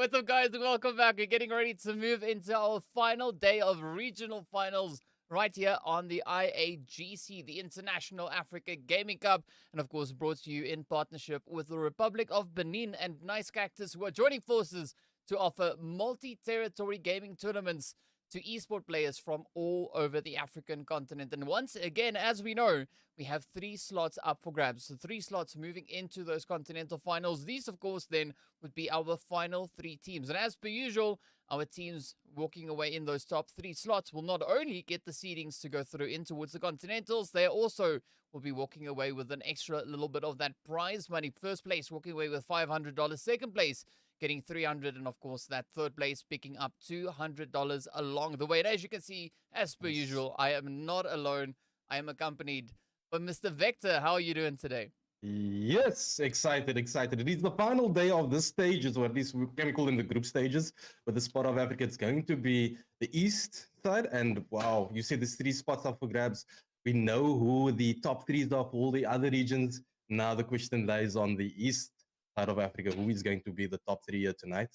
What's up, guys? Welcome back. We're getting ready to move into our final day of regional finals right here on the IAGC, the International Africa Gaming Cup, and of course brought to you in partnership with the Republic of Benin and Nice Cactus, who are joining forces to offer multi-territory gaming tournaments to esport players from all over the African continent. And once again, as we know, we have 3 slots up for grabs. So 3 slots moving into those continental finals. These, of course, then would be our final 3 teams. And as per usual, our teams walking away in those top 3 slots will not only get the seedings to go through in towards the continentals, they also will be walking away with an extra little bit of that prize money. First place walking away with $500. Second place getting $300, and of course that third place picking up $200 along the way. And as you can see, as per usual, I am not alone. I am accompanied But Mr. Vector, how are you doing today? Yes, excited. It is the final day of this stages, or at least we can call them the group stages. But the spot of Africa, it's going to be the east side. And wow, you see these 3 spots up for grabs. We know who the top 3s are for all the other regions. Now the question lies on the east side of Africa. Who is going to be the top 3 here tonight?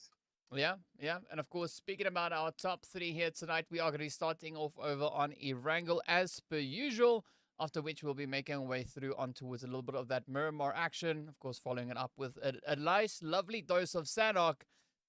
Yeah. And of course, speaking about our top 3 here tonight, we are going to be starting off over on Erangel as per usual. After which we'll be making our way through on towards a little bit of that Miramar action. Of course, following it up with a nice, lovely dose of Sanok.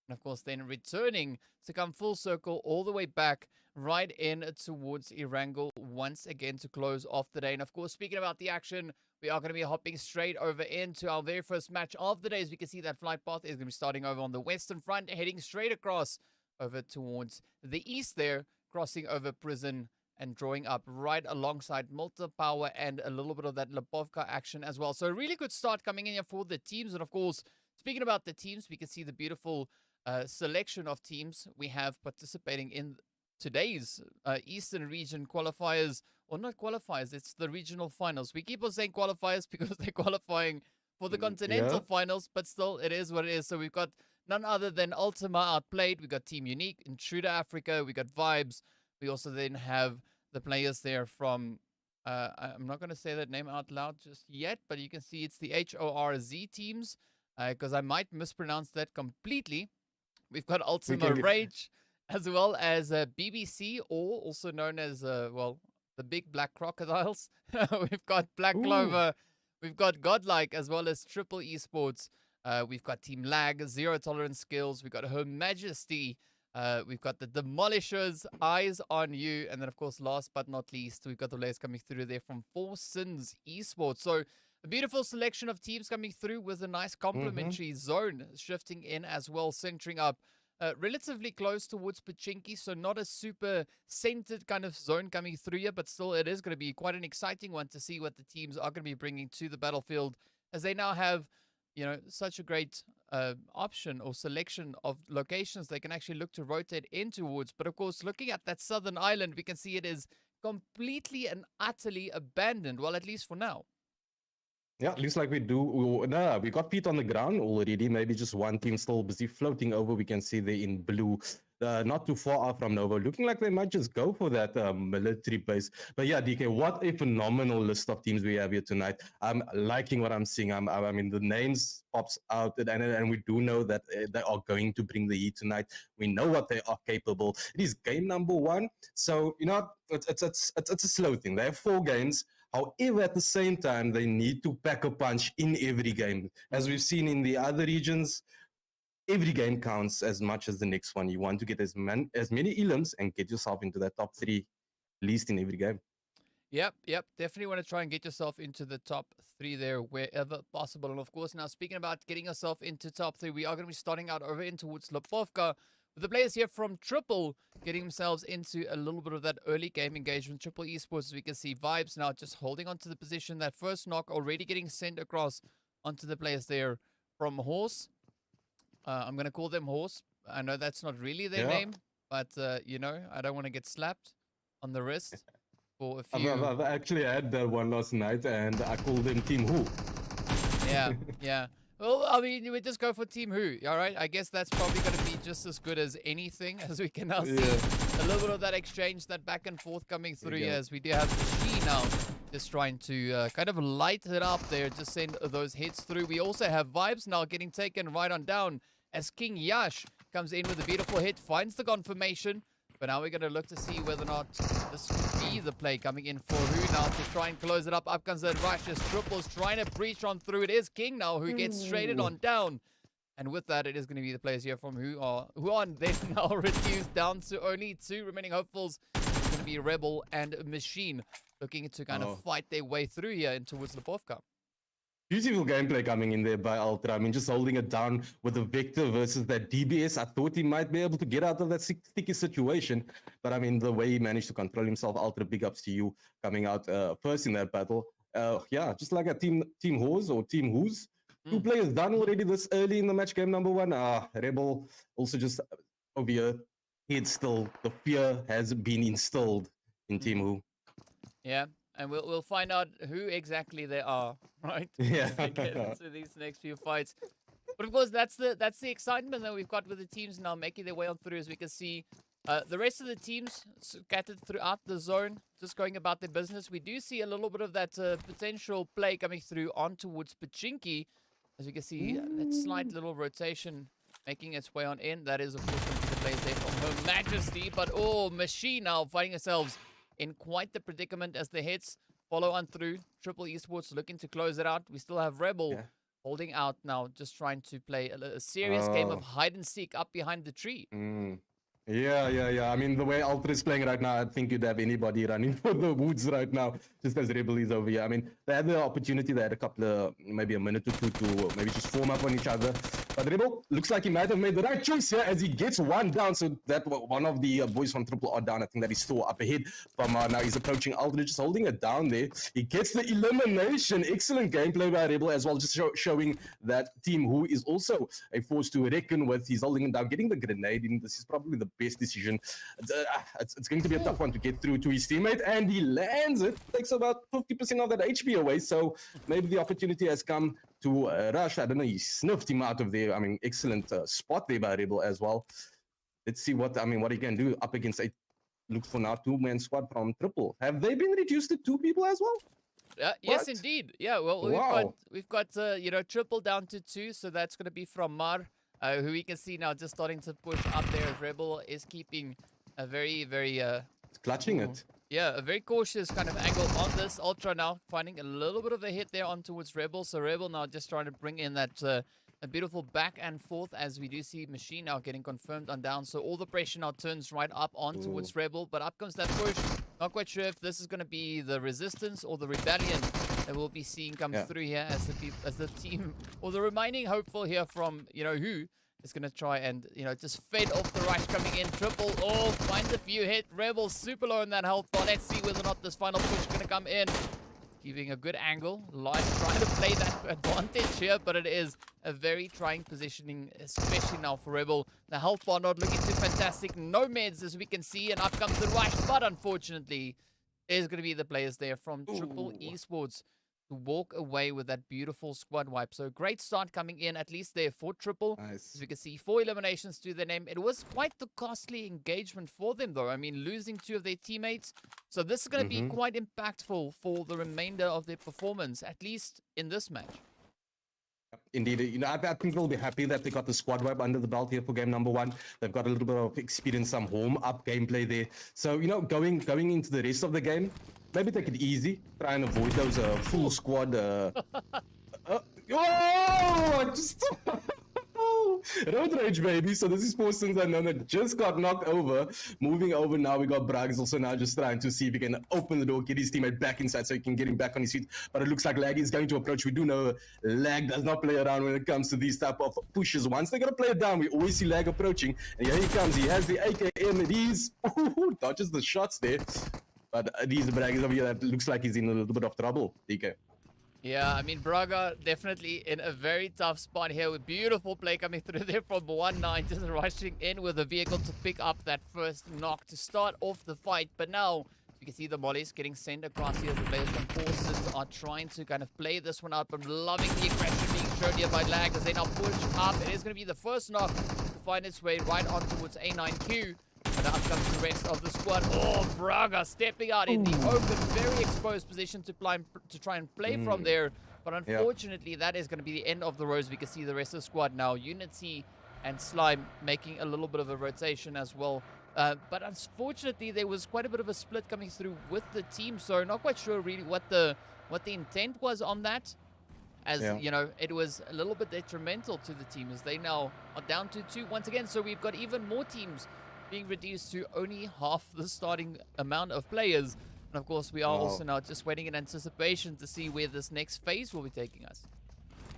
And of course, then returning to come full circle all the way back right in towards Erangel once again to close off the day. And of course, speaking about the action, we are going to be hopping straight over into our very first match of the day. As we can see, that flight path is going to be starting over on the western front, heading straight across over towards the east there, crossing over Prison and drawing up right alongside Multi Power and a little bit of that Lipovka action as well. So a really good start coming in here for the teams. And of course, speaking about the teams, we can see the beautiful selection of teams we have participating in today's Eastern Region qualifiers. Or not qualifiers, it's the regional finals. We keep on saying qualifiers because they're qualifying for the continental finals, but still, it is what it is. So we've got none other than ULTIMA Outplayed. We got Team Unique, Intruder Africa, we got VIBZ. We also then have the players there from, I'm not going to say that name out loud just yet, but you can see it's the HORZ teams, because I might mispronounce that completely. We've got Ultima Rage, as well as BBC, or also known as, well, the big black crocodiles. We've got Black Clover, we've got Godlike, as well as Triple Esports. We've got Team Lag, Zero Tolerance Skills. We've got Her Majesty. We've got the Demolishers, Eyes on You, and then, of course, last but not least, we've got the players coming through there from Four Sins Esports. So a beautiful selection of teams coming through with a nice complementary zone shifting in as well, centering up relatively close towards Pachinki, so not a super centered kind of zone coming through here, but still it is going to be quite an exciting one to see what the teams are going to be bringing to the battlefield, as they now have, you know, such a great option or selection of locations they can actually look to rotate in towards. But of course, looking at that southern island, we can see it is completely and utterly abandoned. Well, at least for now. Yeah, looks like we do. We got feet on the ground already. Maybe just one team still busy floating over. We can see they're in blue. Not too far out from Nova, looking like they might just go for that military base. But yeah, DK, what a phenomenal list of teams we have here tonight. I'm liking what I'm seeing. I mean, the names pops out, and we do know that they are going to bring the heat tonight. We know what they are capable. It is game number 1, so you know it's a slow thing. They have 4 games. However, at the same time, they need to pack a punch in every game, as we've seen in the other regions. Every game counts as much as the next one. You want to get as many elims and get yourself into that top 3, at least in every game. Yep. Definitely want to try and get yourself into the top 3 there wherever possible. And of course, now speaking about getting yourself into top 3, we are going to be starting out over in towards Lipovka, with the players here from Triple getting themselves into a little bit of that early game engagement. Triple Esports, as we can see, VIBZ now just holding on to the position. That first knock already getting sent across onto the players there from HORZ. I'm going to call them HORZ. I know that's not really their name, but, you know, I don't want to get slapped on the wrist for a few. I've actually had that one last night, and I called them Team Who. Yeah. Well, I mean, we just go for Team Who, all right? I guess that's probably going to be just as good as anything, as we can now see. A little bit of that exchange, that back and forth coming through here, as we do have She now just trying to kind of light it up there, just send those hits through. We also have VIBZ now getting taken right on down, as King Yash comes in with a beautiful hit, finds the confirmation. But now we're going to look to see whether or not this could be the play coming in for Who now to try and close it up. Up comes the rush as Triple's trying to breach on through. It is King now who gets traded on down. And with that, it is going to be the players here from Who are then now reduced down to only 2 remaining hopefuls. It's going to be Rebel and Machine looking to kind of fight their way through here in towards Lipovka. Beautiful gameplay coming in there by Ultra. I mean, just holding it down with the Vector versus that DBS. I thought he might be able to get out of that sticky situation. But I mean, the way he managed to control himself, Ultra, big ups to you coming out first in that battle. Yeah, just like a Team HORZ or Team Who's. 2 players done already this early in the match, game number 1. Rebel also just over here. Head still. The fear has been instilled in Team Who. Yeah. and we'll find out who exactly they are, right? Yeah. As they get into these next few fights. But of course, that's the excitement that we've got with the teams now making their way on through. As we can see, the rest of the teams scattered throughout the zone, just going about their business. We do see a little bit of that potential play coming through on towards Pachinki. As you can see, that slight little rotation making its way on in. That is, of course, going to be the plays there from her Majesty. But, oh, Machine now finding themselves in quite the predicament as the hits follow on through. Triple Esports looking to close it out. We still have Rebel holding out now, just trying to play a serious game of hide and seek up behind the tree. Yeah. I mean, the way Ultra is playing right now, I think you'd have anybody running for the woods right now, just as Rebel is over here. I mean, they had the opportunity, they had a couple of, maybe a minute or two to maybe just form up on each other. But Rebel looks like he might have made the right choice here as he gets one down. So that one of the boys from Triple R down, I think that he's still up ahead from now he's approaching Ultra, just holding it down there. He gets the elimination. Excellent gameplay by Rebel as well, just showing that team who is also a force to reckon with. He's holding it down, getting the grenade in. This is probably the best decision. It's going to be a tough one to get through to his teammate, and he lands it. Takes about 50% of that HP away, so maybe the opportunity has come to rush. I don't know, he sniffed him out of there. I mean, excellent spot there by Rebel as well. Let's see what he can do up against a, look for now, two-man squad from Triple. Have they been reduced to two people as well? Yes, indeed. Yeah, well, we've got Triple down to two, so that's going to be from Mar, who we can see now just starting to push up there as Rebel is keeping a very, very... clutching it. Yeah, a very cautious kind of angle on this. Ultra now finding a little bit of a hit there on towards Rebel. So Rebel now just trying to bring in that a beautiful back and forth as we do see Machine now getting confirmed on down. So all the pressure now turns right up on towards Rebel. But up comes that push. Not quite sure if this is going to be the Resistance or the Rebellion that we'll be seeing come through here as the team, or the remaining hopeful here from, who is going to try and, just fed off the rush coming in. Triple, finds a few hit. Rebel super low in that health bar. Let's see whether or not this final push is going to come in. Keeping a good angle. Light trying to play that advantage here, but it is a very trying positioning, especially now for Rebel. The health bar not looking too fantastic. No meds as we can see, and up comes the rush, but unfortunately, there's going to be the players there from Triple Esports to walk away with that beautiful squad wipe. So great start coming in, at least there for Triple. Nice. As we can see, 4 eliminations to their name. It was quite the costly engagement for them, though. I mean, losing 2 of their teammates. So this is going to be quite impactful for the remainder of their performance, at least in this match. Indeed, I think they'll be happy that they got the squad wipe under the belt here for game number 1. They've got a little bit of experience, some home-up gameplay there. So, going into the rest of the game, maybe take it easy. Try and avoid those full squad. Road rage, baby. So this is Forstons unknown that just got knocked over. Moving over now, we got Brags also now just trying to see if he can open the door, get his teammate back inside so he can get him back on his feet. But it looks like Lag is going to approach. We do know Lag does not play around when it comes to these type of pushes. Once they're going to play it down, we always see Lag approaching. And here he comes. He has the AKM. It is dodges the shots there. But these Brags over here, that looks like he's in a little bit of trouble, DK. Yeah, I mean, Braga definitely in a very tough spot here with beautiful play coming through there from 1-9, just rushing in with a vehicle to pick up that first knock to start off the fight. But now, you can see the mollies getting sent across here. The players from Forces are trying to kind of play this one out, but loving the aggression being shown here by Lag as they now push up. It is going to be the first knock to find its way right on towards A9Q. And up comes the rest of the squad. Braga stepping out in the open, very exposed position to try and play from there. But unfortunately, that is going to be the end of the rows. We can see the rest of the squad now. Unity and Slime making a little bit of a rotation as well. But unfortunately, there was quite a bit of a split coming through with the team. So not quite sure really what the intent was on that. As, it was a little bit detrimental to the team as they now are down to 2 once again. So we've got even more teams being reduced to only half the starting amount of players. And of course, we are also now just waiting in anticipation to see where this next phase will be taking us.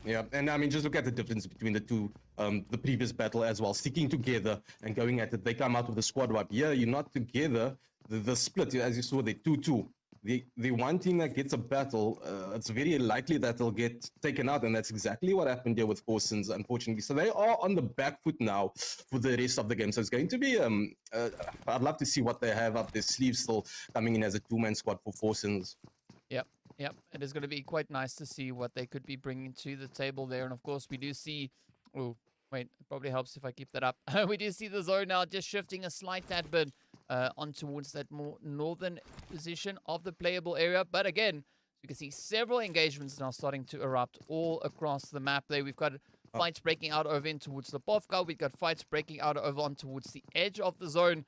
Yeah, and I mean, just look at the difference between the two, the previous battle as well. Sticking together and going at it, they come out with the squad wipe. Yeah, you're not together. The split, as you saw, the 2-2. The one team that gets a battle, it's very likely that they'll get taken out, and that's exactly what happened here with Forstons, unfortunately. So they are on the back foot now for the rest of the game. So it's going to be, I'd love to see what they have up their sleeves still coming in as a 2-man squad for Forstons. Yep, yep. It is going to be quite nice to see what they could be bringing to the table there. And of course, we do see... Oh, wait, it probably helps if I keep that up. We do see the zone now just shifting a slight tad bit on towards that more northern position of the playable area. But again, you can see several engagements now starting to erupt all across the map there. We've got fights breaking out over in towards the Povka. We've got fights breaking out over on towards the edge of the zone.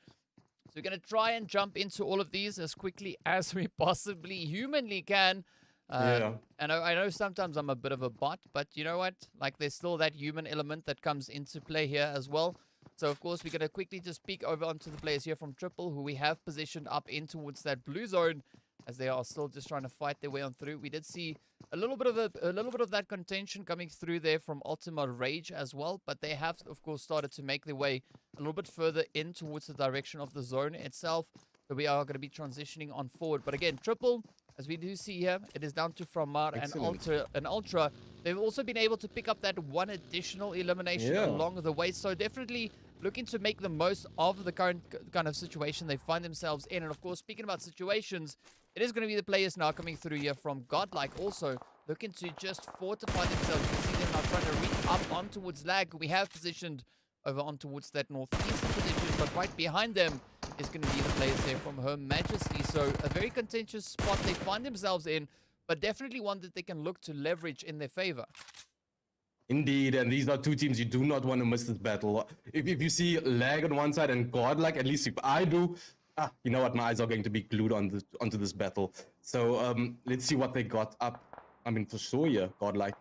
So we're going to try and jump into all of these as quickly as we possibly humanly can. And I know sometimes I'm a bit of a bot, but you know what? Like, there's still that human element that comes into play here as well. So, of course, we're going to quickly just peek over onto the players here from Triple, who we have positioned up in towards that blue zone, as they are still just trying to fight their way on through. We did see a little bit of that contention coming through there from ULTIMA RRAGE as well, but they have, of course, started to make their way a little bit further in towards the direction of the zone itself. So we are going to be transitioning on forward. But again, Triple, as we do see here, it is down to Framar and Ultra. They've also been able to pick up that one additional elimination along the way. So definitely looking to make the most of the current kind of situation they find themselves in. And of course, speaking about situations, it is going to be the players now coming through here from GODLIKE, also looking to just fortify themselves. You can see them now trying to reach up on towards Lag. We have positioned over on towards that northeastern position, but right behind them is going to be the players there from Her Majesty. So a very contentious spot they find themselves in, but definitely one that they can look to leverage in their favor. Indeed, and these are two teams you do not want to miss this battle. If you see Lag on one side and GODLIKE, at least if I do, you know what, my eyes are going to be glued onto this battle. So let's see what they got up. I mean, for sure, yeah, GODLIKE.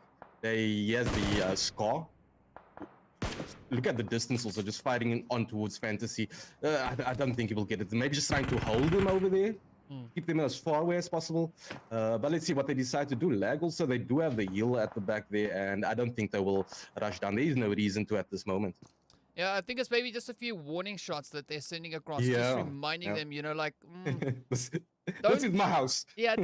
He has the Scar. Look at the distance also, just fighting on towards Fantasy. I don't think he will get it. Maybe just trying to hold him over there. Keep them as far away as possible. But let's see what they decide to do. Lag also, they do have the heal at the back there, and I don't think they will rush down. There is no reason to at this moment. Yeah, I think it's maybe just a few warning shots that they're sending across, just reminding them, you know, like, this is my house. Yeah,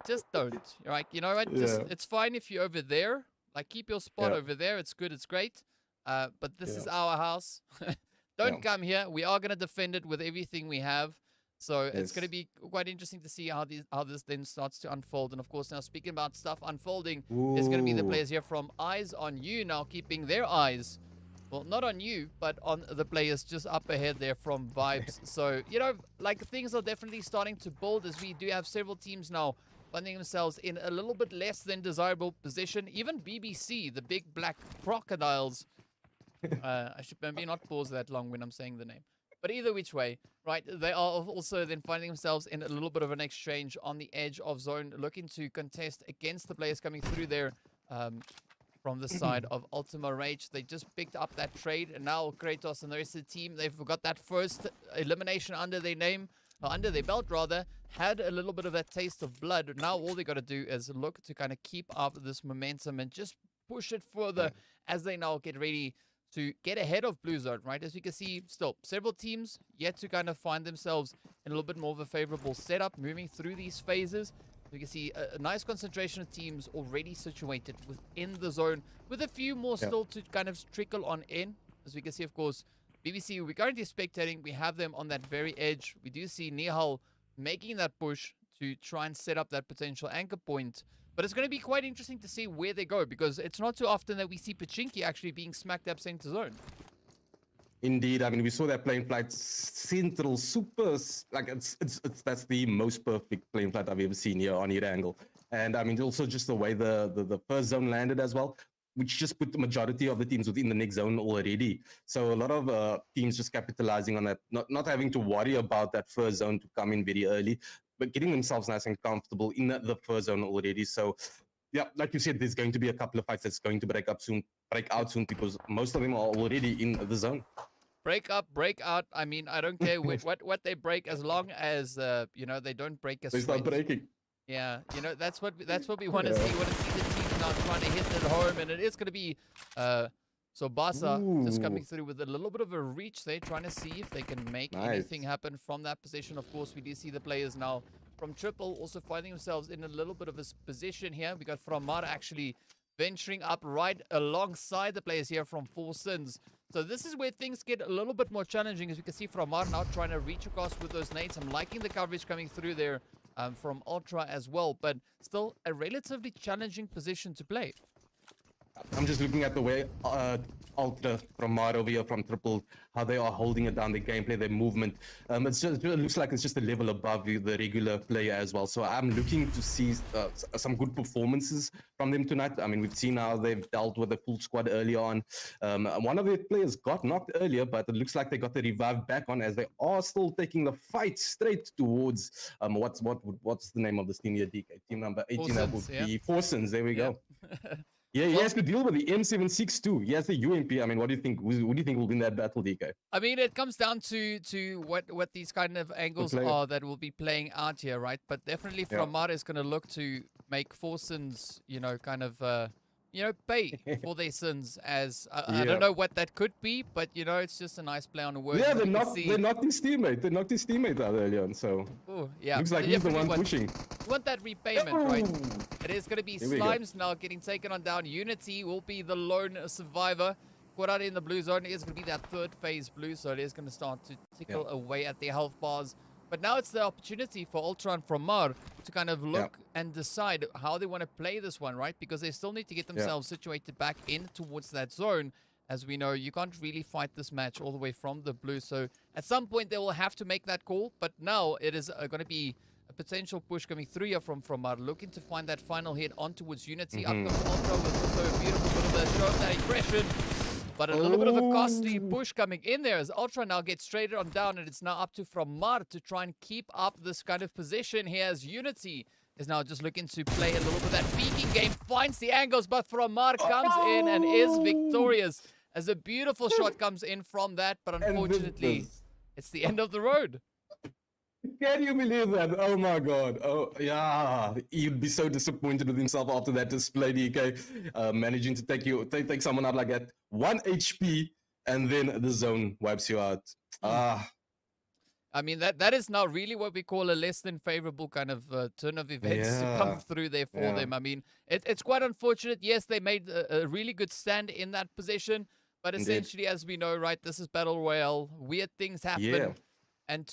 just don't. Like, you know what? It's fine if you're over there. Like, keep your spot over there. It's good. It's great. But this is our house. Don't come here. We are going to defend it with everything we have. So it's going to be quite interesting to see how this then starts to unfold. And of course, now speaking about stuff unfolding, there's going to be the players here from Eyes on You now keeping their eyes, well, not on you, but on the players just up ahead there from VIBZ. So, you know, like, things are definitely starting to build, as we do have several teams now finding themselves in a little bit less than desirable position. Even BBC, the big black crocodiles. I should maybe not pause that long when I'm saying the name. But either which way, right, they are also then finding themselves in a little bit of an exchange on the edge of zone, looking to contest against the players coming through there from the side of ULTIMA RRAGE. They just picked up that trade, and now Kratos and the rest of the team, they've got that first elimination under their name, or under their belt rather, had a little bit of that taste of blood. Now all they got to do is look to kind of keep up this momentum and just push it further as they now get ready to get ahead of Blue Zone, right? As we can see, still several teams yet to kind of find themselves in a little bit more of a favorable setup moving through these phases. We can see a nice concentration of teams already situated within the zone, with a few more still to kind of trickle on in. As we can see, of course, BBC, we're currently spectating. We have them on that very edge. We do see Nihal making that push to try and set up that potential anchor point. But it's going to be quite interesting to see where they go, because it's not too often that we see Pachinki actually being smacked up center zone. Indeed, I mean, we saw that plane flight central, super, like, that's the most perfect plane flight I've ever seen here on either angle. And I mean, also just the way the first zone landed as well, which just put the majority of the teams within the next zone already. So a lot of teams just capitalizing on that, not having to worry about that first zone to come in very early, but getting themselves nice and comfortable in the first zone already. So yeah, like you said, there's going to be a couple of fights that's going to break out soon, because most of them are already in the zone. Break up, break out. I mean, I don't care what they break, as long as you know, they don't break us. They start breaking. Yeah, you know, that's what we want to see. We want to see the team now trying to hit it home, and it is going to be Sobasa just coming through with a little bit of a reach there, trying to see if they can make anything happen from that position. Of course, we do see the players now from Triple also finding themselves in a little bit of a position here. We got Framar actually venturing up right alongside the players here from Four Sins. So this is where things get a little bit more challenging, as we can see Framar now trying to reach across with those nades. I'm liking the coverage coming through there from Ultra as well, but still a relatively challenging position to play. I'm just looking at the way Ultra from Mar over here from Triple, how they are holding it down, their gameplay, their movement. It looks like it's just a level above the regular player as well. So I'm looking to see some good performances from them tonight. I mean, we've seen how they've dealt with the full squad earlier on. One of their players got knocked earlier, but it looks like they got the revive back on as they are still taking the fight straight towards what's the name of this team here, DK? Team number 18 that would be FORSENS. There we go. Yeah, he has to deal with the M76 too. He has the UMP. I mean, what do you think? Who do you think will win that battle, DK? I mean, it comes down to what these kind of angles are that will be playing out here, right? But definitely from Mar is going to look to make FORSENS, you know, kind of, pay for their sins. As I don't know what that could be, but you know, it's just a nice play on the word. Yeah, they knocked his teammate. They knocked his teammate out earlier on. So looks like he's the one pushing. You want that repayment, right? It is going to be Slimes now getting taken on down. Unity will be the lone survivor. Caught out in the blue zone. It is going to be that third phase blue, so it is going to start to tickle away at their health bars. But now it's the opportunity for Ultra and from Mar to kind of look and decide how they want to play this one, right? Because they still need to get themselves situated back in towards that zone. As we know, you can't really fight this match all the way from the blue. So at some point, they will have to make that call. But now it is going to be a potential push coming through here from Mar, looking to find that final hit on towards Unity. Up comes Ultra with also a beautiful bit of a show of that aggression. But a little bit of a costly push coming in there as Ultra now gets traded on down, and it's now up to from Mar to try and keep up this kind of position here as Unity is now just looking to play a little bit of that peeking game, finds the angles, but from Mar comes in and is victorious as a beautiful shot comes in from that, but unfortunately, it's the end of the road. Can you believe that? Oh my god. Oh yeah. He'd be so disappointed with himself after that display, DK. Managing to take someone out like that. 1 HP and then the zone wipes you out. I mean, that is now really what we call a less than favorable kind of turn of events to come through there for them. I mean, it's quite unfortunate. Yes, they made a really good stand in that position, but essentially, as we know, right, this is Battle Royale. Weird things happen. And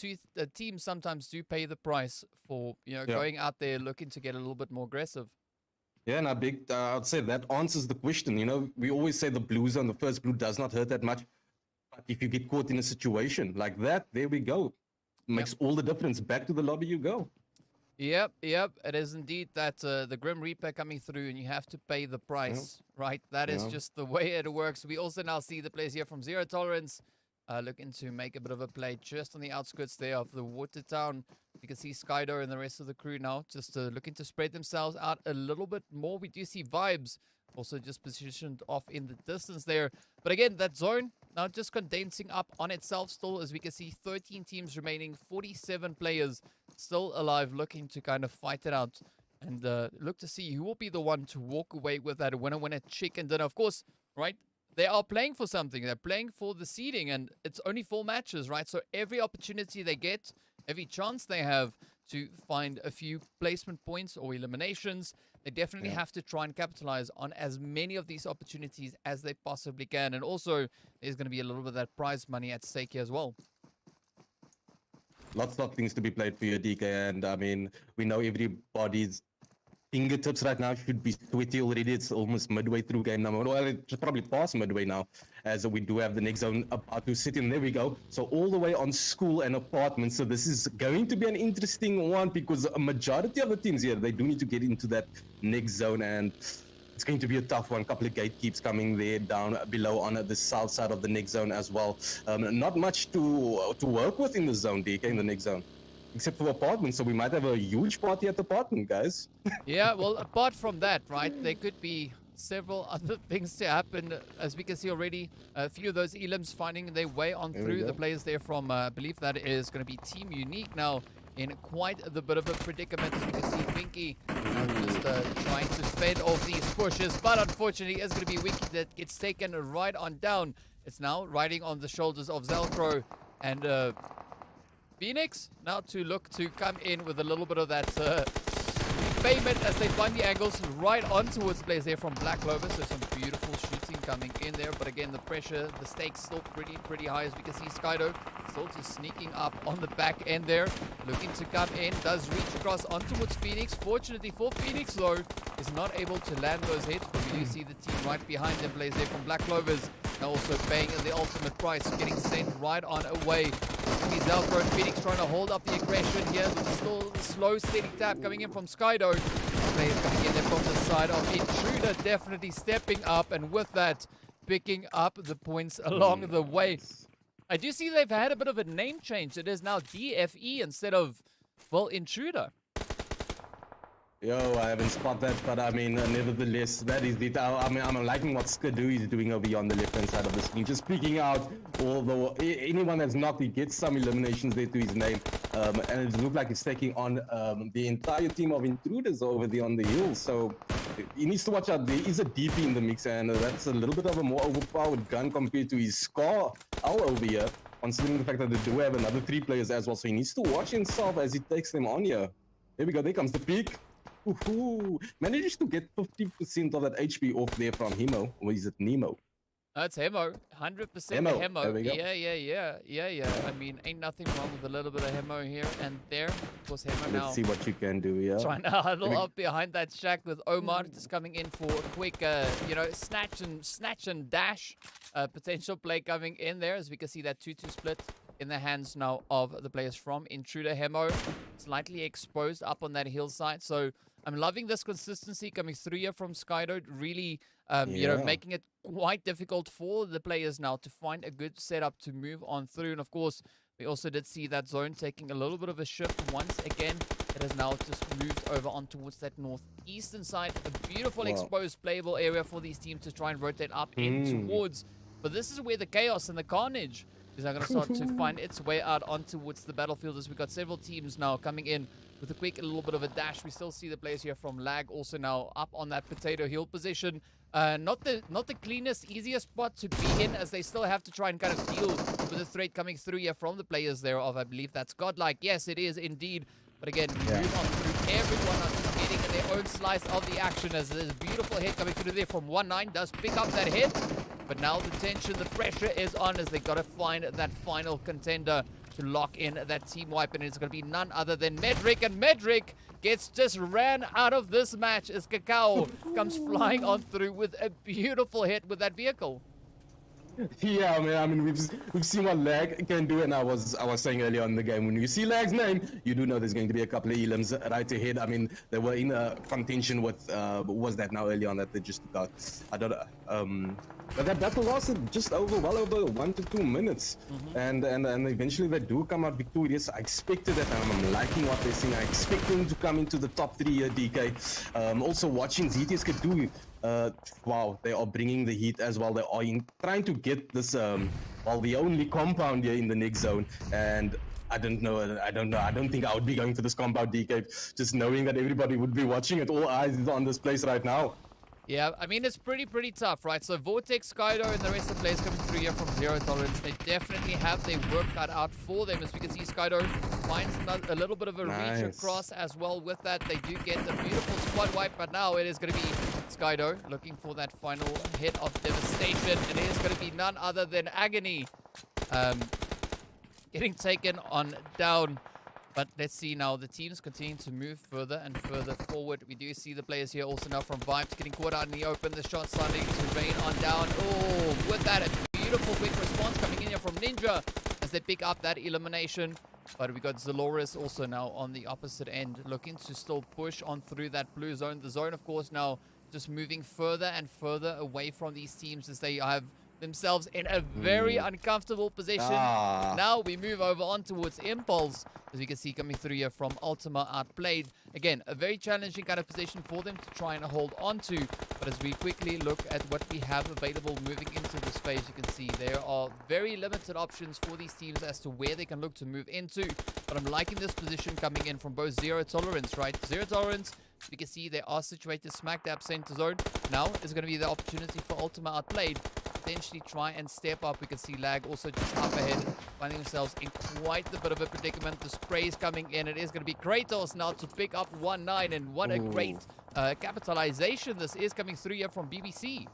teams sometimes do pay the price for, going out there looking to get a little bit more aggressive. Yeah, and I'd say that answers the question. You know, we always say the blue zone, the first blue does not hurt that much. But if you get caught in a situation like that, there we go. Makes all the difference. Back to the lobby you go. Yep. It is indeed that the Grim Reaper coming through and you have to pay the price, right? That is just the way it works. We also now see the players here from Zero Tolerance looking to make a bit of a play just on the outskirts there of the water town. You can see Skydo and the rest of the crew now just looking to spread themselves out a little bit more. We do see VIBZ also just positioned off in the distance there. But again, that zone now just condensing up on itself still, as we can see 13 teams remaining, 47 players still alive, looking to kind of fight it out and look to see who will be the one to walk away with that winner chicken dinner. Of course, right? They are playing for something. They're playing for the seeding, and it's only 4 matches, right? So every opportunity they get, every chance they have to find a few placement points or eliminations, they definitely have to try and capitalize on as many of these opportunities as they possibly can. And also, there's going to be a little bit of that prize money at stake here as well. Lots of things to be played for your DK, and I mean, we know everybody's fingertips right now should be sweaty already. It's almost midway through game number. Well, it's probably past midway now, as we do have the next zone about to sit in. There we go. So all the way on school and apartments. So this is going to be an interesting one because a majority of the teams here, they do need to get into that next zone, and it's going to be a tough one. A couple of gatekeeps coming there down below on the south side of the next zone as well. Not much to work with in the zone, DK, in the next zone. Except for apartments, so we might have a huge party at the apartment, guys. Yeah, well, apart from that, right, there could be several other things to happen. As we can see already, a few of those elims finding their way on through. The players there from, I believe that is going to be Team Unique now in quite the bit of a predicament. As we can see Winky just trying to fend off these pushes, but unfortunately it's going to be Winky that gets taken right on down. It's now riding on the shoulders of Zelcro and Phoenix now to look to come in with a little bit of that payment as they find the angles right on towards players there from Black Clover. So some beautiful shooting coming in there. But again, the pressure, the stakes still pretty high, as we can see Skydo still just sneaking up on the back end there. Looking to come in, does reach across on towards Phoenix. Fortunately for Phoenix though, is not able to land those hits. But we do see the team right behind them, players there from Black Clovers. Now also paying the ultimate price, getting sent right on away. Zelfro and Phoenix trying to hold up the aggression here. Still slow, steady tap coming in from Skydo. Players coming in there from the side of Intruder, definitely stepping up, and with that, picking up the points along the way. I do see they've had a bit of a name change. It is now DFE instead of, well, Intruder. Yo, I haven't spotted that, but I mean, nevertheless, that is it. I mean, I'm liking what Skidoo is doing over here on the left-hand side of the screen. Just speaking out, although anyone that's knocked, he gets some eliminations there to his name. And it looks like he's taking on the entire team of Intruders over there on the hill. So he needs to watch out. There is a DP in the mix, and that's a little bit of a more overpowered gun compared to his scar over here, considering the fact that they do have another 3 players as well. So he needs to watch himself as he takes them on here. Here we go. There comes the peak. Manages to get 50% of that HP off there from Hemo. Or is it Nemo? That's Hemo. 100% Hemo. There we go. Yeah. I mean, ain't nothing wrong with a little bit of Hemo here and there. Of course, Hemo now. Let's see what you can do, yeah. Trying to huddle up behind that shack with Omar, just coming in for a quick, snatch and dash potential play coming in there, as we can see that 2-2 split in the hands now of the players from Intruder. Hemo slightly exposed up on that hillside, so I'm loving this consistency coming through here from Skydo, really, making it quite difficult for the players now to find a good setup to move on through. And of course, we also did see that zone taking a little bit of a shift once again. It has now just moved over on towards that northeastern side. A beautiful exposed playable area for these teams to try and rotate up in towards. But this is where the chaos and the carnage is now going to start to find its way out on towards the battlefield, as we've got several teams now coming in with a quick little bit of a dash. We still see the players here from Lag also now up on that potato hill position. Not the cleanest, easiest spot to be in, as they still have to try and kind of deal with the threat coming through here from the players there of, I believe that's Godlike. Yes, it is indeed. But again, we move on through. Everyone are getting their own slice of the action, as there's a beautiful hit coming through there from 1-9. Does pick up that hit. But now the tension, the pressure is on, as they got to find that final contender to lock in that team wipe. And it's going to be none other than Medric. And Medric gets just ran out of this match as Cacao comes flying on through with a beautiful hit with that vehicle. Yeah, man. I mean, we've seen what Lag can do, and I was saying earlier on in the game, when you see Lag's name, you do know there's going to be a couple of elims right ahead. I mean, they were in a contention with what was that now earlier on that they just got? I don't know. But that battle lasted just well over 1 to 2 minutes, and eventually they do come out victorious. I expected that, and I'm liking what they're seeing. I expect them to come into the top 3 here, DK. Also watching ZTS could do. Wow, they are bringing the heat as well. They are trying to get this, the only compound here in the next zone. And I don't know. I don't think I would be going for this compound, DK. Just knowing that everybody would be watching it. All eyes is on this place right now. Yeah, I mean, it's pretty tough, right? So Vortex, Skydo, and the rest of the players coming through here from Zero Tolerance, they definitely have their work cut out for them. As we can see, Skydo finds a little bit of a reach across as well. With that, they do get the beautiful squad wipe, but now it is going to be Skydo looking for that final hit of devastation, and it is going to be none other than Agony getting taken on down. But let's see now, the teams continue to move further and further forward. We do see the players here also now from VIBZ getting caught out in the open. The shot starting to rain on down. Oh, with that, a beautiful quick response coming in here from Ninja as they pick up that elimination. But we got Zaloris also now on the opposite end, looking to still push on through that blue zone. The zone, of course, now just moving further and further away from these teams as they have themselves in a very uncomfortable position. Now we move over on towards Impulse, as you can see coming through here from ULTIMA Outplayed. Again, a very challenging kind of position for them to try and hold on to. But as we quickly look at what we have available moving into this phase, you can see there are very limited options for these teams as to where they can look to move into. But I'm liking this position coming in from both Zero Tolerance, right? Zero Tolerance, you can see they are situated smack dab center zone. Now is going to be the opportunity for ULTIMA Outplayed. potentially try and step up. We can see Lag also just up ahead, finding themselves in quite a bit of a predicament. The spray is coming in. It is going to be Kratos now to pick up 1-9, and what a great capitalization this is coming through here from BBC.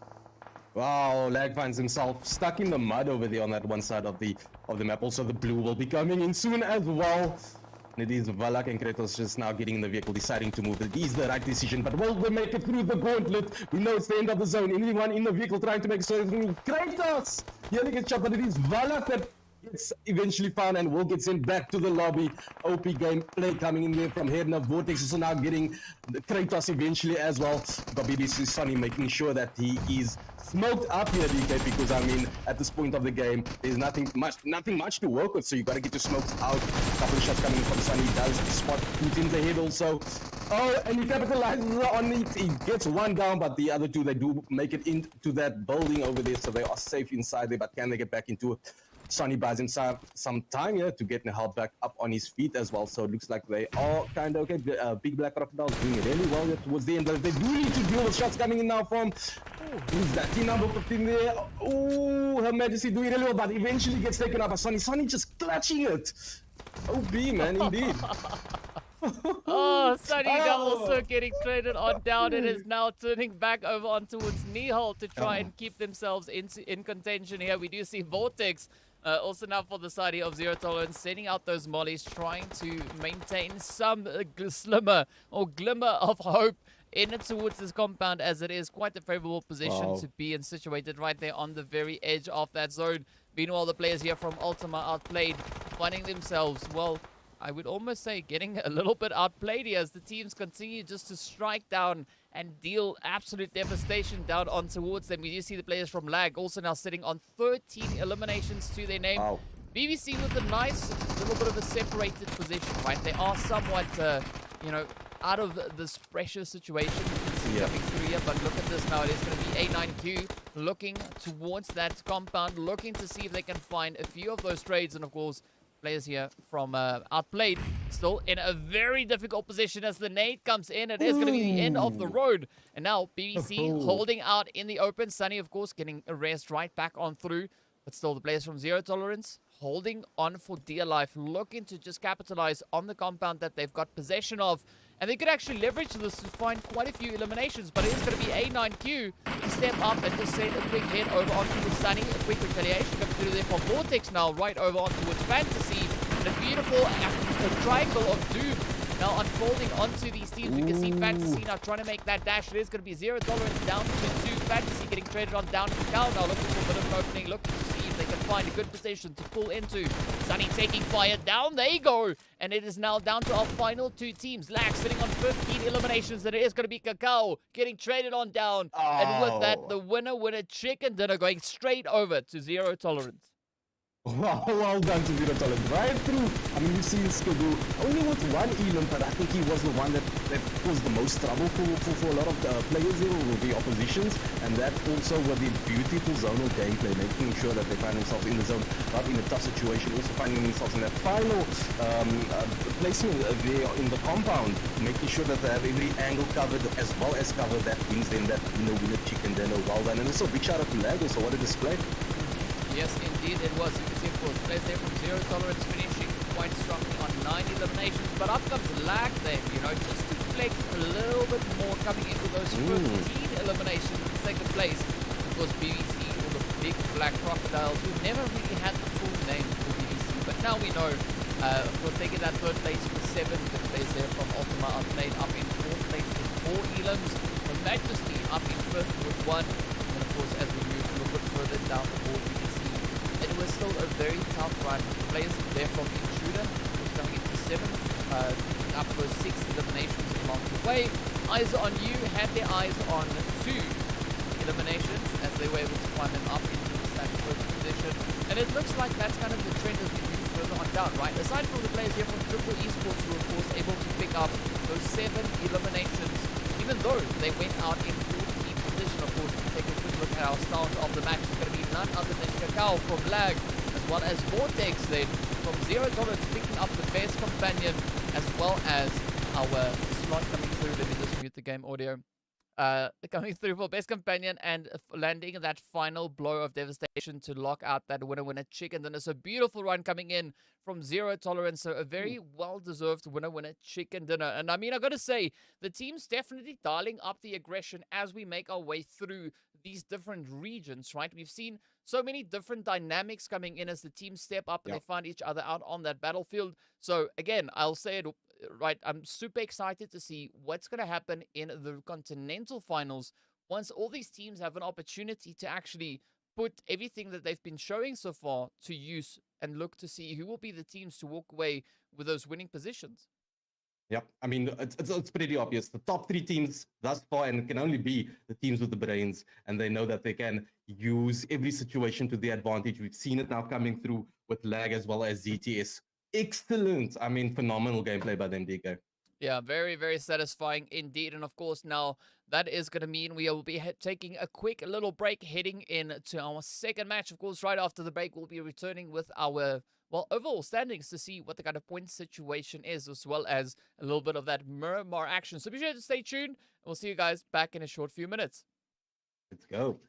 Wow, Lag finds himself stuck in the mud over there on that one side of the map. Also, the blue will be coming in soon as well. It is Valak and Kratos just now getting in the vehicle, deciding to move. It is the right decision, but will they make it through the gauntlet? We know it's the end of the zone. Anyone in the vehicle trying to make sure it's Kratos! Yeah, they get shot, but it is Valak that gets eventually found and will get sent back to the lobby. OP gameplay coming in there from Hedna. Vortex is now getting the Kratos eventually as well. But BBC Sonny making sure that he is smoked up here, DK, because I mean, at this point of the game, there's nothing much to work with, so you got to get your smokes out. A couple of shots coming from Sonny, does spot Putin's ahead also. Oh, and he capitalizes on it. He gets one down, but the other two, they do make it into that building over there, so they are safe inside there. But can they get back into it? Sonny buys him some time here to get the help back up on his feet as well. So it looks like they are kind of okay. Big Black Crocodiles doing really well here towards the end. They do need to deal with shots coming in now from who's that? Team number 15 there. Oh, Her Majesty doing really well, but eventually gets taken up by Sonny. Sonny just clutching it. OB, man, indeed. Oh, Sonny also getting traded on down. It is now turning back over on towards Nihal to try and keep themselves in contention here. We do see Vortex also now for the side of Zero Tolerance, sending out those mollies, trying to maintain some glimmer of hope in and towards this compound, as it is quite a favorable position to be in, situated right there on the very edge of that zone. Meanwhile, the players here from ULTIMA Outplayed, finding themselves, well, I would almost say getting a little bit outplayed here as the teams continue just to strike down and deal absolute devastation down on towards them. We do see the players from Lag also now sitting on 13 eliminations to their name. Wow. BBC with a nice little bit of a separated position, right? They are somewhat, you know, out of this pressure situation coming through here, but look at this now. It is going to be A9Q looking towards that compound, looking to see if they can find a few of those trades, and of course, players here from Outplayed still in a very difficult position as the nade comes in. It is going to be the end of the road. And now BBC holding out in the open. Sunny, of course, getting erased right back on through. But still, the players from Zero Tolerance holding on for dear life, looking to just capitalize on the compound that they've got possession of. And they could actually leverage this to find quite a few eliminations, but it is going to be A9Q to step up and just send a quick hit over onto the Sunny. A quick retaliation coming through there for Vortex now, right over on towards Fantasy. And a beautiful triangle of doom now unfolding onto these teams. We can see Fantasy now trying to make that dash. It is going to be $0 down to 2. Fantasy getting traded on down to Cal now, looking for a bit of an opening, looking to see if they can find a good position to pull into. Sunny taking fire down. There you go. And it is now down to our final two teams. Lag sitting on 15 eliminations, and it is going to be Cacao getting traded on down. And with that, the winner chicken dinner going straight over to Zero Tolerance. Wow, well done to Zero Tolerance. Right through. I mean, you've seen Skidoo only with one elim, but I think he was the one that caused the most trouble for a lot of the players here, with the oppositions. And that also with the beautiful zonal gameplay, making sure that they find themselves in the zone, not in a tough situation, also finding themselves in that final placement there in the compound, making sure that they have every angle covered as well as cover that wins them that winner chicken dinner. Well done. And also big shout out to Lag also, what a display. Yes, indeed it was. You can see, of course, players there from Zero Tolerance finishing quite strongly on 9 eliminations. But up comes Lag there, you know, just to flex a little bit more, coming into those 15 eliminations in second place. Of course, BBC, or the Big Black Crocodiles, who never really had the full name for BBC. But now we know, of course, taking that third place with 7 good players there from ULTIMA Outplayed, up in 4th place with 4 elims. The Majesty up in 5th with 1. And of course, as we move a little bit further down the board, we can see it was still a very tough run. Players there from Intruder coming into 7th, picking up those 6 eliminations along the way. Eyes on You had their eyes on 2 eliminations as they were able to climb them up into that first position. And it looks like that's kind of the trend as we move further on down, right? Aside from the players here from Triple Esports, who were of course able to pick up those 7 eliminations, even though they went out in 14th position. Of course, if we take a quick look at our start of the match, it's going to be none other than Cacao from Lag, as well as Vortex then from Zero Tolerance, picking up the best companion, as well as our slot coming through. Let me just mute the game audio. coming through for best companion and landing that final blow of devastation to lock out that winner chicken dinner. So beautiful run coming in from Zero Tolerance. So a very well-deserved winner chicken dinner. And I mean, I got to say, the team's definitely dialing up the aggression as we make our way through these different regions, right? We've seen so many different dynamics coming in as the teams step up and they find each other out on that battlefield. So again, I'll say it right. I'm super excited to see what's going to happen in the continental finals once all these teams have an opportunity to actually put everything that they've been showing so far to use and look to see who will be the teams to walk away with those winning positions. Yep, I mean, it's pretty obvious. The top 3 teams thus far, and it can only be the teams with the brains, and they know that they can use every situation to their advantage. We've seen it now coming through with lag as well as ZTS. Excellent. I mean, phenomenal gameplay by them, DK. Yeah, very, very satisfying indeed. And of course, now that is going to mean we will be taking a quick little break, heading into our second match. Of course, right after the break, we'll be returning with our, well, overall standings to see what the kind of point situation is, as well as a little bit of that Miramar action. So be sure to stay tuned, and we'll see you guys back in a short few minutes. Let's go.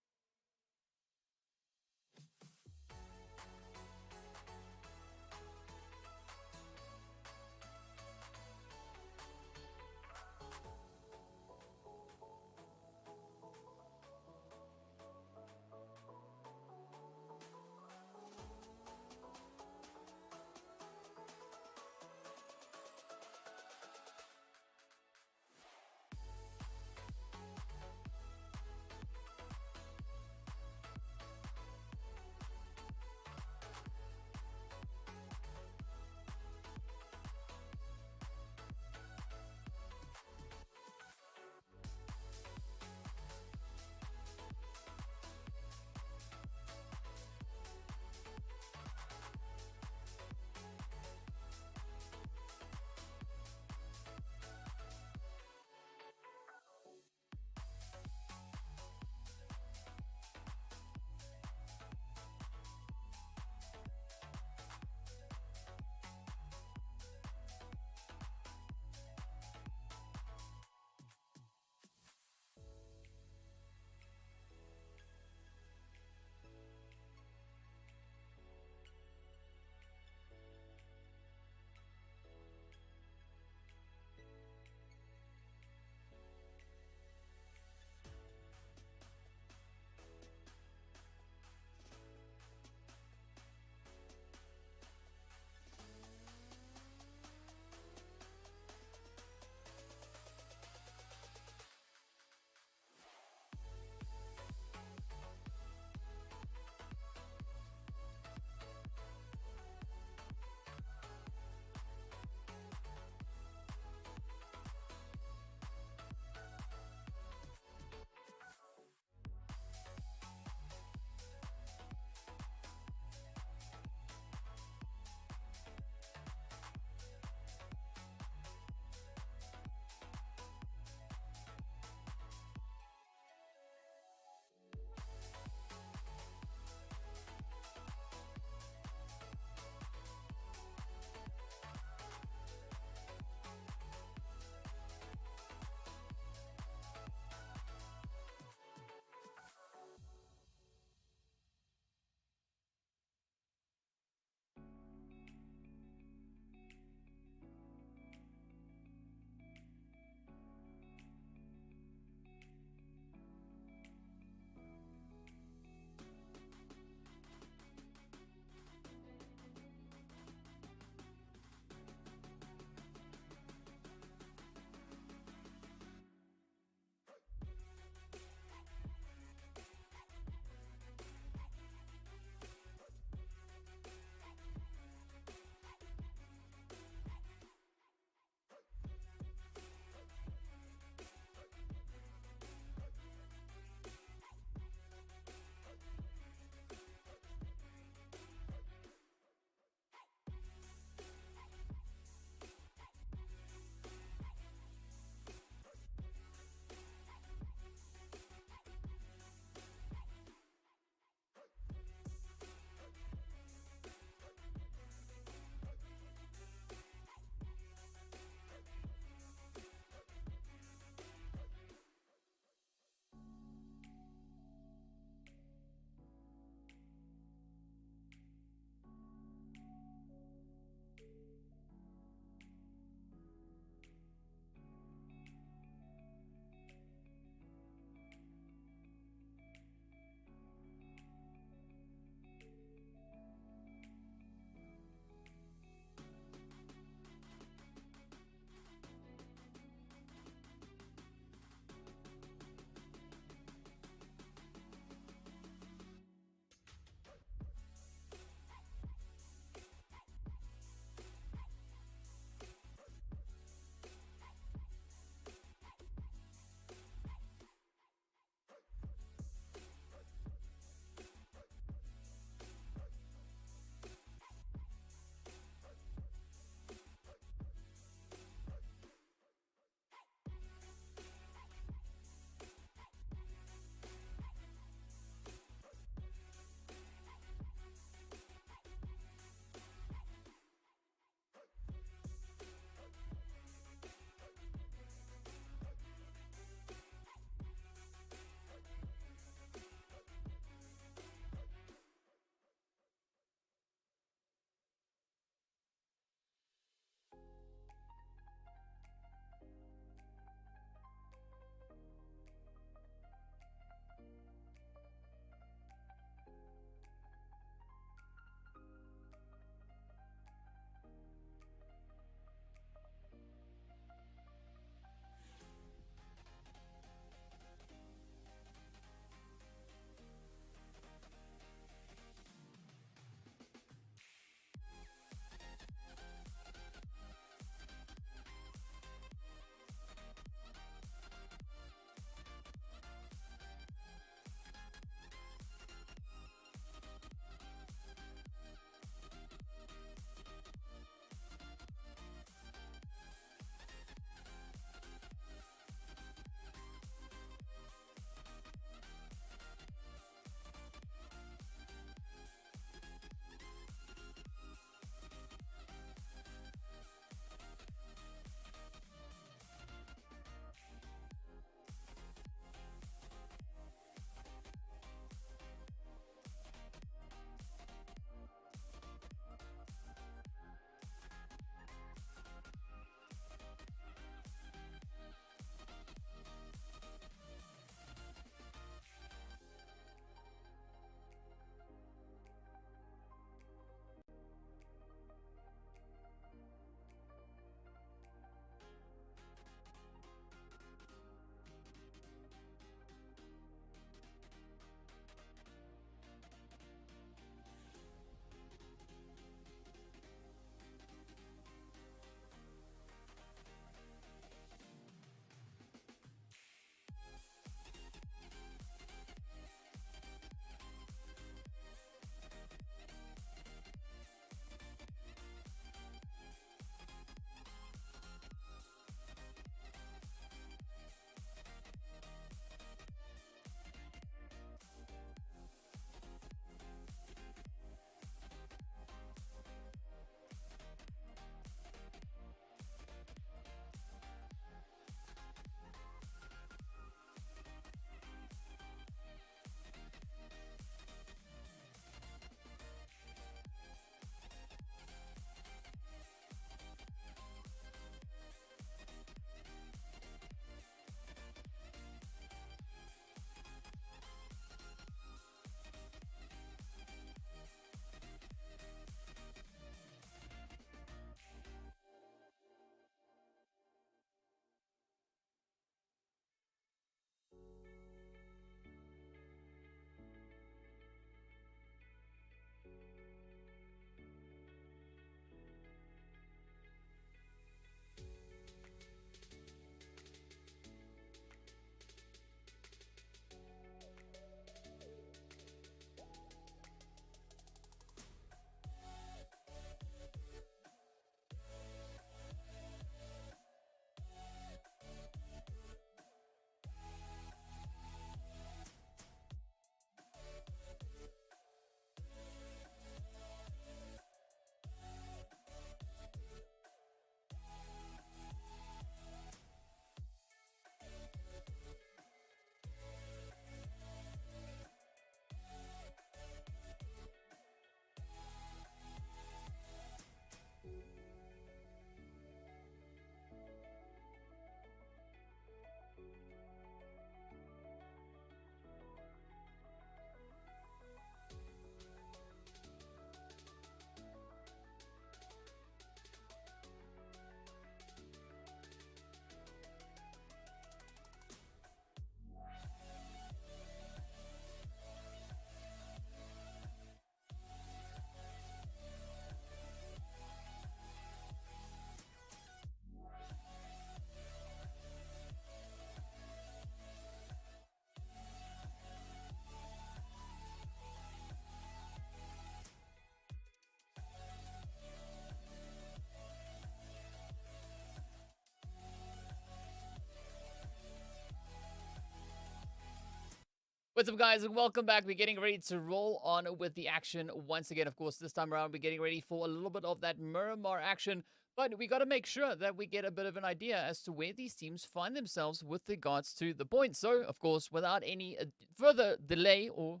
What's up, guys, and welcome back. We're getting ready to roll on with the action once again. Of course, this time around, we're getting ready for a little bit of that Miramar action, but we got to make sure that we get a bit of an idea as to where these teams find themselves with regards to the points. So, of course, without any further delay or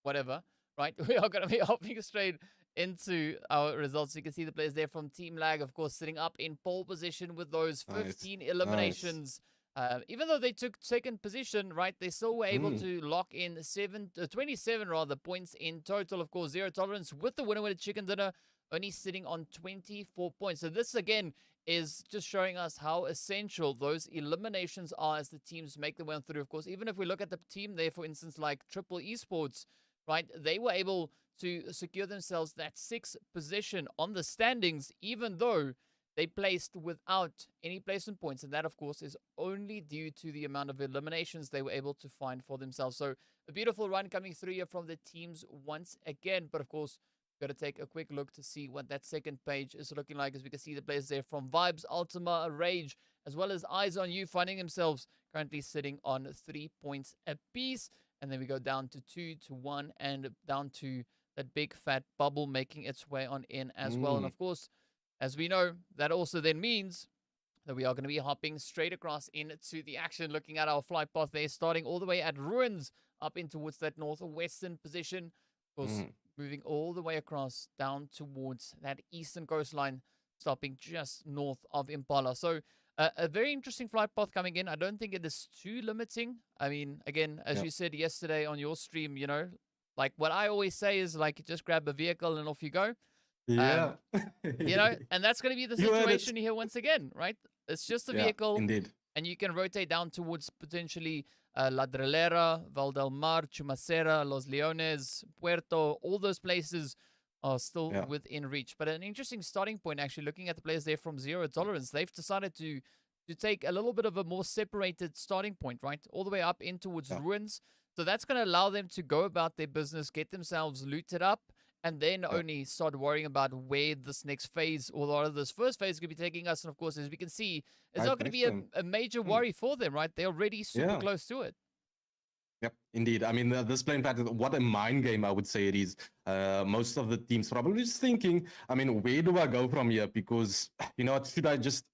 whatever, right, we are going to be hopping straight into our results. You can see the players there from Team Lag, of course, sitting up in pole position with those 15 eliminations. Even though they took second position, right, they still were able to lock in 27 rather points in total. Of course, zero tolerance with the winner chicken dinner only sitting on 24 points. So this again is just showing us how essential those eliminations are as the teams make their way through. Of course, even if we look at the team there, for instance, like Triple Esports, right, they were able to secure themselves that 6th position on the standings, even though they placed without any placement points. And that, of course, is only due to the amount of eliminations they were able to find for themselves. So a beautiful run coming through here from the teams once again. But, of course, got to take a quick look to see what that second page is looking like, as we can see the players there from VIBZ, ULTIMA, RRAGE, as well as Eyes on You, finding themselves currently sitting on 3 points apiece. And then we go down to 2 to 1 and down to that big fat bubble making its way on in as well. And, of course, as we know, that also then means that we are going to be hopping straight across into the action, looking at our flight path there, starting all the way at Ruins, up in towards that northwestern position. Of course, moving all the way across down towards that eastern coastline, stopping just north of Impala. So a very interesting flight path coming in. I don't think it is too limiting. I mean, again, as you said yesterday on your stream, you know, like what I always say is like, just grab a vehicle and off you go. Yeah. You know, and that's going to be the situation here once again, right? It's just a vehicle. Indeed. And you can rotate down towards potentially La Drelera, Val del Mar, Chumacera, Los Leones, Puerto. All those places are still within reach. But an interesting starting point, actually, looking at the players there from Zero Tolerance, they've decided to take a little bit of a more separated starting point, right? All the way up in towards Ruins. So that's going to allow them to go about their business, get themselves looted up, and then only start worrying about where this next phase or this first phase could be taking us. And of course, as we can see, it's not going to be a major worry for them, right? They're already super close to it. Yep, indeed. I mean, this playing pattern, what a mind game, I would say it is. Most of the teams probably just thinking, I mean, where do I go from here? Because, you know what, should I just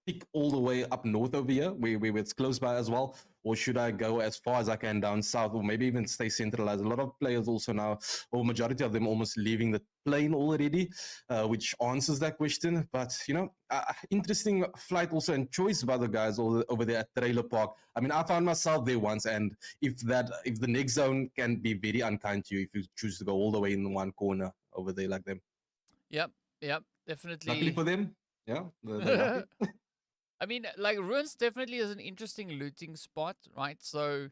stick all the way up north over here, where it's close by as well? Or should I go as far as I can down south, or maybe even stay centralized? A lot of players also now, or majority of them almost leaving the plane already, which answers that question. But, you know, interesting flight also and choice by the guys over there at Trailer Park. I mean, I found myself there once, and if the next zone can be very unkind to you if you choose to go all the way in one corner over there like them. Yep, definitely. Luckily for them, they're lucky. I mean, like, Ruins definitely is an interesting looting spot, right? So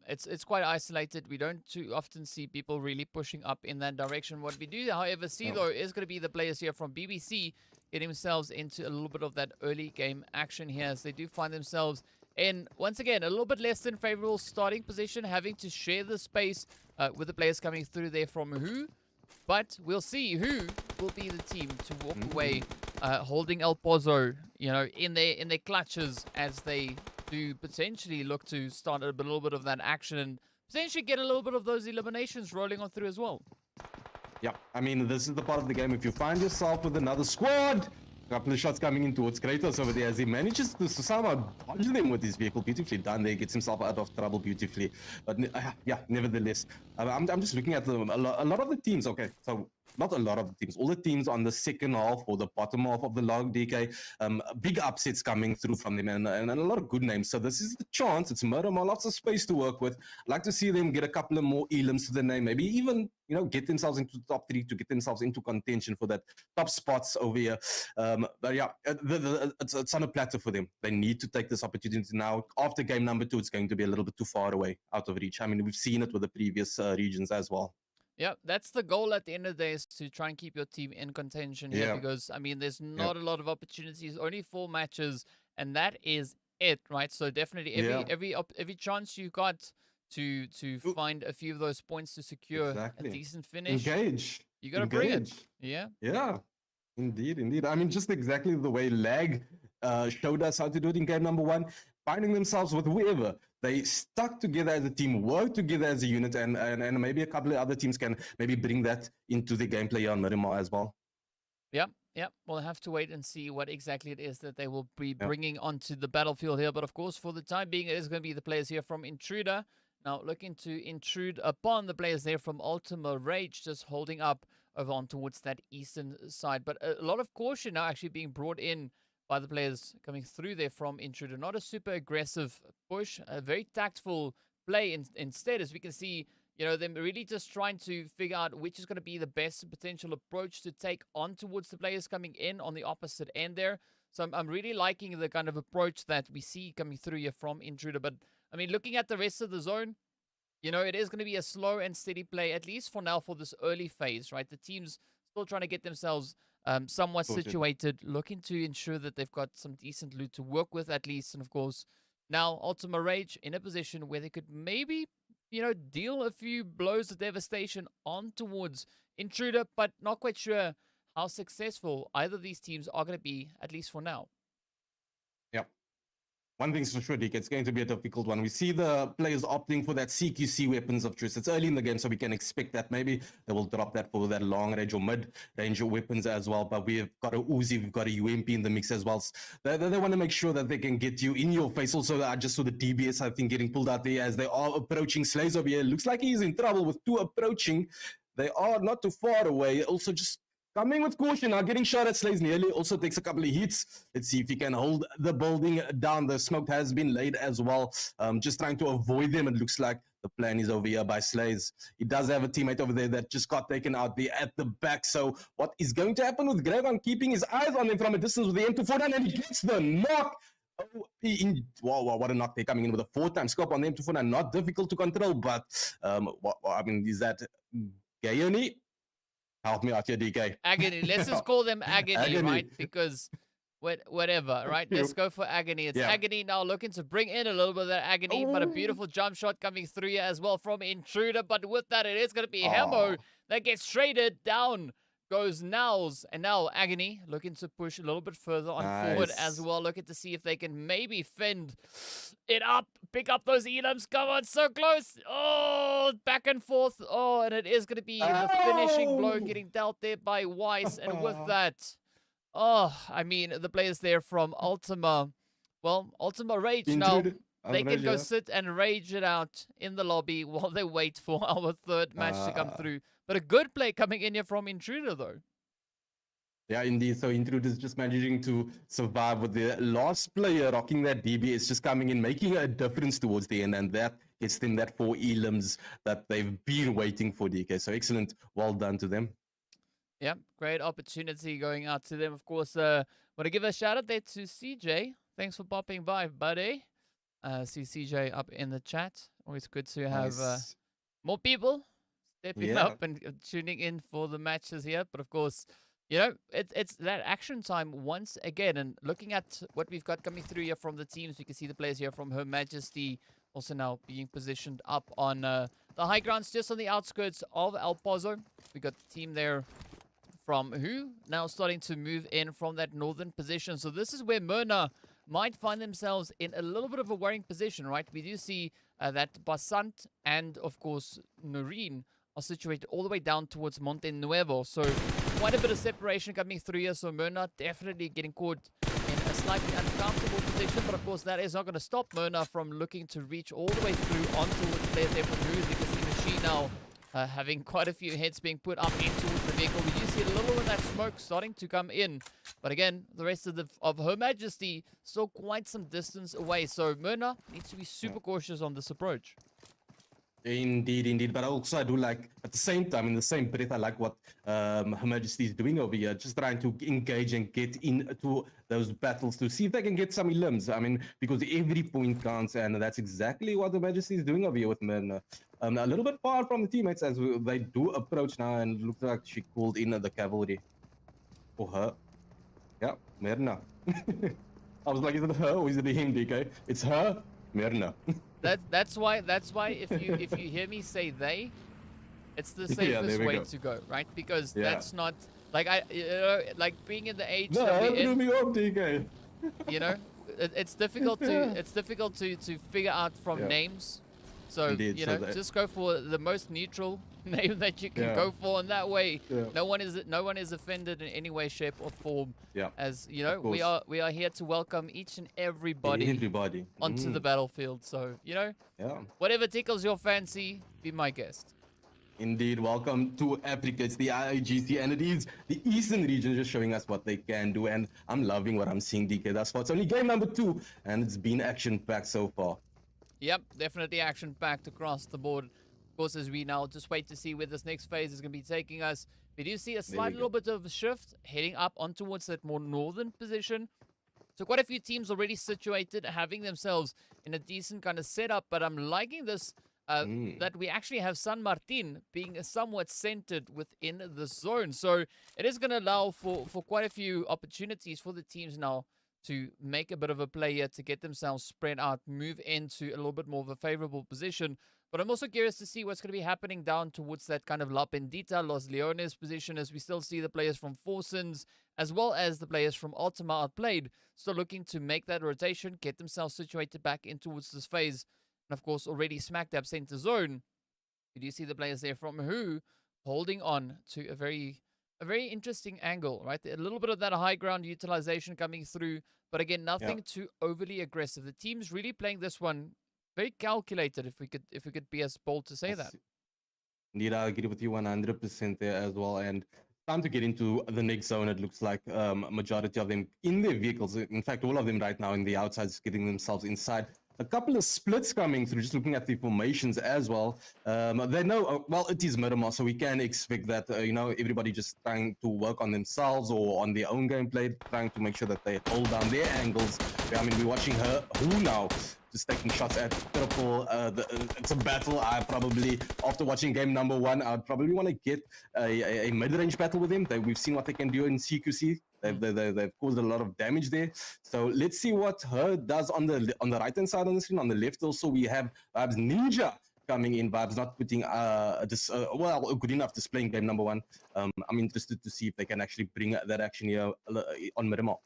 it's quite isolated. We don't too often see people really pushing up in that direction. What we do, however, see, though, is going to be the players here from BBC getting themselves into a little bit of that early game action here, as they do find themselves in, once again, a little bit less than favorable starting position, having to share the space with the players coming through there from Who. But we'll see who will be the team to walk away holding El Pozo, you know, in their clutches, as they do potentially look to start a little bit of that action and potentially get a little bit of those eliminations rolling on through as well. Yeah, I mean, this is the part of the game. If you find yourself with another squad, a couple of shots coming in towards Kratos over there, as he manages to somehow dodge them with his vehicle. Beautifully done there, gets himself out of trouble beautifully. But yeah, nevertheless, I'm just looking at them. A lot of the teams, okay, so not a lot of the teams, all the teams on the second half or the bottom half of the log, DK, big upsets coming through from them, and a lot of good names. So this is the chance. It's Miramar, lots of space to work with. I'd like to see them get a couple of more elims to the name, maybe even, you know, get themselves into the top 3 to get themselves into contention for that top spots over here. But yeah, it's on a platter for them. They need to take this opportunity now. After game number 2, it's going to be a little bit too far away, out of reach. I mean, we've seen it with the previous regions as well. Yeah, that's the goal at the end of the day, is to try and keep your team in contention here, because, I mean, there's not a lot of opportunities, only 4 matches, and that is it, right? So definitely every chance you got to find a few of those points to secure a decent finish. Engage. You got to bring it. Yeah. Yeah. Indeed. I mean, just exactly the way Lag showed us how to do it in game number 1, finding themselves with whoever. they stuck together as a team, work together as a unit, and maybe a couple of other teams can maybe bring that into the gameplay on Miramar as well. Yep. We'll have to wait and see what exactly it is that they will be bringing onto the battlefield here. But of course, for the time being, it is going to be the players here from Intruder. Now looking to intrude upon the players there from ULTIMA RRAGE, just holding up over on towards that eastern side. But a lot of caution now actually being brought in by the players coming through there from Intruder. Not a super aggressive push, a very tactful play instead, as we can see, you know, them really just trying to figure out which is going to be the best potential approach to take on towards the players coming in on the opposite end there. So I'm really liking the kind of approach that we see coming through here from Intruder. But, I mean, looking at the rest of the zone, you know, it is going to be a slow and steady play, at least for now, for this early phase, right? The team's still trying to get themselves somewhat situated, looking to ensure that they've got some decent loot to work with at least. And, of course, now ULTIMA RRAGE in a position where they could maybe, you know, deal a few blows of devastation on towards Intruder, but not quite sure how successful either of these teams are going to be, at least for now. Yeah. One thing's for sure, Dick, it's going to be a difficult one. We see the players opting for that CQC weapons of choice. It's early in the game, so we can expect that maybe they will drop that for that long range or mid-range weapons as well. But we've got a Uzi, we've got a UMP in the mix as well. They want to make sure that they can get you in your face. Also, I just saw the DBS, I think, getting pulled out there as they are approaching Slays over here. Looks like he's in trouble with two approaching. They are not too far away. Also, just coming with caution now, getting shot at Slays nearly. Also takes a couple of hits. Let's see if he can hold the building down. The smoke has been laid as well. Just trying to avoid them. It looks like the plan is over here by Slays. He does have a teammate over there that just got taken out there at the back. So what is going to happen with Gregon keeping his eyes on them from a distance with the M249, and he gets the knock. Oh, wow, what a knock. They're coming in with a 4-time scope on the M249. Not difficult to control, but I mean, is that Gayoni? Help me out here, DK. Agony. Let's just call them Agony, right? Because whatever, right? Let's go for Agony. It's Agony now looking to bring in a little bit of that Agony, but a beautiful jump shot coming through here as well from Intruder. But with that, it is going to be Hemo that gets traded down. Goes Now's, and now Agony looking to push a little bit further on forward as well, looking to see if they can maybe fend it up, pick up those elims. Come on, so close. Oh, back and forth. Oh, and it is going to be the finishing blow getting dealt there by Weiss, and with that, oh, I mean, the players there from ULTIMA, well, ULTIMA RRAGE now, they can go sit and rage it out in the lobby while they wait for our third match to come through. But a good play coming in here from Intruder, though. Yeah, indeed. So Intruder is just managing to survive with the last player rocking that DBS, just coming in, making a difference towards the end, and that gets them that 4 elims that they've been waiting for, DK. So excellent. Well done to them. Yeah, great opportunity going out to them. Of course, want to give a shout out there to CJ. Thanks for popping by, buddy. See CJ up in the chat. Always good to have more people stepping up and tuning in for the matches here. But of course, you know, it's that action time once again. And looking at what we've got coming through here from the teams, we can see the players here from Her Majesty also now being positioned up on the high grounds just on the outskirts of El Pozo. We got the team there from Who now starting to move in from that northern position. So this is where Myrna might find themselves in a little bit of a worrying position, right? We do see that Basant and, of course, Noreen are situated all the way down towards Monte Nuevo. So quite a bit of separation coming through here. So Myrna definitely getting caught in a slightly uncomfortable position. But, of course, that is not going to stop Myrna from looking to reach all the way through onto the players there from Who. You can see Machine now having quite a few hits being put up into the vehicle. We do see a little of that smoke starting to come in. But again, the rest of Her Majesty still quite some distance away. So Myrna needs to be super cautious on this approach. Indeed. But also I do like, at the same time, in the same breath, I like what Her Majesty is doing over here. Just trying to engage and get into those battles to see if they can get some elims. I mean, because every point counts, and that's exactly what Her Majesty is doing over here with Myrna. A little bit far from the teammates as they do approach now, and it looks like she called in the cavalry for her. Yeah, Myrna. I was like, is it her or is it him, DK? It's her, Myrna. That's why if you hear me say they, it's the safest way to go, right? Because that's not like like being in the age that we're in, me up, DK. you know, it's difficult to figure out from Yeah, names. So, indeed. you So know, that, just go for the most neutral name that you can yeah, go for, and that way yeah, no one is offended in any way, shape, or form. yeah. As you Of know, course, we are here to welcome each and everybody everybody. onto the battlefield. So, you know, Yeah. whatever tickles your fancy, be my guest. Indeed, welcome to Africa. It's the IAGC, and it is the Eastern region just showing us what they can do. And I'm loving what I'm seeing, DK, thus far. It's only game number 2, and it's been action-packed so far. Yep, definitely action-packed across the board. Of course, as we now just wait to see where this next phase is going to be taking us. We do see a There we slight go. little bit of a shift heading up on towards that more northern position. So quite a few teams already situated, having themselves in a decent kind of setup. But I'm liking this, that we actually have San Martin being somewhat centered within the zone. So it is going to allow for quite a few opportunities for the teams now to make a bit of a play here, to get themselves spread out, move into a little bit more of a favorable position. But I'm also curious to see what's going to be happening down towards that kind of La Pendita, Los Leones position, as we still see the players from Forsons, as well as the players from ULTIMA Outplayed, still looking to make that rotation, get themselves situated back in towards this phase. And of course, already smack dab center zone, you do see the players there from Who holding on to a very interesting angle, right? A little bit of that high ground utilization coming through, but again, Yeah. nothing too overly aggressive. The team's really playing this one very calculated, if we could be as bold to say that. Indeed, I agree with you 100% there as well. And time to get into the next zone. It looks like majority of them in their vehicles. In fact, all of them right now in the outsides getting themselves inside. A couple of splits coming through, just looking at the formations as well. They know, well, it is Miramar, so we can expect that, everybody just trying to work on themselves or on their own gameplay, trying to make sure that they hold down their angles. I mean, we're watching Who now just taking shots at triple. It's a battle. I probably, after watching game number 1, I'd probably want to get a mid-range battle with him. We've seen what they can do in CQC. They've caused a lot of damage there. So let's see what her does on the right-hand side on the screen. On the left also, we have VIBZ Ninja coming in. VIBZ not putting good enough display in game number 1. I'm interested to see if they can actually bring that action here on Miramar.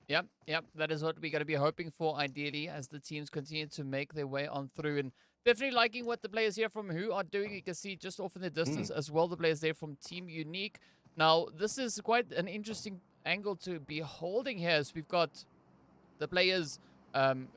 Yep, that is what we're going to be hoping for, ideally, as the teams continue to make their way on through. And definitely liking what the players here from Who are doing. You can see just off in the distance as well, the players there from Team Unique. Now, this is quite an interesting angle to be holding here, as we've got the players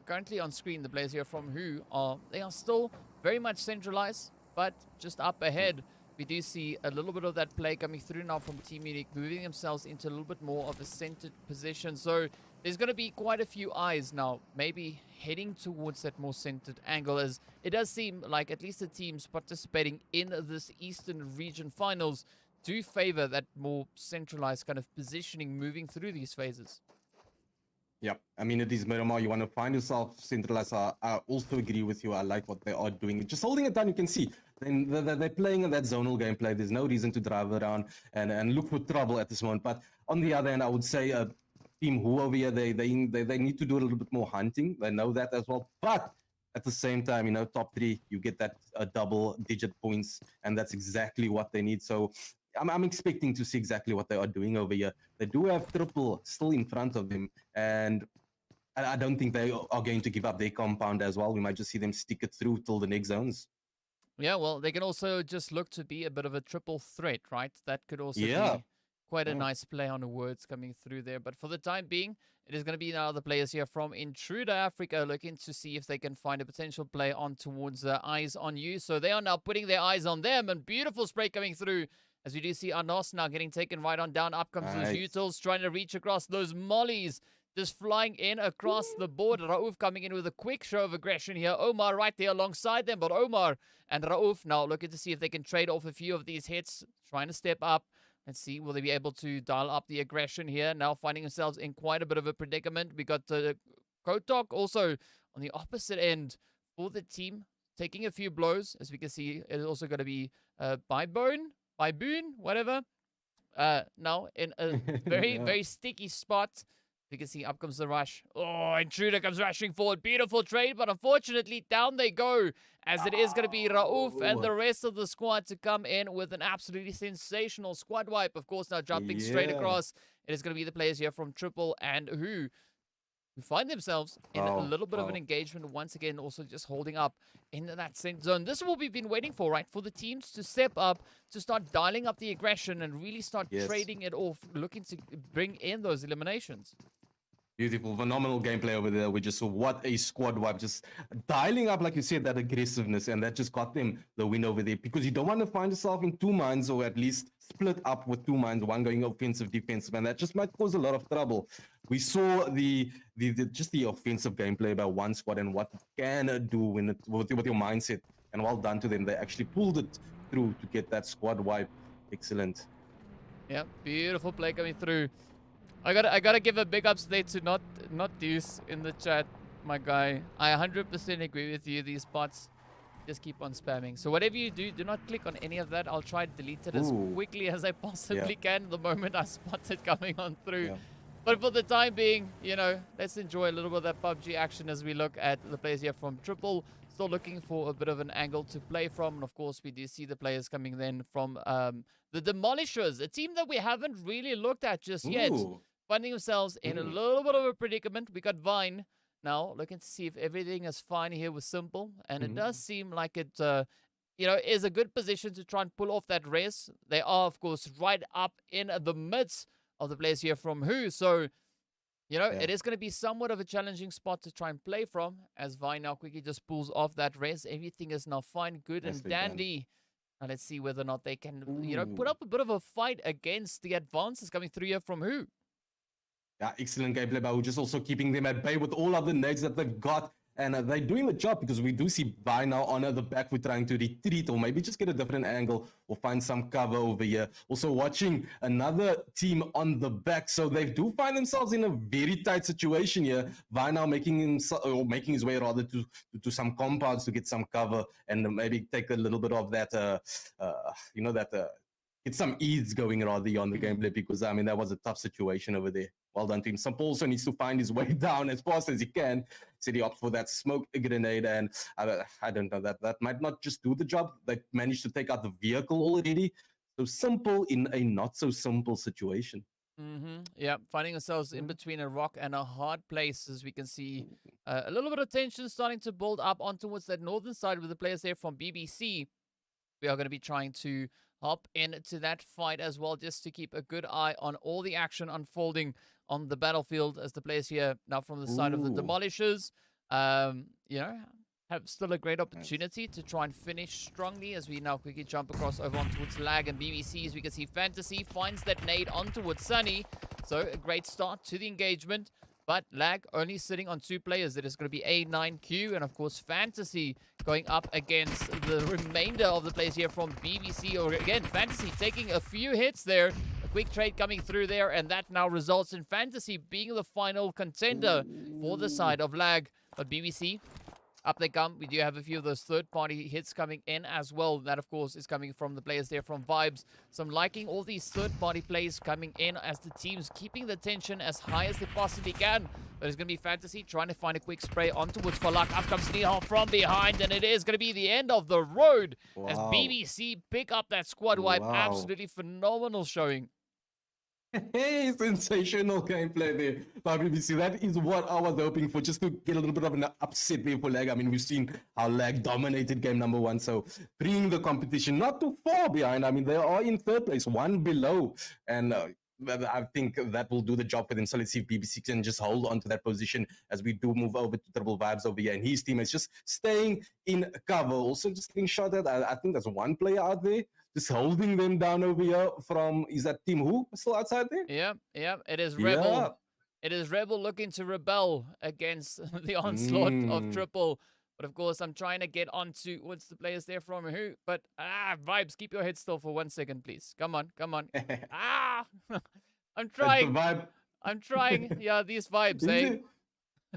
currently on screen. The players here from Who are still very much centralized, but just up ahead. We do see a little bit of that play coming through now from Team Unique, moving themselves into a little bit more of a centered position. So there's going to be quite a few eyes now, maybe heading towards that more centered angle, as it does seem like at least the teams participating in this Eastern region finals do favor that more centralized kind of positioning moving through these phases. Yeah, I mean, it is Miramar. You want to find yourself centralized. I also agree with you. I like what they are doing. Just holding it down, you can see. Then they're playing in that zonal gameplay. There's no reason to drive around and look for trouble at this moment. But on the other hand, I would say Team Who over here, they need to do a little bit more hunting. They know that as well. But at the same time, top 3, you get that double-digit points, and that's exactly what they need. So I'm expecting to see exactly what they are doing over here. They do have triple still in front of them, and I don't think they are going to give up their compound as well. We might just see them stick it through till the next zones. Yeah, well, they can also just look to be a bit of a triple threat, right? That could also Yeah. be quite a nice play on the words coming through there. But for the time being, it is going to be now the players here from Intruder Africa looking to see if they can find a potential play on towards Eyes on You. So they are now putting their eyes on them, and beautiful spray coming through. As we do see Anos now getting taken right on down. Up comes those Utils, trying to reach across those mollies. Just flying in across the board. Raouf coming in with a quick show of aggression here. Omar right there alongside them. But Omar and Raouf now looking to see if they can trade off a few of these hits. Trying to step up. Let's see, will they be able to dial up the aggression here? Now finding themselves in quite a bit of a predicament. We got Kotok also on the opposite end for the team. Taking a few blows. As we can see, it's also going to be Byboon, whatever. Now in a very, very sticky spot. You can see up comes the rush. Oh, Intruder comes rushing forward. Beautiful trade, but unfortunately down they go, as it is going to be Raouf and the rest of the squad to come in with an absolutely sensational squad wipe. Of course, now jumping straight across. It is going to be the players here from Triple and Who. who find themselves in a little bit of an Wow. engagement once again, also just holding up in that center zone. This is what we've been waiting for, right? For the teams to step up, to start dialing up the aggression and really start Yes. trading it off, looking to bring in those eliminations. Beautiful, phenomenal gameplay over there. We just saw what a squad wipe, just dialing up, like you said, that aggressiveness, and that just got them the win over there. Because you don't want to find yourself in two minds, or at least split up with two minds, one going offensive, defensive, and that just might cause a lot of trouble. We saw the just the offensive gameplay by one squad and what it can do when with your mindset. And well done to them. They actually pulled it through to get that squad wipe. Excellent. Yeah, beautiful play coming through. I gotta give a big ups there to not Deuce in the chat, my guy. I 100% agree with you. These bots just keep on spamming. So whatever you do, do not click on any of that. I'll try to delete it as quickly as I possibly can the moment I spot it coming on through. Yeah. But for the time being, you know, let's enjoy a little bit of that PUBG action as we look at the players here from Triple. Still looking for a bit of an angle to play from. And of course, we do see the players coming then from the Demolishers, a team that we haven't really looked at just yet. Finding themselves in a little bit of a predicament. We got Vine now looking to see if everything is fine here with Simple. And it does seem like it, you know, is a good position to try and pull off that race. They are, of course, right up in the midst of the players here from Who. So, you know, it is going to be somewhat of a challenging spot to try and play from as Vine now quickly just pulls off that race. Everything is now fine, good, and dandy. Now let's see whether or not they can, you know, put up a bit of a fight against the advances coming through here from Who. Yeah, excellent gameplay, but we're just also keeping them at bay with all of the nades that they've got. And they're doing the job because we do see Vi now on the back foot trying to retreat or maybe just get a different angle or find some cover over here. Also watching another team on the back. So they do find themselves in a very tight situation here. Vi now making his way rather to some compounds to get some cover and maybe take a little bit of that, you know, that... get some ease going rather on the gameplay because, I mean, that was a tough situation over there. Well done to him. Simple also needs to find his way down as fast as he can. So he opts for that smoke grenade, and I don't know, that might not just do the job. They managed to take out the vehicle already. So Simple in a not so simple situation. Yeah, finding ourselves in between a rock and a hard place, as we can see a little bit of tension starting to build up on towards that northern side with the players there from BBC. We are going to be trying to hop into that fight as well, just to keep a good eye on all the action unfolding on the battlefield as the players here now from the side of the Demolishers, you know, have still a great opportunity to try and finish strongly as we now quickly jump across over on towards Lag and BBC. As we can see, Fantasy finds that nade on towards Sunny. So a great start to the engagement. But Lag only sitting on two players. It is going to be A9Q and, of course, Fantasy going up against the remainder of the players here from BBC. Or again, Fantasy taking a few hits there. A quick trade coming through there, and that now results in Fantasy being the final contender for the side of Lag. But BBC, up they come. We do have a few of those third-party hits coming in as well. That, of course, is coming from the players there from VIBZ. So I'm liking all these third-party plays coming in as the teams keeping the tension as high as they possibly can. But it's going to be Fantasy trying to find a quick spray on towards Falak. Up comes Nihal from behind, and it is going to be the end of the road as BBC pick up that squad wipe. Absolutely phenomenal showing. Hey, sensational gameplay there by BBC. That is what I was hoping for, just to get a little bit of an upset there for Lag. I mean, we've seen how Lag dominated game number one, so bringing the competition not too far behind. I mean, they are in third place, one below, and I think that will do the job for them. So let's see if BBC can just hold on to that position as we do move over to Triple VIBZ over here, and his team is just staying in cover. Also just getting shot at. I think there's one player out there just holding them down over here from, is that Team Who still outside there? Yeah, it is Rebel. Yeah. It is Rebel looking to rebel against the onslaught of Triple. But of course, I'm trying to get onto what's the players there from Who. But VIBZ, keep your head still for 1 second, please. Come on. I'm trying. I'm trying. Yeah, these vibes, eh?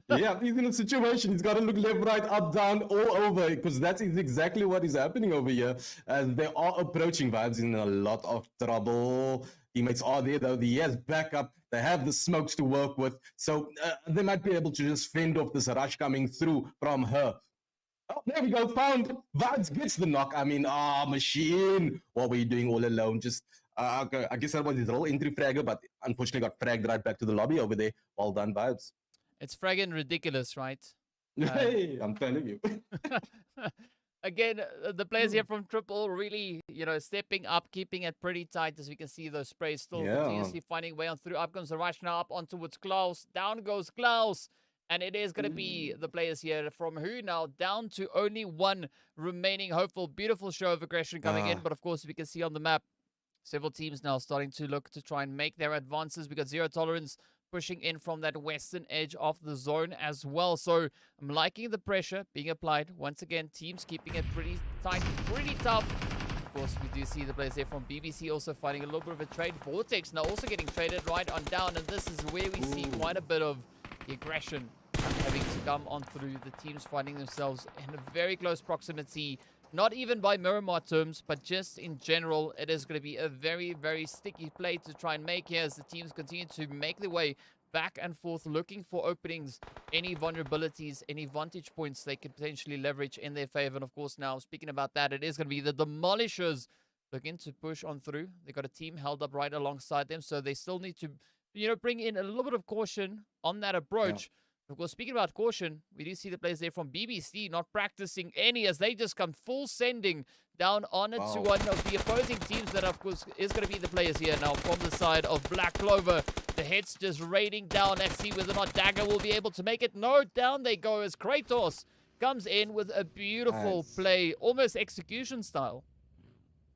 Yeah, he's in a situation. He's got to look left, right, up, down, all over, because that is exactly what is happening over here. As they are approaching. VIBZ in a lot of trouble. Teammates are there, though. He has backup. They have the smokes to work with. So they might be able to just fend off this rush coming through from her. Oh, there we go. Found. VIBZ gets the knock. I mean, machine. What were you doing all alone? Just, I guess that was his role, entry fragger, but unfortunately got fragged right back to the lobby over there. Well done, VIBZ. It's friggin' ridiculous, right? Hey, I'm telling you. Again, the players here from Triple really, stepping up, keeping it pretty tight. As we can see, those sprays still Yeah. continuously finding way on through. Up comes the rush now, up on towards Klaus. Down goes Klaus. And it is going to be the players here from Who now down to only one remaining hopeful. Beautiful show of aggression coming in. But of course, we can see on the map, several teams now starting to look to try and make their advances. We got Zero Tolerance pushing in from that western edge of the zone as well. So I'm liking the pressure being applied. Once again, teams keeping it pretty tight, pretty tough. Of course, we do see the players there from BBC also fighting a little bit of a trade. Vortex now also getting traded right on down. And this is where we see quite a bit of the aggression having to come on through. The teams finding themselves in a very close proximity. Not even by Miramar terms, but just in general, it is going to be a very, very sticky play to try and make here as the teams continue to make their way back and forth, looking for openings, any vulnerabilities, any vantage points they could potentially leverage in their favor. And of course, now speaking about that, it is going to be the Demolishers looking to push on through. They got a team held up right alongside them, so they still need to, bring in a little bit of caution on that approach. Of course, speaking about caution, we do see the players there from BBC not practicing any as they just come full sending down on it to one of the opposing teams that, of course, is going to be the players here now from the side of Black Clover. The hits just raiding down. Let's see whether or not Dagger will be able to make it. No, down they go as Kratos comes in with a beautiful play, almost execution style.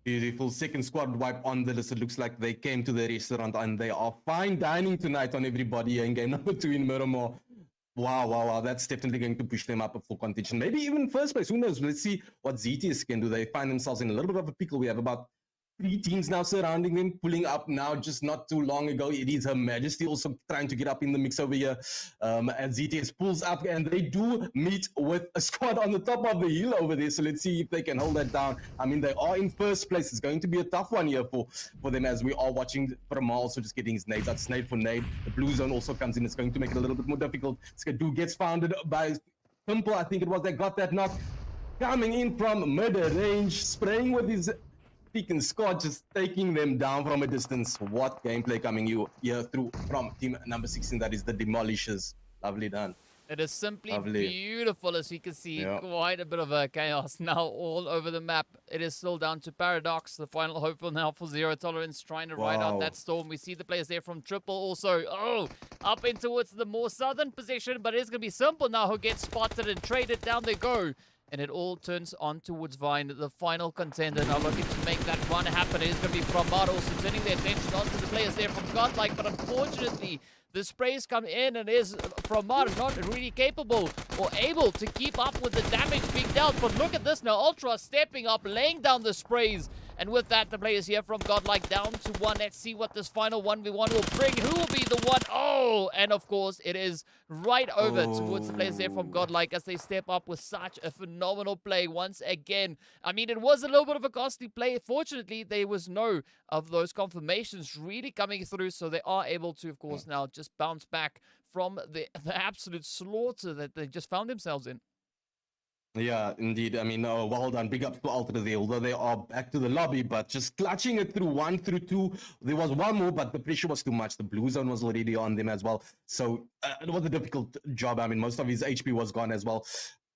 Beautiful second squad wipe on the list. It looks like they came to the restaurant and they are fine dining tonight on everybody in game number 2 in Miramar. Wow. That's definitely going to push them up for contention. Maybe even first place. Who knows? Let's see what ZTS can do. They find themselves in a little bit of a pickle. We have about 3 teams now surrounding them, pulling up now. Just not too long ago, it is Her Majesty also trying to get up in the mix over here. And ZTS pulls up, and they do meet with a squad on the top of the hill over there. So let's see if they can hold that down. I mean, they are in first place. It's going to be a tough one here for them as we are watching Paramar also just getting his nades. That's nade for nade. The blue zone also comes in. It's going to make it a little bit more difficult. Skadu gets founded by Pimple. I think it was that got that knock. Coming in from mid-range, spraying with his and Scott just taking them down from a distance. What gameplay coming here through from team number 16, that is the Demolishers. Lovely done. It is simply beautiful, as you can see. Quite a bit of a chaos now all over the map. It is still down to Paradox, the final hopeful now for Zero Tolerance, trying to ride out that storm. We see the players there from Triple also. Up in towards the more southern position, but it's going to be Simple now who gets spotted and traded. Down they go. And it all turns on towards Vine, the final contender. Now looking to make that one happen. It is going to be from Mad also turning their attention onto the players there from Godlike. But unfortunately, the sprays come in and is from Mad not really capable or able to keep up with the damage being dealt. But look at this now. Ultra stepping up, laying down the sprays. And with that, the players here from Godlike down to 1. Let's see what this final 1v1 will bring. Who will be the one? And of course, it is right over towards the players there from Godlike as they step up with such a phenomenal play once again. I mean, it was a little bit of a costly play. Fortunately, there was no of those confirmations really coming through, so they are able to, of course, now just bounce back from the absolute slaughter that they just found themselves in. Yeah, indeed. I mean, well done. Big up to Ultra there, although they are back to the lobby, but just clutching it through 1 through 2. There was one more, but the pressure was too much. The blue zone was already on them as well. So it was a difficult job. I mean, most of his HP was gone as well.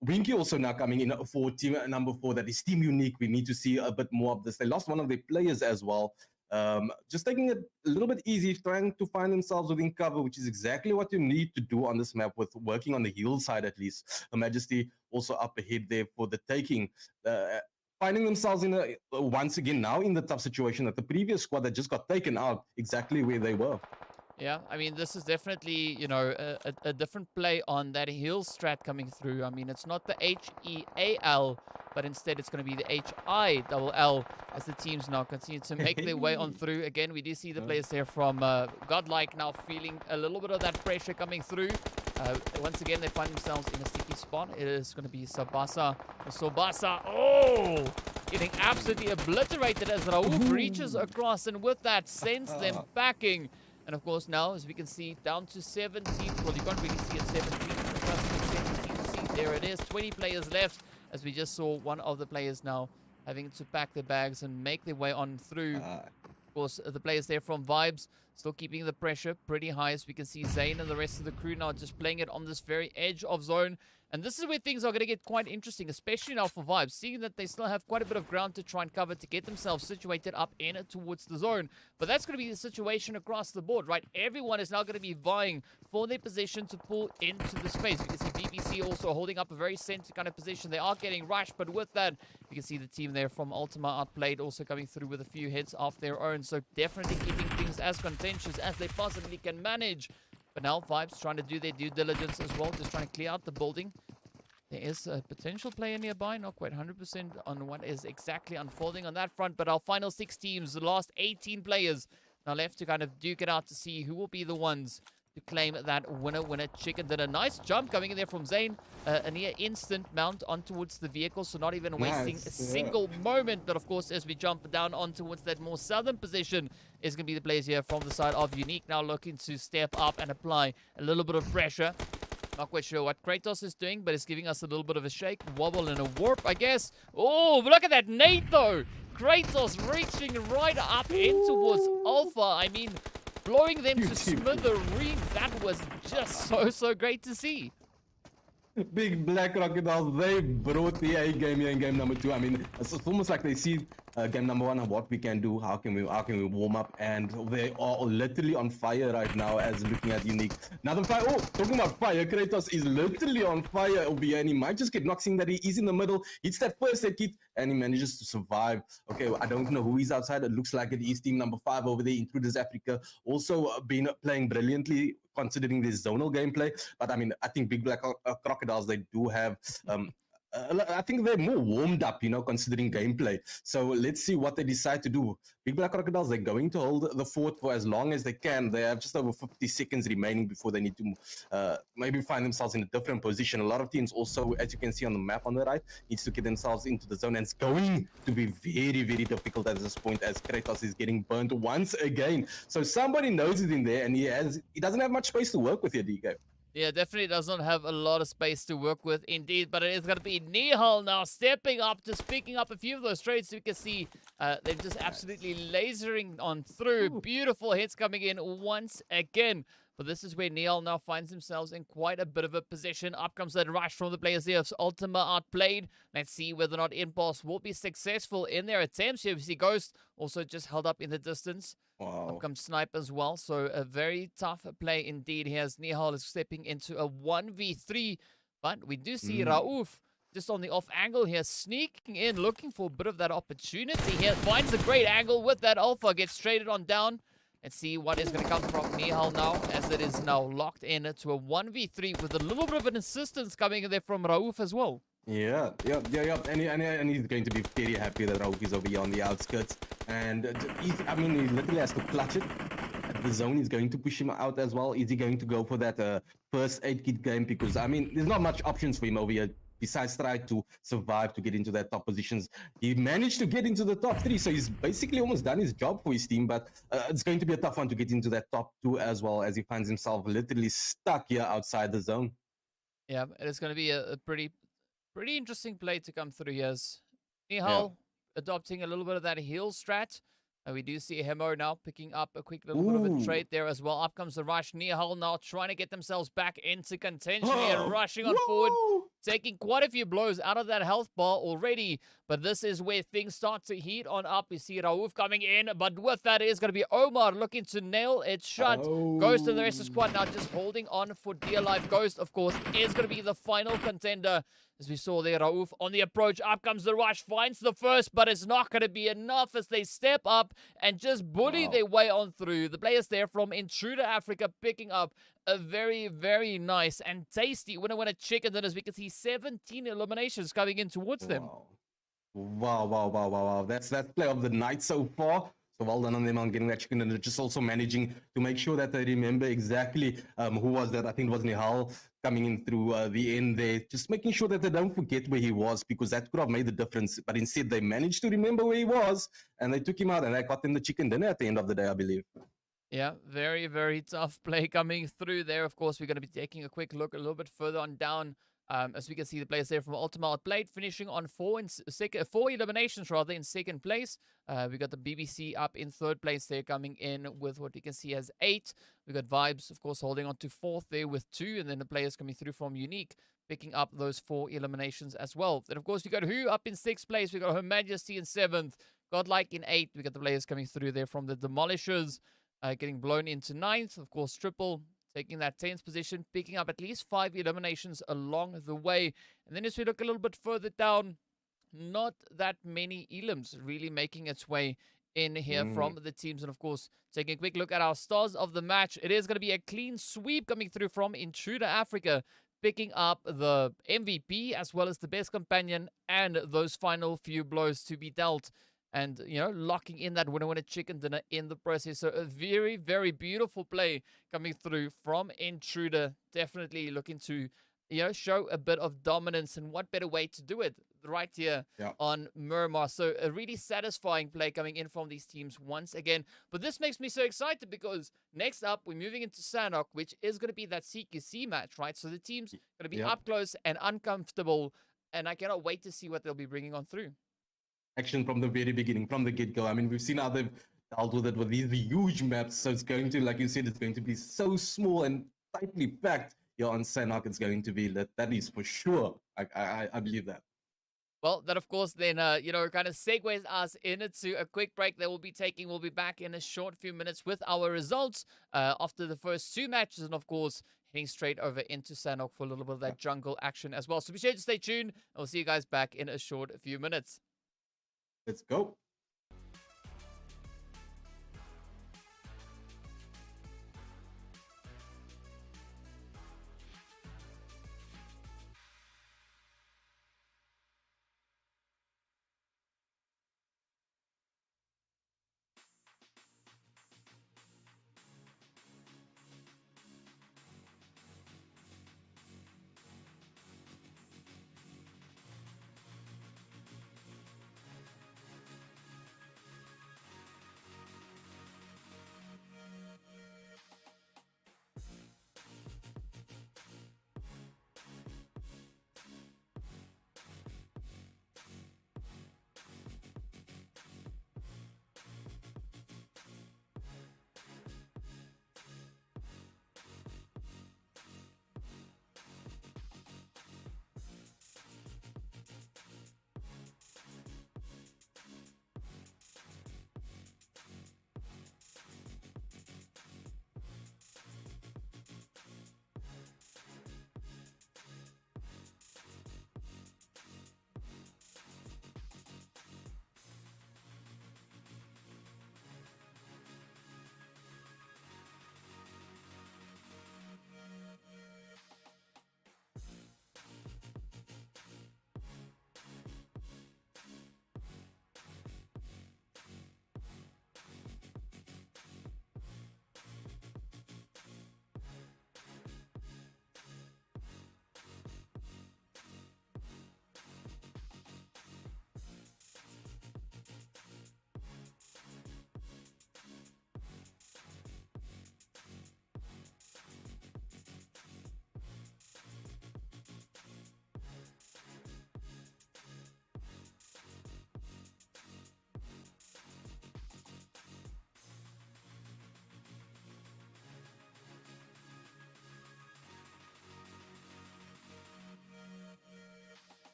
Winky also now coming in for team number 4. That is team unique. We need to see a bit more of this. They lost one of their players as well. Just taking it a little bit easy, trying to find themselves within cover, which is exactly what you need to do on this map with working on the hill side at least. The Majesty also up ahead there for the taking. Finding themselves in once again now in the tough situation that the previous squad that just got taken out, exactly where they were. Yeah, I mean, this is definitely, a different play on that hill strat coming through. I mean, it's not the H-E-A-L, but instead it's going to be the H-I-L-L as the teams now continue to make their way on through. Again, we do see the players there from Godlike now feeling a little bit of that pressure coming through. Once again, they find themselves in a sticky spot. It is going to be Sabasa. Getting absolutely obliterated as Raouf reaches across, and with that, sends them packing. And of course now, as we can see, down to 17. Well, you can't really see it 17. See, there it is. 20 players left, as we just saw one of the players now having to pack their bags and make their way on through. Of course, the players there from VIBZ Still keeping the pressure pretty high, as we can see Zane and the rest of the crew now just playing it on this very edge of zone. And this is where things are going to get quite interesting, especially now for VIBZ, seeing that they still have quite a bit of ground to try and cover to get themselves situated up in towards the zone. But that's going to be the situation across the board, right? Everyone is now going to be vying for their position to pull into the space. You can see VIBZ also holding up a very center kind of position. They are getting rushed, but with that, you can see the team there from ULTIMA Outplayed also coming through with a few hits of their own. So definitely keeping things as contentious as they possibly can manage. But now VIBZ trying to do their due diligence as well, just trying to clear out the building. There is a potential player nearby, not quite 100% on what is exactly unfolding on that front, but our final 6 teams, the last 18 players, now left to kind of duke it out to see who will be the ones to claim that winner chicken dinner. Nice jump coming in there from Zane, a near instant mount on towards the vehicle, so not even wasting a single moment. But of course, as we jump down on towards that more southern position, is going to be the players here from the side of Unique, now looking to step up and apply a little bit of pressure. Not quite sure what Kratos is doing, but it's giving us a little bit of a shake, wobble, and a warp, I guess. Oh, look at that nade, though. Kratos reaching right up in towards Alpha. I mean, blowing them to smithereens. That was just so great to see. Big Black Crocodiles, they brought the A game here in game number 2. I mean, it's almost like they see game number 1 and what we can do, how can we warm up, and they are literally on fire right now as looking at Unique. Another fire, oh, talking about fire, Kratos is literally on fire over here, and he might just get knocked, seeing that he is in the middle, hits that first aid kit, and he manages to survive. Okay, I don't know who is outside, it looks like it is team number 5 over there, Intruders Africa, also been playing brilliantly, considering this zonal gameplay. But I mean, I think Big Black Crocodiles, they do have I think they're more warmed up, you know, considering gameplay. So let's see what they decide to do. Big Black Crocodiles, they're going to hold the fort for as long as they can. They have just over 50 seconds remaining before they need to maybe find themselves in a different position. A lot of teams also, as you can see on the map on the right, needs to get themselves into the zone. And it's going to be very, very difficult at this point, as Kratos is getting burnt once again. So somebody knows it in there, and he doesn't have much space to work with here, DK. Yeah, definitely does not have a lot of space to work with, indeed. But it is going to be Nihal now stepping up, just picking up a few of those trades. So you can see they're just absolutely lasering on through. Ooh. Beautiful hits coming in once again. But this is where Nihal now finds themselves in quite a bit of a position. Up comes that rush from the players there of ULTIMA Outplayed. Let's see whether or not Impulse will be successful in their attempts. Here we see Ghost also just held up in the distance. Wow. Up comes Snipe as well. So a very tough play indeed. Here's Nihal is stepping into a 1v3. But we do see Raouf just on the off angle here, sneaking in, looking for a bit of that opportunity here. Finds a great angle with that Alpha, gets traded on down. Let's see what is going to come from Nihal now, as it is now locked in to a 1v3 with a little bit of an assistance coming in there from Raouf as well. Yeah. And he's going to be very happy that Raouf is over here on the outskirts. And he literally has to clutch it. The zone is going to push him out as well. Is he going to go for that first aid kit game? Because, I mean, there's not much options for him over here. Besides try to survive to get into that top positions. He managed to get into the top 3, so he's basically almost done his job for his team, but it's going to be a tough one to get into that top 2 as well, as he finds himself literally stuck here outside the zone. Yeah, it is going to be a pretty interesting play to come through here. Nihal adopting a little bit of that heal strat. We do see Hemo now picking up a quick little bit of a trade there as well. Up comes the rush. Nihal now trying to get themselves back into contention and rushing on forward. Taking quite a few blows out of that health bar already. But this is where things start to heat on up. We see Raouf coming in. But with that is going to be Omar looking to nail it shut. Ghost and the rest of the squad now just holding on for dear life. Ghost, of course, is going to be the final contender. As we saw there, Raouf on the approach. Up comes the rush. Finds the first, but it's not going to be enough as they step up and just bully their way on through. The players there from Intruder Africa picking up a very, very nice and tasty winner chicken dinner, as we can see 17 eliminations coming in towards them. Wow. That's that play of the night so far. So well done on them on getting that chicken, and just also managing to make sure that they remember exactly who was that. I think it was Nihal coming in through the end there, just making sure that they don't forget where he was, because that could have made the difference. But instead, they managed to remember where he was, and they took him out, and they got them the chicken dinner at the end of the day, I believe. Yeah, very, very tough play coming through there. Of course, we're going to be taking a quick look a little bit further on down As we can see, the players there from ULTIMA OUTPLAYED finishing on four eliminations rather in second place. We got the BBC up in third place there, coming in with what we can see as 8. We got VIBZ, of course, holding on to fourth there with 2, and then the players coming through from Unique picking up those 4 eliminations as well. Then, of course, we got Who up in 6th place. We got Her Majesty in 7th. Godlike in 8th. We got the players coming through there from the Demolishers, getting blown into 9th. Of course, Triple taking that 10th position, picking up at least 5 eliminations along the way. And then as we look a little bit further down, not that many elims really making its way in here from the teams. And of course, taking a quick look at our stars of the match, it is going to be a clean sweep coming through from Intruder Africa, picking up the MVP as well as the best companion and those final few blows to be dealt. And, you know, locking in that winner chicken dinner in the process. So a very, very beautiful play coming through from Intruder. Definitely looking to, you know, show a bit of dominance. And what better way to do it right here on Miramar. So a really satisfying play coming in from these teams once again. But this makes me so excited because next up, we're moving into Sanok, which is going to be that CQC match, right? So the team's going to be up close and uncomfortable. And I cannot wait to see what they'll be bringing on through. Action from the very beginning, from the get-go. I mean, we've seen how they've dealt with it with these huge maps, so it's going to, like you said, it's going to be so small and tightly packed here on Sanok. It's going to be lit. That is for sure. I believe that. Well, that, of course, then, you know, kind of segues us into a quick break that we'll be taking. We'll be back in a short few minutes with our results after the first 2 matches. And, of course, heading straight over into Sanok for a little bit of that jungle action as well. So be sure to stay tuned. And we'll see you guys back in a short few minutes. Let's go.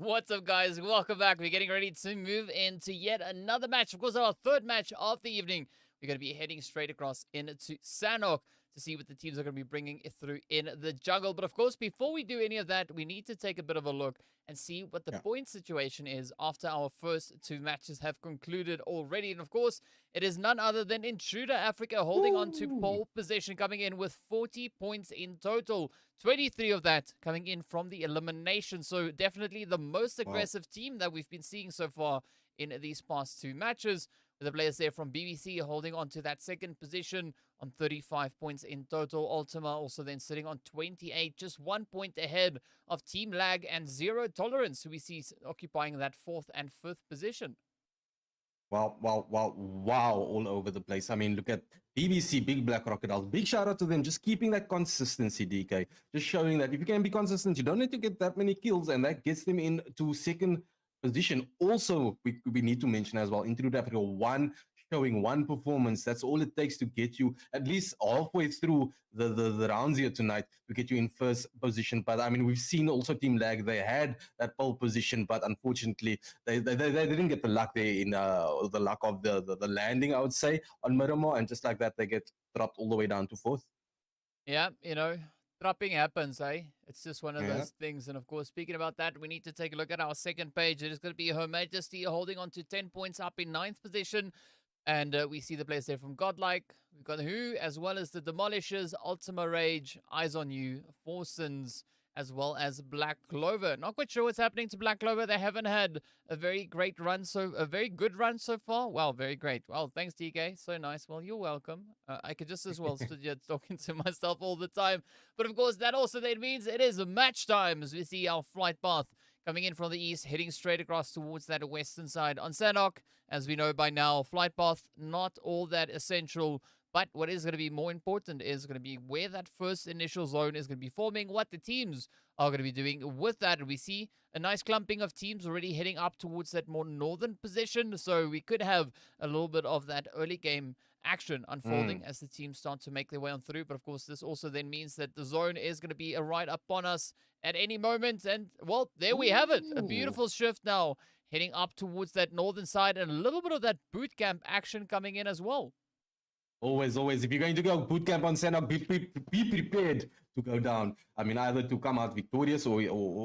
What's up, guys? Welcome back. We're getting ready to move into yet another match. Of course, our third match of the evening. We're going to be heading straight across into Sanok to see what the teams are going to be bringing through in the jungle. But of course, before we do any of that, we need to take a bit of a look and see what the point situation is after our first two matches have concluded already. And of course, it is none other than Intruder Africa holding on to pole position, coming in with 40 points in total. 23 of that coming in from the elimination. So definitely the most aggressive team that we've been seeing so far in these past two matches. With the players there from BBC holding on to that second position on 35 points in total. ULTIMA also then sitting on 28, just 1 point ahead of Team Lag and Zero Tolerance, who we see occupying that fourth and fifth position. Wow, all over the place. I mean, look at BBC, Big Black Crocodiles. Big shout out to them, just keeping that consistency, DK. Just showing that if you can be consistent, you don't need to get that many kills, and that gets them into second position. Also, we need to mention as well, Intruder Africa showing one performance. That's all it takes to get you at least halfway through the rounds here tonight to get you in first position. But I mean, we've seen also Team Lag, they had that pole position, but unfortunately they didn't get the luck there in the luck of the landing, I would say, on Miramar, and just like that they get dropped all the way down to fourth. Yeah, you know, dropping happens, eh? It's just one of those things. And of course, speaking about that, we need to take a look at our second page. It is going to be Her Majesty holding on to 10 points up in ninth position. And we see the players there from GODLIKE. We've got Who, as well as the Demolishers, RRAGE, Eyes on You, Forsons, as well as Black Clover. Not quite sure what's happening to Black Clover. They haven't had a very good run so far. Wow, very great. Well, thanks, TK. So nice. Well, you're welcome. I could just as well stood here talking to myself all the time. But of course, that also then means it is match time as we see our flight path coming in from the east, heading straight across towards that western side on Sanok. As we know by now, flight path, not all that essential. But what is going to be more important is going to be where that first initial zone is going to be forming, what the teams are going to be doing with that. And we see a nice clumping of teams already heading up towards that more northern position. So we could have a little bit of that early game action unfolding as the teams start to make their way on through. But of course, this also then means that the zone is going to be right upon us at any moment. And well, there we have it. A beautiful shift now heading up towards that northern side, and a little bit of that boot camp action coming in as well. Always. If you're going to go boot camp on Sanok, be prepared to go down. I mean, either to come out victorious or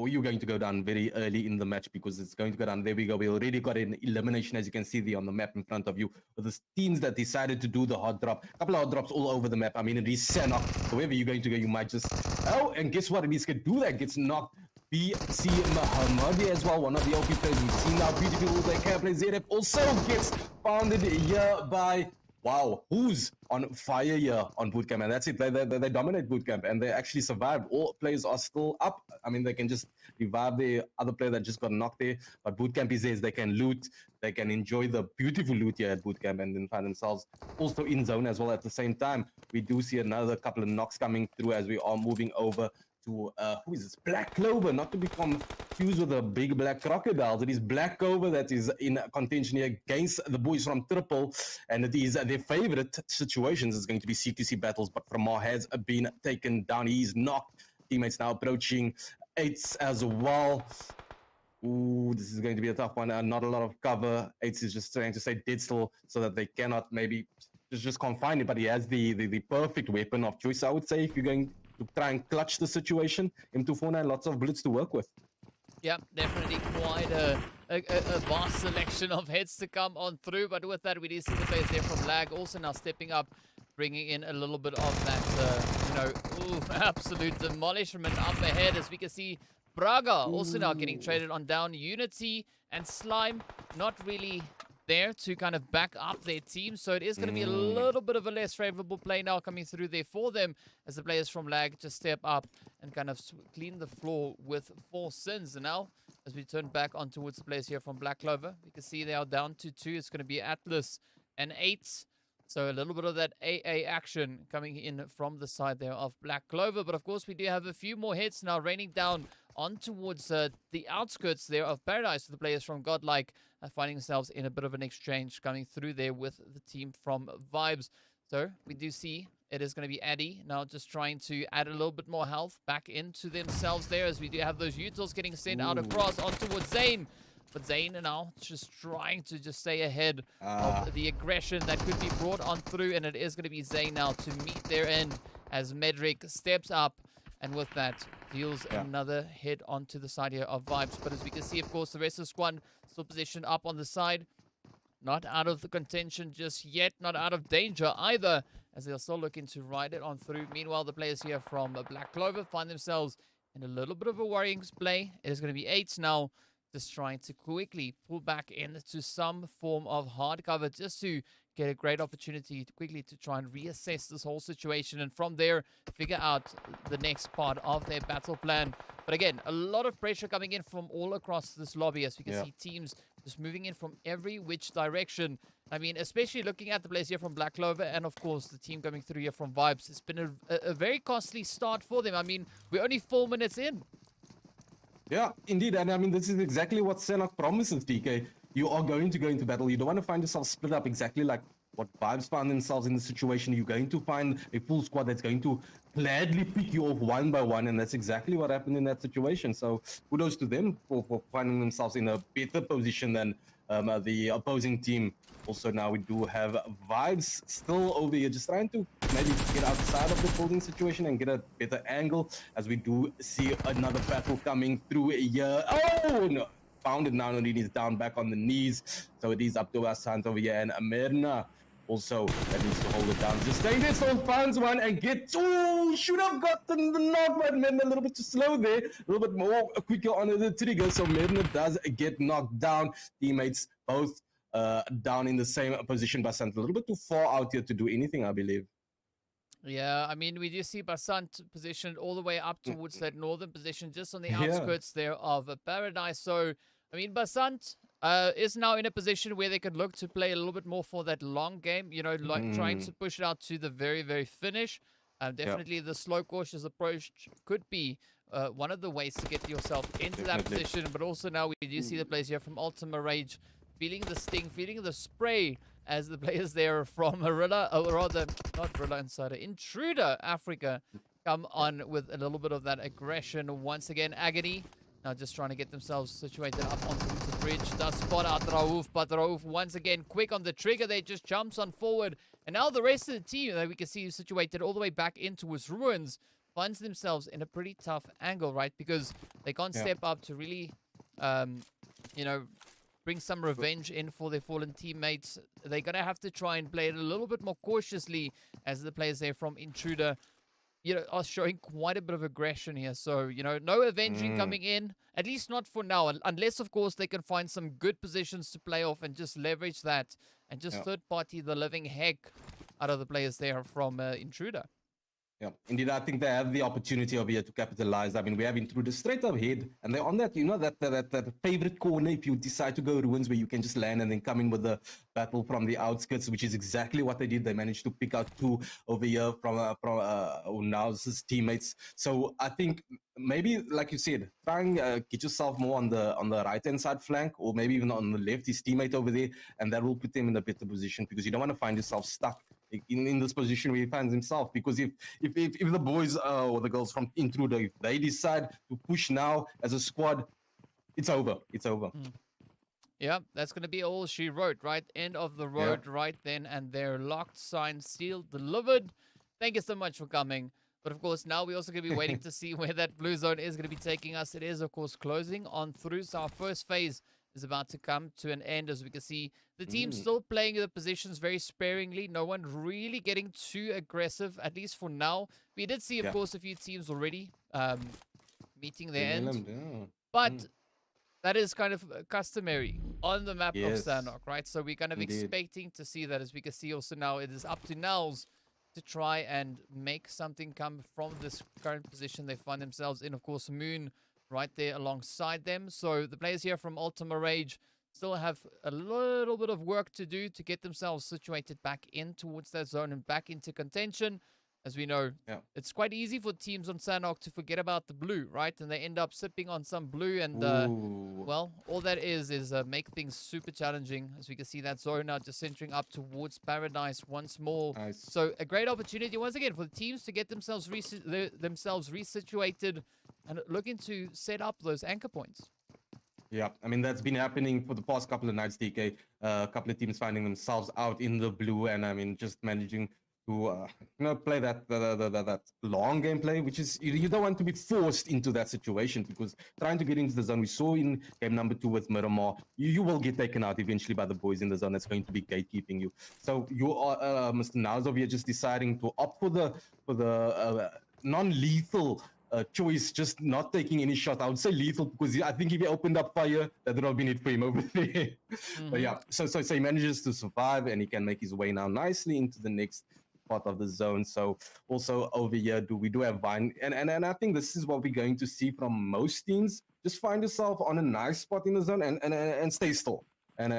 you're going to go down very early in the match, because it's going to go down. There we go. We already got an elimination, as you can see there on the map in front of you, with the teams that decided to do the hot drop. A couple of hot drops all over the map. I mean, it is Sanok. Wherever you're going to go, you might just... Oh, and guess what? It is going to do that. Gets knocked. BC Mahamadi as well, one of the OP players. We've seen how beautiful they can play. ZF also gets founded here by... Wow, who's on fire here on bootcamp? And that's it. They dominate bootcamp, and they actually survived. All players are still up. I mean, they can just revive the other player that just got knocked there. But bootcamp is there. They can loot. They can enjoy the beautiful loot here at bootcamp, and then find themselves also in zone as well at the same time. We do see another couple of knocks coming through as we are moving over to who is this? Black Clover, not to be confused with the Big Black Crocodiles. It is Black Clover that is in contention here against the boys from Triple, and it is their favorite situations is going to be CQC battles, but Framar has been taken down. He's knocked. Teammates now approaching 8s as well. Ooh, this is going to be a tough one. Not a lot of cover. 8s is just trying to stay dead still so that they cannot maybe just confine it, but he has the perfect weapon of choice, I would say, if you're going to try and clutch the situation. M249, lots of bullets to work with. Yeah, definitely quite a vast selection of heads to come on through. But with that, we do see the players there from Lag also now stepping up, bringing in a little bit of that, absolute demolishment up ahead, as we can see Braga also now getting traded on down. Unity and Slime not really there to kind of back up their team, so it is going to be a little bit of a less favorable play now coming through there for them, as the players from Lag just step up and kind of clean the floor with 4 sins. And now, as we turn back on towards the players here from Black Clover, we can see they are down to 2. It's going to be Atlas and 8. So a little bit of that AA action coming in from the side there of Black Clover. But of course, we do have a few more hits now raining down on towards the outskirts there of Paradise. So the players from GODLIKE finding themselves in a bit of an exchange coming through there with the team from VIBZ. So we do see it is going to be Addy now just trying to add a little bit more health back into themselves there, as we do have those utils getting sent out across on towards Zane. But Zane now just trying to just stay ahead of the aggression that could be brought on through, and it is going to be Zane now to meet their end as Medric steps up, and with that deals another hit onto the side here of VIBZ. But as we can see, of course, the rest of the squad still positioned up on the side. Not out of the contention just yet, not out of danger either, as they're still looking to ride it on through. Meanwhile, the players here from Black Clover find themselves in a little bit of a worrying play. It is going to be 8 now, just trying to quickly pull back into some form of hard cover just to get a great opportunity to quickly to try and reassess this whole situation, and from there figure out the next part of their battle plan. But again, a lot of pressure coming in from all across this lobby, as we can see teams just moving in from every which direction. I mean, especially looking at the players here from Black Clover and, of course, the team coming through here from VIBZ. It's been a very costly start for them. I mean, we're only 4 minutes in. Yeah, indeed. And I mean, this is exactly what Senok promises, DK. You are going to go into battle. You don't want to find yourself split up exactly like what VIBZ found themselves in the situation. You're going to find a full squad that's going to gladly pick you off one by one, and that's exactly what happened in that situation. So kudos to them for finding themselves in a better position than the opposing team. Also, now we do have VIBZ still over here, just trying to maybe get outside of the building situation and get a better angle, as we do see another battle coming through here. Oh, no. Found it now, and he's down back on the knees. So it is up to us over here, and Amirna also that needs to hold it down. Just stay there, so finds one and gets. Oh, should have gotten the knock, but Amirna a little bit too slow there. A little bit more quicker on the trigger, so Amirna does get knocked down. Teammates both down in the same position. Basant a little bit too far out here to do anything, I believe. Yeah, I mean, we do see Basant positioned all the way up towards that northern position, just on the outskirts there of Paradise. So, I mean, Basant is now in a position where they could look to play a little bit more for that long game, you know, like trying to push it out to the very, very finish. Definitely the slow, cautious approach could be one of the ways to get yourself into that position. But also now we do see the players here from ULTIMA RRAGE feeling the sting, feeling the spray, as the players there from Arilla, or rather, not Arilla Insider, Intruder Africa come on with a little bit of that aggression. Once again, Agony now just trying to get themselves situated up onto the bridge. Does spot out Raouf, but Raouf once again quick on the trigger. They just jumps on forward. And now the rest of the team that we can see situated all the way back into his ruins finds themselves in a pretty tough angle, right? Because they can't step up to really, you know, bring some revenge in for their fallen teammates. They're going to have to try and play it a little bit more cautiously, as the players there from Intruder, you know, are showing quite a bit of aggression here. So, you know, no avenging coming in, at least not for now, unless, of course, they can find some good positions to play off and just leverage that and just third party the living heck out of the players there from Intruder. Yeah, indeed, I think they have the opportunity over here to capitalize. I mean, we have Intruder straight ahead, and they're on that, you know, that favorite corner. If you decide to go ruins, where you can just land and then come in with the battle from the outskirts, which is exactly what they did. They managed to pick out 2 over here from Unau's teammates. So I think maybe, like you said, try and get yourself more on the right hand side flank, or maybe even on the left, his teammate over there, and that will put them in a better position, because you don't want to find yourself stuck in this position where he finds himself. Because if the boys or the girls from Intruder, if they decide to push now as a squad, it's over. It's over. Yeah, that's going to be all she wrote, right? End of the road right then and there. Locked, signed, sealed, delivered. Thank you so much for coming. But of course, now we're also going to be waiting to see where that blue zone is going to be taking us. It is, of course, closing on through. So our first phase is about to come to an end. As we can see, the team still playing the positions very sparingly. No one really getting too aggressive, at least for now. We did see, of course, a few teams already meeting their end. But that is kind of customary on the map of Sanok, right? So we're kind of expecting to see that. As we can see also now, it is up to Nels to try and make something come from this current position they find themselves in. Of course, Moon right there alongside them. So the players here from ULTIMA RRAGE still have a little bit of work to do to get themselves situated back in towards that zone and back into contention. as we know, Yeah. it's quite easy for teams on Sanhok to forget about the blue, right? And they end up sipping on some blue and, Ooh. well, all that is make things super challenging. As we can see that zone now just centering up towards Paradise once more. Nice. So a great opportunity once again for the teams to get themselves resituated and looking to set up those anchor points. Yeah, I mean, that's been happening for the past couple of nights, DK. A couple of teams finding themselves out in the blue, and I mean, just managing to play that long gameplay, which is you don't want to be forced into that situation, because trying to get into the zone, we saw in game number 2 with Miramar, you will get taken out eventually by the boys in the zone that's going to be gatekeeping you. So you are Mr. Nazov here just deciding to opt for the non-lethal choice, just not taking any shot. I would say lethal, because I think if he opened up fire, that would have been it for him over there. But yeah, so he manages to survive, and he can make his way now nicely into the next part of the zone. So also over here, we do have Vine, and I think this is what we're going to see from most teams. Just find yourself on a nice spot in the zone and stay still. And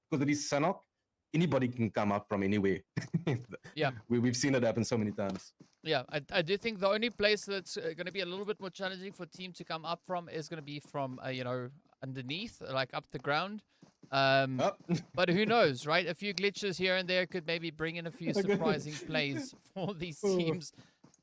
because it is Sanhok, anybody can come up from anywhere. Yeah, we've seen it happen so many times. Yeah, I do think the only place that's going to be a little bit more challenging for a team to come up from is going to be from, underneath, like up the ground. But who knows, right? A few glitches here and there could maybe bring in a few surprising plays for these teams.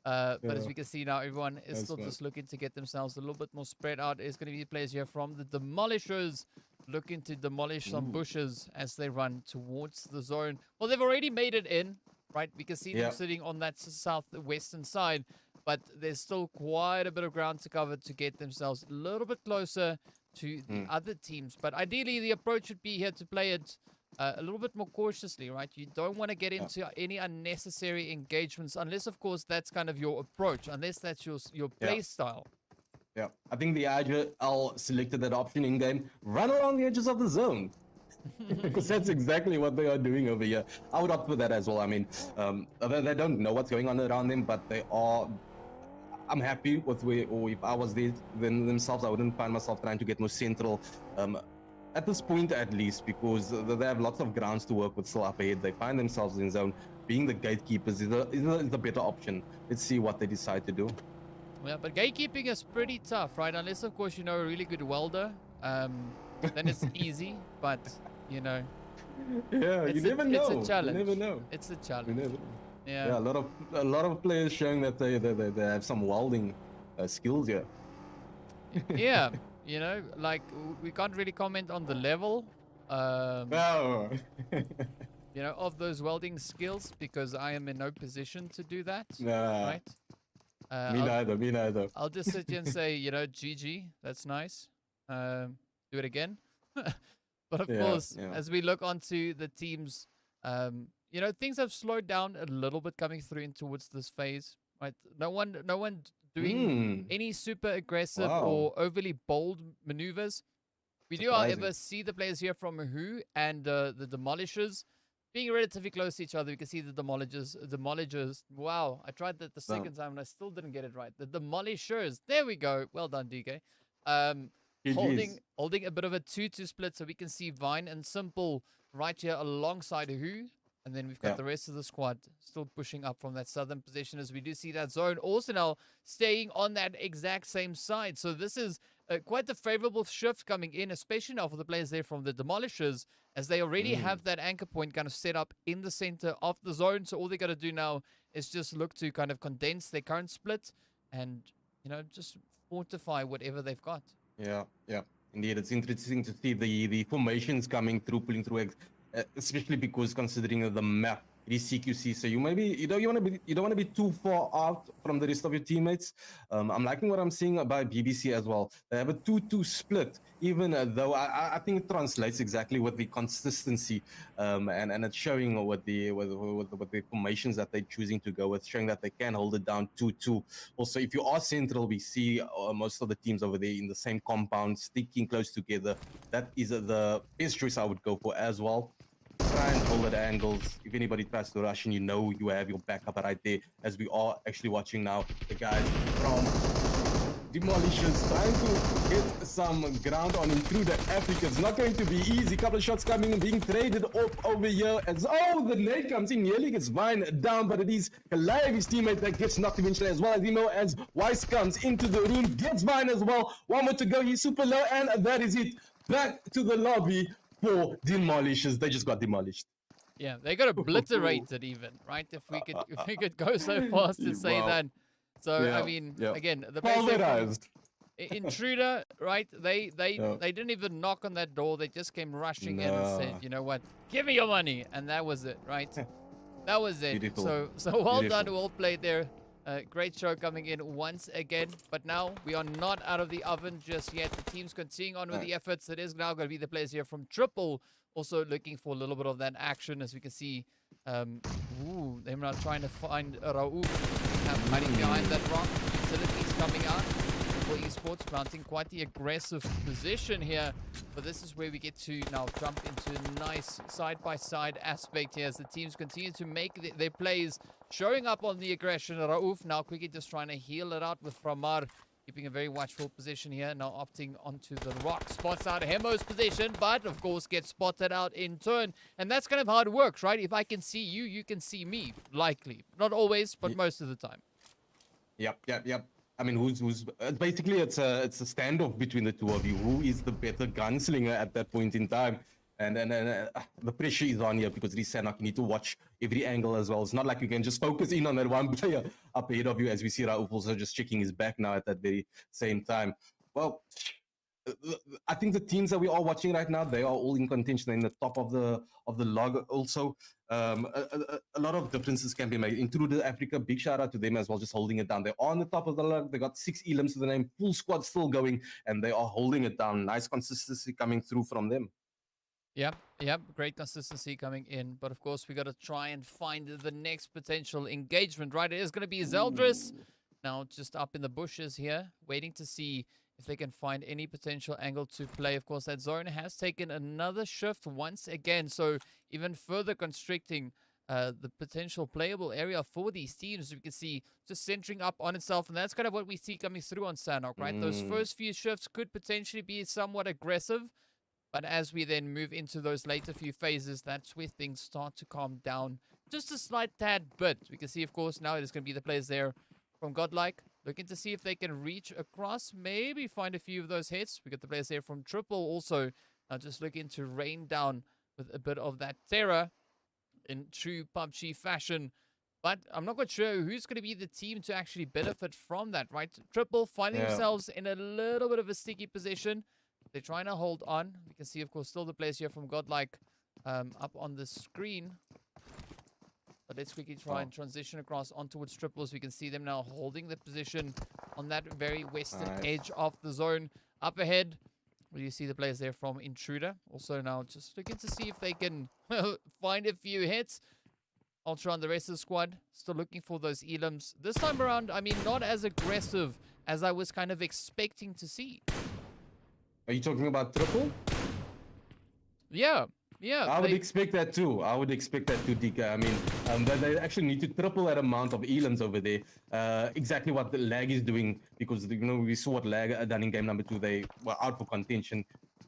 But as we can see now, everyone is still just looking to get themselves a little bit more spread out. It's going to be players here from the Demolishers looking to demolish some bushes as they run towards the zone. Well, they've already made it in, right? We can see them sitting on that southwestern side, but there's still quite a bit of ground to cover to get themselves a little bit closer to the other teams. But ideally, the approach would be here to play it a little bit more cautiously, right? You don't want to get into any unnecessary engagements, unless, of course, that's kind of your approach, unless that's your play style. Yeah, I think the IGL selected that option in game. Run around the edges of the zone. Because that's exactly what they are doing over here. I would opt for that as well. I mean, they don't know what's going on around them, but they are... I'm happy with where, or if I was there themselves, I wouldn't find myself trying to get more central. At this point, at least, because they have lots of grounds to work with still up ahead. They find themselves in zone. Being the gatekeepers is the better option. Let's see what they decide to do. Yeah, but gatekeeping is pretty tough, right? Unless, of course, you know a really good welder. Then it's easy, but, you know... Yeah, you never know. It's a challenge. You never know. It's a challenge. You never know. Yeah, a lot of players showing that they have some welding skills here. Yeah, you know, like we can't really comment on the level, No. you know, of those welding skills, because I am in no position to do that. Nah. Right? Me neither. I'll just sit here and say, you know, GG, that's nice. Do it again. But of course, as we look onto the teams, you know, things have slowed down a little bit coming through in towards this phase, right? No one doing any super aggressive or overly bold maneuvers. We do, however, see the players here from Who and the Demolishers being relatively close to each other. We can see the Demolishers. Wow, I tried that the second time and I still didn't get it right. The Demolishers. There we go. Well done, DK. Holding a bit of a 2-2 split, so we can see Vine and Simple right here alongside Who. And then we've got the rest of the squad still pushing up from that southern position, as we do see that zone also now staying on that exact same side. So this is quite the favorable shift coming in, especially now for the players there from the Demolishers, as they already have that anchor point kind of set up in the center of the zone. So all they got to do now is just look to kind of condense their current split and, you know, just fortify whatever they've got. Yeah. Indeed, it's interesting to see the formations coming through, pulling through, especially because considering the map, it is CQC, so you don't want to be too far out from the rest of your teammates. I'm liking what I'm seeing by BBC as well. They have a 2-2 split, even though I think it translates exactly with the consistency, and it's showing with the formations that they're choosing to go with, showing that they can hold it down 2-2. Also, if you are central, we see most of the teams over there in the same compound, sticking close together. That is the best choice I would go for as well. Try and hold at angles. If anybody tries to rush, and you know you have your backup right there, as we are actually watching now the guys from Demolishers trying to get some ground on Intruder Africa. It's not going to be easy. Couple of shots coming and being traded off over here. As the nade comes in, nearly gets Vine down, but it is Kalai, his teammate, that gets knocked eventually as well. As you know, as Weiss comes into the room, gets Vine as well. One more to go. He's super low, and that is it. Back to the lobby for Demolishers. They just got demolished. Yeah, they got obliterated even, right? If we could go so far as to say that. So I mean, again, the pulverized. Intruder, right? They didn't even knock on that door. They just came rushing in and said, you know what, give me your money, and that was it, right? That was it. Beautiful. So well done, well played there. Great show coming in once again, but now we are not out of the oven just yet. The team's continuing on with the efforts. It is now going to be the players here from Triple, also looking for a little bit of that action, as we can see. They're now trying to find Raouf. Hiding behind that rock. Utilities coming out. For esports mounting quite the aggressive position here, but this is where we get to now jump into a nice side-by-side aspect here as the teams continue to make their plays, showing up on the aggression. Raouf now quickly just trying to heal it out with Framar, keeping a very watchful position here, now opting onto the rock. Spots out Hemo's position, but of course gets spotted out in turn, and that's kind of how it works, right? If I can see you, you can see me, likely. Not always, but most of the time. Yep. I mean, who's basically it's a standoff between the two of you. Who is the better gunslinger at that point in time? And the pressure is on here because Risanak, you need to watch every angle as well. It's not like you can just focus in on that one player up ahead of you, as we see Raouf also just checking his back now at that very same time. Well, I think the teams that we are watching right now, they are all in contention in the top of the log. Also, a lot of differences can be made. Intruder Africa, big shout out to them as well, just holding it down. They're on the top of the log. They got 6 elims to the name, full squad still going, and they are holding it down. Nice consistency coming through from them. Yep, great consistency coming in, but of course we got to try and find the next potential engagement, right? It is going to be Zeldris now just up in the bushes here, waiting to see if they can find any potential angle to play. Of course, that zone has taken another shift once again, so even further constricting the potential playable area for these teams. We can see just centering up on itself, and that's kind of what we see coming through on Sanok, right? Those first few shifts could potentially be somewhat aggressive, but as we then move into those later few phases, that's where things start to calm down just a slight tad bit. We can see, of course, now it is going to be the players there from Godlike, looking to see if they can reach across, maybe find a few of those hits. We got the players there from Triple also just looking to rain down with a bit of that terror in true PUBG fashion. But I'm not quite sure who's going to be the team to actually benefit from that, right? Triple finding themselves in a little bit of a sticky position. They're trying to hold on. We can see, of course, still the players here from Godlike up on the screen. But let's quickly try and transition across on towards Triples. We can see them now holding the position on that very western edge of the zone. Up ahead, where you see the players there from Intruder. Also now just looking to see if they can find a few hits. Ultra on the rest of the squad, still looking for those elims. This time around, I mean, not as aggressive as I was kind of expecting to see. Are you talking about Triple? Yeah. I would expect that too. Dika. I mean, they actually need to triple that amount of elims over there. Exactly what the lag is doing, because we saw what lag done in game number 2. They were out for contention,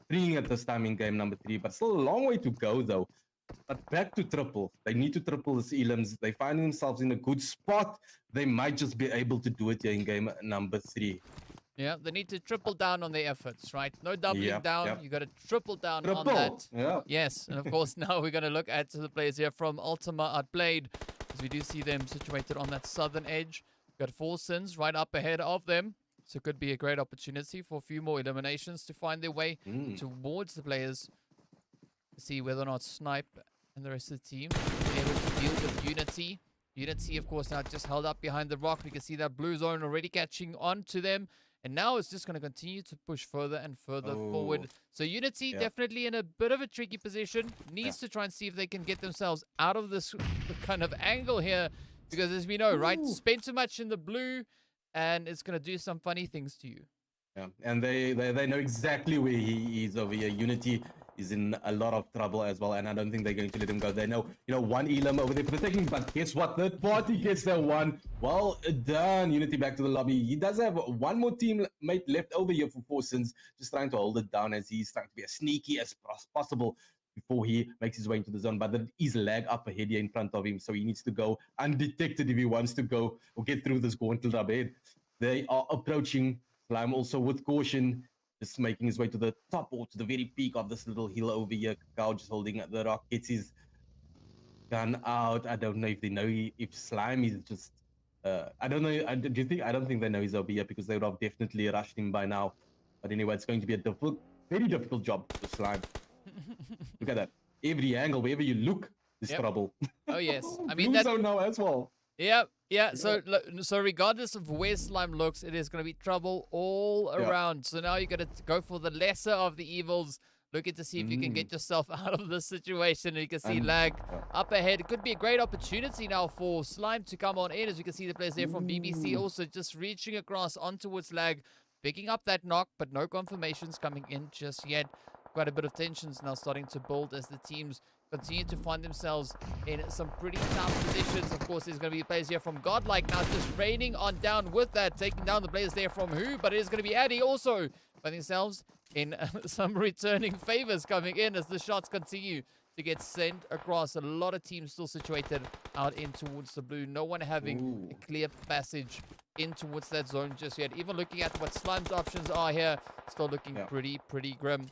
3 at this time in game number 3, but still a long way to go though. But back to Triple, they need to triple this elims. They find themselves in a good spot. They might just be able to do it here in game number 3. Yeah, they need to triple down on their efforts, right? No doubling down. You got to triple down on that. Yes, and of course now we're going to look at the players here from ULTIMA Outplayed, as we do see them situated on that southern edge. We've got 4 Sins right up ahead of them, so it could be a great opportunity for a few more eliminations to find their way towards the players to see whether or not Snipe and the rest of the team are able to deal with Unity. Unity, of course, now just held up behind the rock. We can see that blue zone already catching on to them. And now it's just going to continue to push further and further forward. So Unity definitely in a bit of a tricky position. Needs to try and see if they can get themselves out of this kind of angle here. Because as we know, right? Spend too much in the blue and it's going to do some funny things to you. Yeah, and they know exactly where he is over here. Unity, is in a lot of trouble as well, and I don't think they're going to let him go. They know, one Elam over there protecting, but guess what? Third party gets that one. Well done, Unity back to the lobby. He does have one more teammate left over here for Forsons, just trying to hold it down as he's trying to be as sneaky as possible before he makes his way into the zone. But there is lag up ahead here in front of him, so he needs to go undetected if he wants to go or get through this gauntlet up ahead. They are approaching. Slime also with caution, just making his way to the top or to the very peak of this little hill over here. Cow just holding the rock, gets his gun out. I don't know if they know if Slime is just. I don't know. I don't think they know he's over here because they would have definitely rushed him by now. But anyway, it's going to be a very difficult job for Slime. Look at that. Every angle, wherever you look, is trouble. Oh yes, I mean that now as well. Yeah. So regardless of where Slime looks, it is going to be trouble all around. So now you got to go for the lesser of the evils. Looking to see if you can get yourself out of this situation. You can see lag up ahead. It could be a great opportunity now for Slime to come on in. As you can see, the players there from BBC also just reaching across onto its lag, picking up that knock, but no confirmations coming in just yet. Quite a bit of tensions now starting to build as the teams continue to find themselves in some pretty tough positions. Of course, there's going to be players here from Godlike now just raining on down with that, taking down the players there from Who, but it is going to be Addy also finding themselves in some returning favors coming in as the shots continue to get sent across. A lot of teams still situated out in towards the blue. No one having a clear passage in towards that zone just yet. Even looking at what Slime's options are here, still looking pretty grim.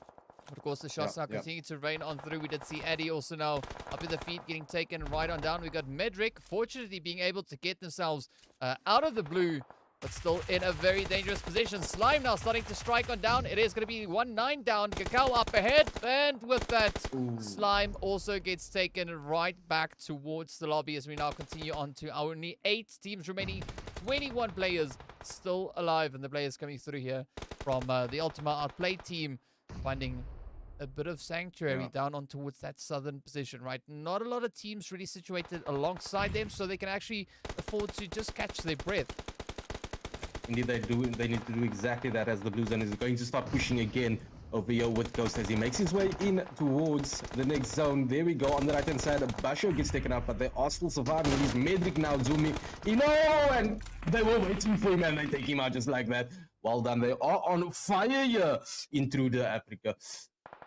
But of course, the shots now continue to rain on through. We did see Addy also now up in the feet, getting taken right on down. We got Medric, fortunately being able to get themselves out of the blue, but still in a very dangerous position. Slime now starting to strike on down. It is going to be 1-9 down. Cacao up ahead. And with that, Slime also gets taken right back towards the lobby as we now continue on to only 8 teams remaining. 21 players still alive. And the players coming through here from the ULTIMA Outplayed team, finding a bit of sanctuary down on towards that southern position, right? Not a lot of teams really situated alongside them, so they can actually afford to just catch their breath. Indeed, they do. They need to do exactly that as the Blue Zone is going to start pushing again over here with Ghost as he makes his way in towards the next zone. There we go. On the right-hand side, Basho gets taken out, but they are still surviving. It is Medric now, Zumi. And they were waiting for him, and they take him out just like that. Well done. They are on fire here. Intruder Africa.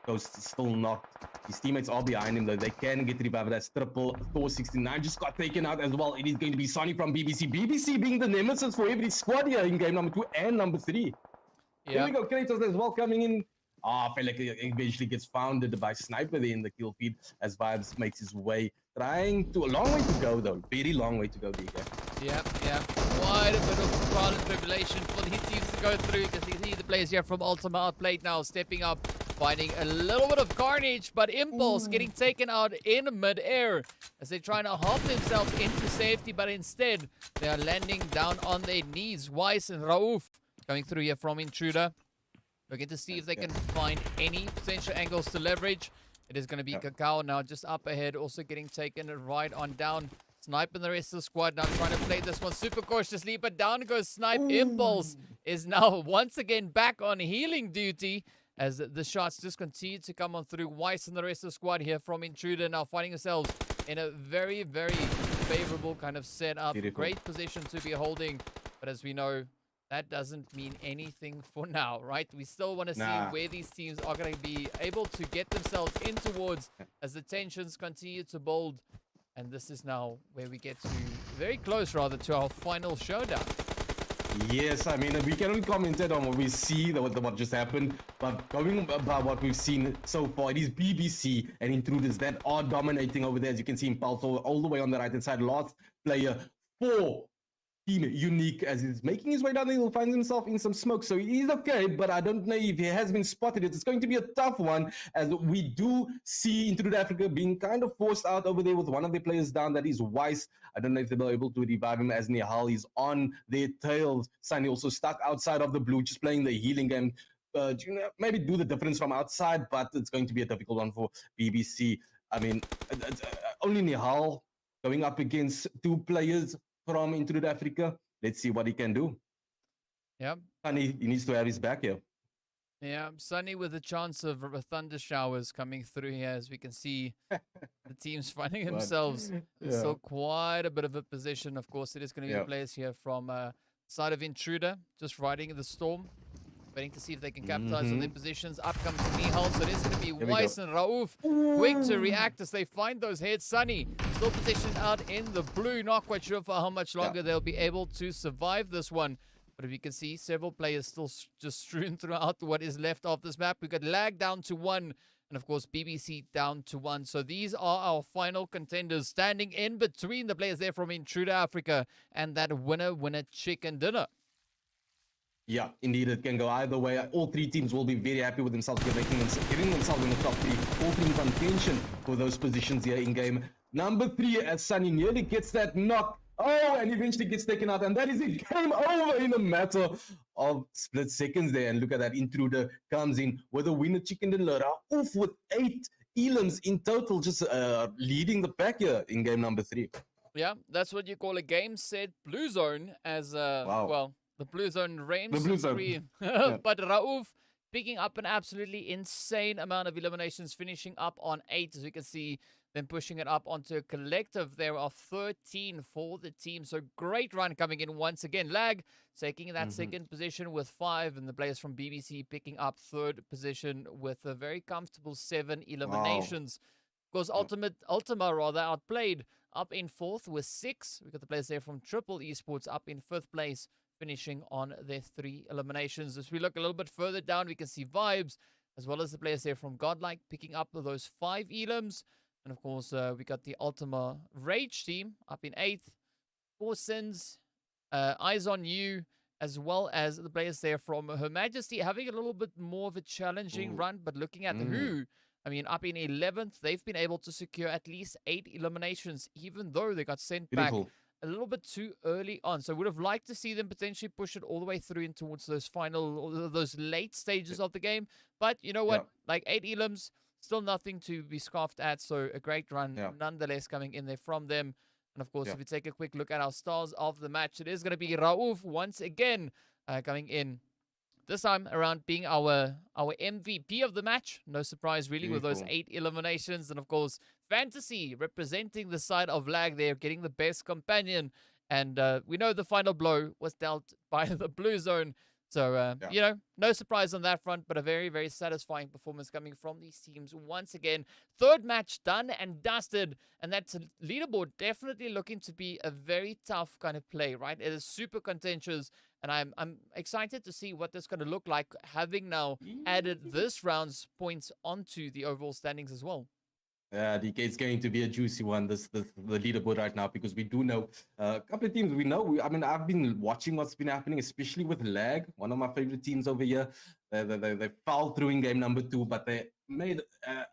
Ghost still not. His teammates are behind him though. They can get revived. That's triple. Thor 69 just got taken out as well. It is going to be Sonny from BBC. BBC being the nemesis for every squad here in game number 2 and number 3. Here we go. Kratos as well coming in. Felek eventually gets founded by Sniper there in the kill feed as VIBZ makes his way. Trying to, a long way to go though. Very long way to go, DK. Yeah. Quite a bit of trial and tribulation for these teams to go through. You can see the players here from ULTIMA Outplayed now stepping up, finding a little bit of carnage, but Impulse getting taken out in mid-air as they're trying to hop themselves into safety, but instead they are landing down on their knees. Weiss and Rauf coming through here from Intruder. Looking to see if they can find any potential angles to leverage. It is going to be Cacao now just up ahead, also getting taken right on down. Snipe and the rest of the squad now trying to play this one super cautiously, but down goes Snipe. Impulse is now once again back on healing duty as the shots just continue to come on through. Weiss and the rest of the squad here from Intruder now finding themselves in a very, very favorable kind of setup. Great position to be holding, but as we know, that doesn't mean anything for now, right? We still want to see where these teams are going to be able to get themselves in towards as the tensions continue to build. And this is now where we get to very close, rather, to our final showdown. Yes, I mean, we can only comment on what we see, what just happened. But going about what we've seen so far, it is BBC and Intruders that are dominating over there. As you can see, Impulse all the way on the right-hand side. Last player for Team Unique as he's making his way down there. He'll find himself in some smoke, so he's okay, but I don't know if he has been spotted. It's going to be a tough one as we do see Intruder Africa being kind of forced out over there with one of the players down. That is Weiss. I don't know if they'll be able to revive him as Nihal is on their tails. Sunny also stuck outside of the blue, just playing the healing game. Maybe do the difference from outside, but it's going to be a difficult one for BBC. I mean, only Nihal going up against 2 players from Intruder Africa. Let's see what he can do. Yep. And he needs to have his back here. Yeah, sunny with a chance of thunder showers coming through here, as we can see the team's finding But themselves in yeah, still quite a bit of a position. Of course, it is going to be the yeah. players here from side of Intruder, just riding the storm, waiting to see if they can capitalize on their Mm-hmm. positions. Up comes Mihal, so it is going to be Here we go. Weiss and Rauf quick to react as they find those heads. Sunny still positioned out in the blue, not quite sure for how much Yeah. longer they'll be able to survive this one. But if you can see, several players still just strewn throughout what is left of this map. We've got Lag down to 1, and of course BBC down to 1. So these are our final contenders, standing in between the players there from Intruder Africa and that winner chicken dinner. Yeah, indeed, it can go either way. All three teams will be very happy with themselves getting themselves in the top 3. All three in contention for those positions here in game number 3 as Sunny nearly gets that knock. Oh, and eventually gets taken out. And that is it. Game over in a matter of split seconds there. And look at that. Intruder comes in with a winner chicken dinner. Off with 8 elims in total, just leading the pack here in game number 3. Yeah, that's what you call a game set blue zone as, Wow. well, the blue zone reigns The blue supreme. Yeah. But Rauf picking up an absolutely insane amount of eliminations, finishing up on 8, as we can see them pushing it up onto a collective there of 13 for the team. So great run coming in once again. Lag taking that second position with 5, and the players from BBC picking up third position with a very comfortable 7 eliminations. Of course, ULTIMA rather outplayed up in 4th with 6. We've got the players there from Triple Esports up in 5th place, finishing on their 3 eliminations. As we look a little bit further down, we can see VIBZ, as well as the players there from GODLIKE picking up those 5 elims. And of course, we got the RRAGE team up in 8th. 4 Sins, Eyes on You, as well as the players there from Her Majesty having a little bit more of a challenging run. But looking at who, I mean, up in 11th, they've been able to secure at least 8 eliminations, even though they got sent back a little bit too early on. So would have liked to see them potentially push it all the way through in towards those those late stages of the game. But you know what? Like 8 elims, still nothing to be scoffed at. So a great run nonetheless coming in there from them. And of course, if we take a quick look at our stars of the match, it is going to be Rauf once again coming in. This time around being our MVP of the match. No surprise, really, with those 8 eliminations. And, of course, Fantasy representing the side of Lag there, getting the best companion. And we know the final blow was dealt by the Blue Zone. So, you know, no surprise on that front, but a very, very satisfying performance coming from these teams once again. Third match done and dusted, and that leaderboard definitely looking to be a very tough kind of play, right? It is super contentious, and I'm excited to see what this is going to look like, having now added this round's points onto the overall standings as well. Yeah, DK, it's going to be a juicy one, the leaderboard right now, because we do know a couple of teams. We know, I mean, I've been watching what's been happening, especially with Lag, one of my favorite teams over here. They fell through in game number 2, but they made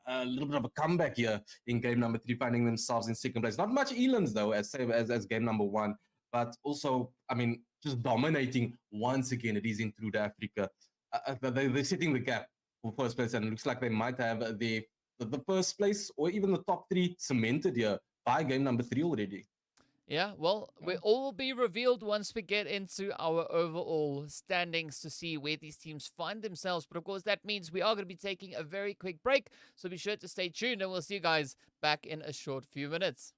a little bit of a comeback here in game number 3, finding themselves in second place. Not much elims, though, as game number 1, but also, I mean, just dominating once again. It is Intruder Africa. They're setting the gap for first place, and it looks like they might have the first place or even the top 3 cemented here by game number 3 already. Yeah, well, we all will be revealed once we get into our overall standings to see where these teams find themselves. But of course, that means we are going to be taking a very quick break. So be sure to stay tuned, and we'll see you guys back in a short few minutes.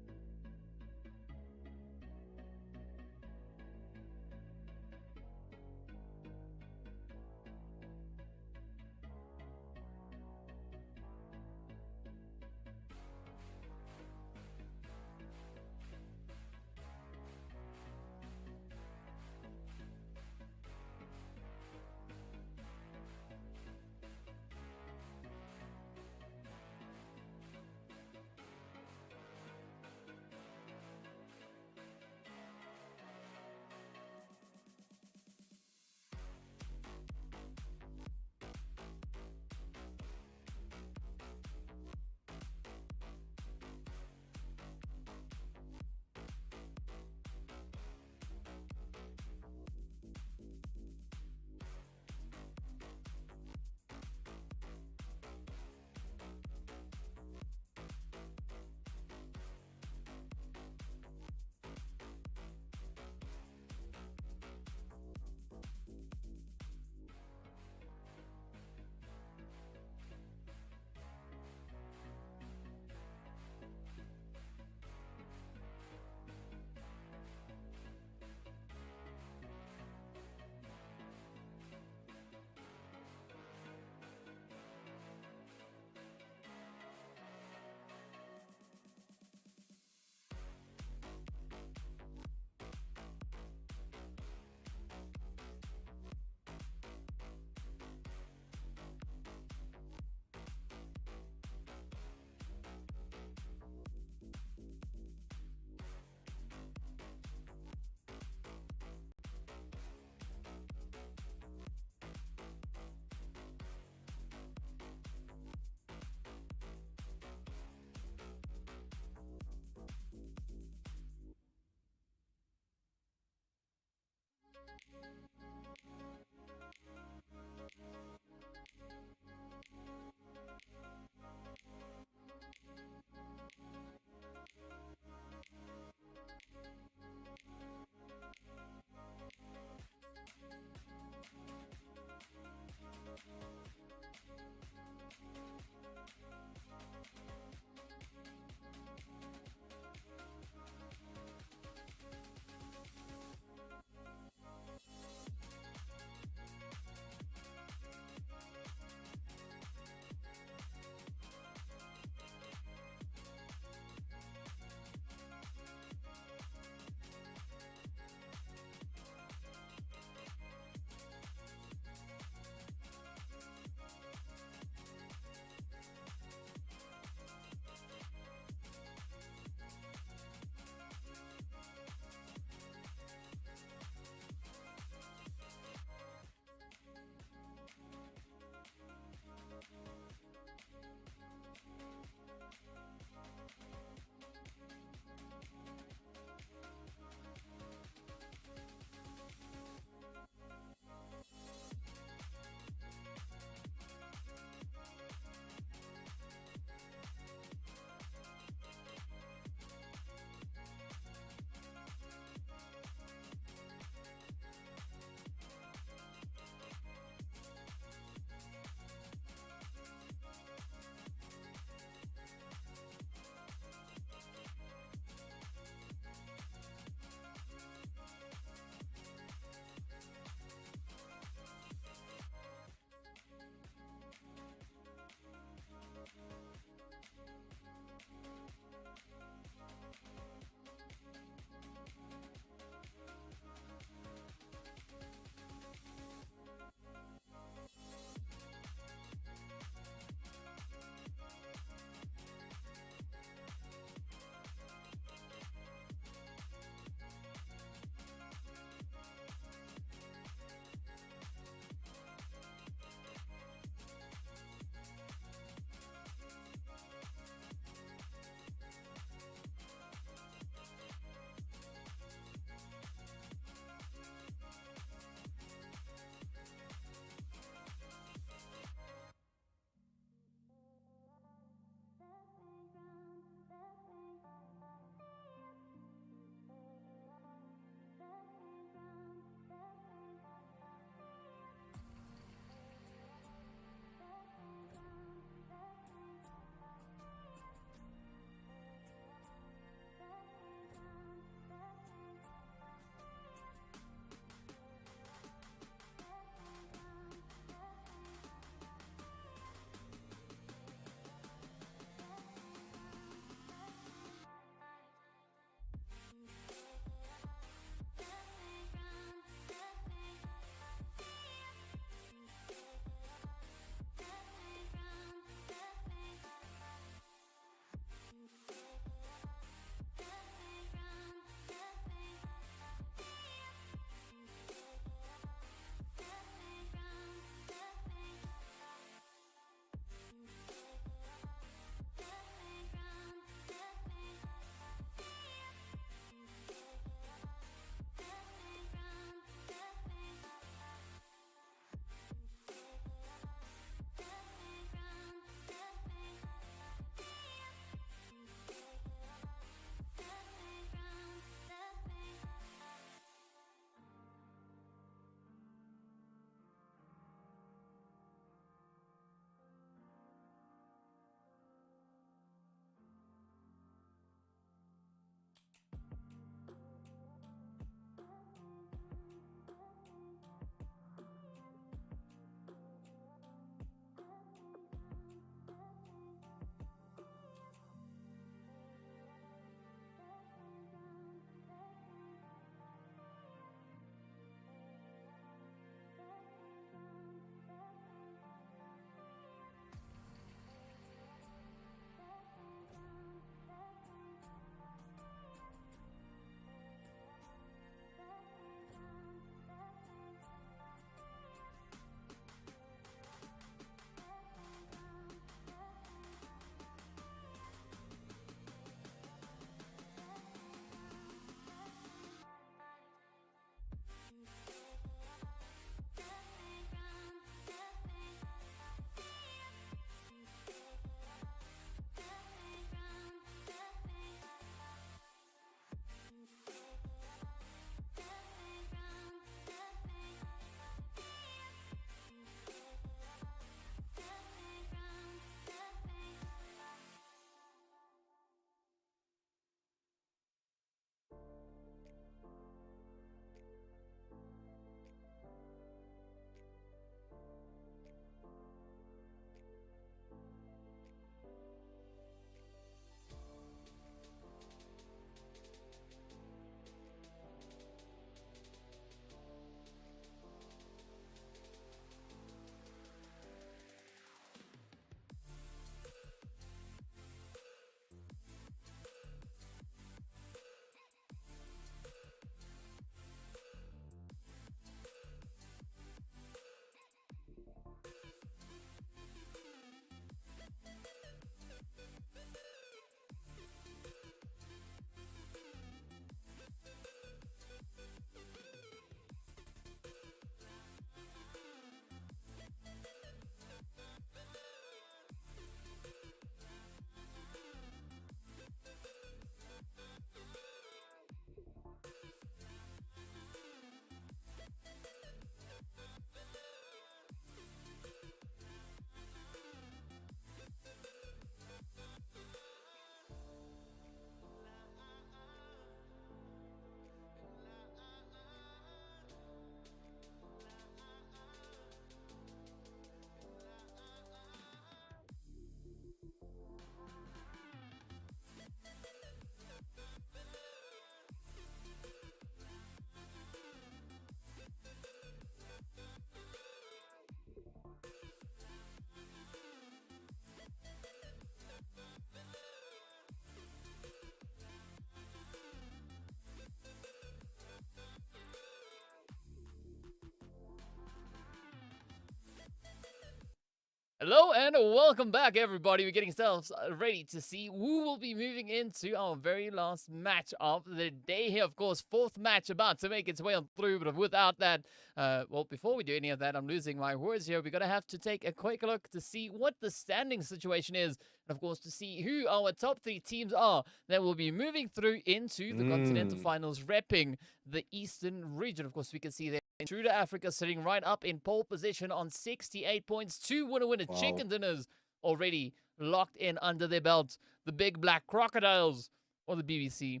Hello and welcome back, everybody. We're getting ourselves ready to see who will be moving into our very last match of the day here. Of course, fourth match about to make its way on through, but without that, well, before we do any of that, I'm losing my words here. We're going to have to take a quick look to see what the standing situation is, and of course, to see who our top 3 teams are that will be moving through into the Continental Finals, repping the Eastern region. Of course, we can see there INTRUDER Africa sitting right up in pole position on 68 points. 2 winner chicken dinners already locked in under their belt. The big black crocodiles, or the BBC,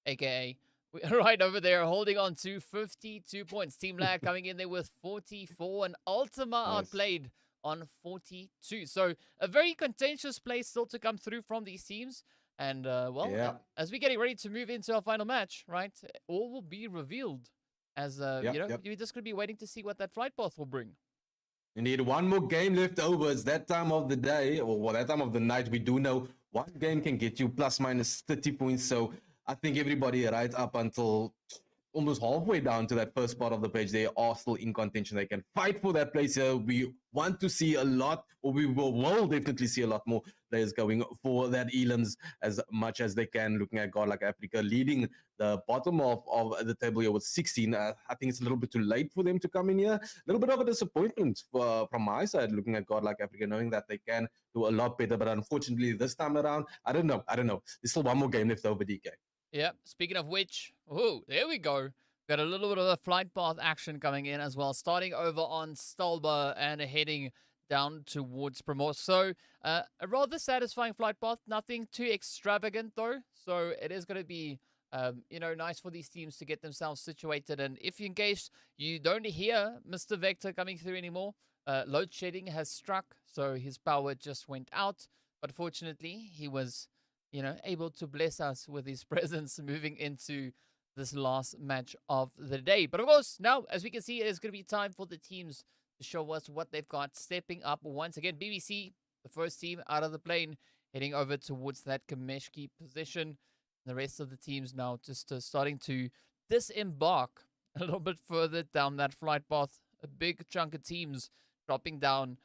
aka right over there, holding on to 52 points. Team Lag coming in there with 44, and ULTIMA outplayed on 42. So a very contentious play still to come through from these teams. And well, as we're getting ready to move into our final match, right, all will be revealed. As, you know, you're just going to be waiting to see what that flight path will bring. You need one more game left over. It's that time of the day, or that time of the night. We do know one game can get you plus minus 30 points. So I think everybody right up until almost halfway down to that first part of the page, they are still in contention. They can fight for that place here. We want to see a lot, or we will definitely see a lot more players going for that elims as much as they can. Looking at GODLIKE Africa leading the bottom of the table here with 16. I think it's a little bit too late for them to come in here. A little bit of a disappointment from my side, looking at GODLIKE Africa, knowing that they can do a lot better. But unfortunately, this time around, I don't know. There's still one more game left over, DK. Yeah, speaking of which, oh, there we go. Got a little bit of a flight path action coming in as well, starting over on Stalba and heading down towards Primorsk. So a rather satisfying flight path, nothing too extravagant though. So it is going to be, you know, nice for these teams to get themselves situated. And if in case you don't hear Mr. Vector coming through anymore, load shedding has struck, so his power just went out. But fortunately, he was, you know, able to bless us with his presence moving into this last match of the day. But of course, now, as we can see, it is going to be time for the teams to show us what they've got, stepping up once again. BBC, the first team out of the plane, heading over towards that Kameshki position. The rest of the teams now just starting to disembark a little bit further down that flight path. A big chunk of teams dropping down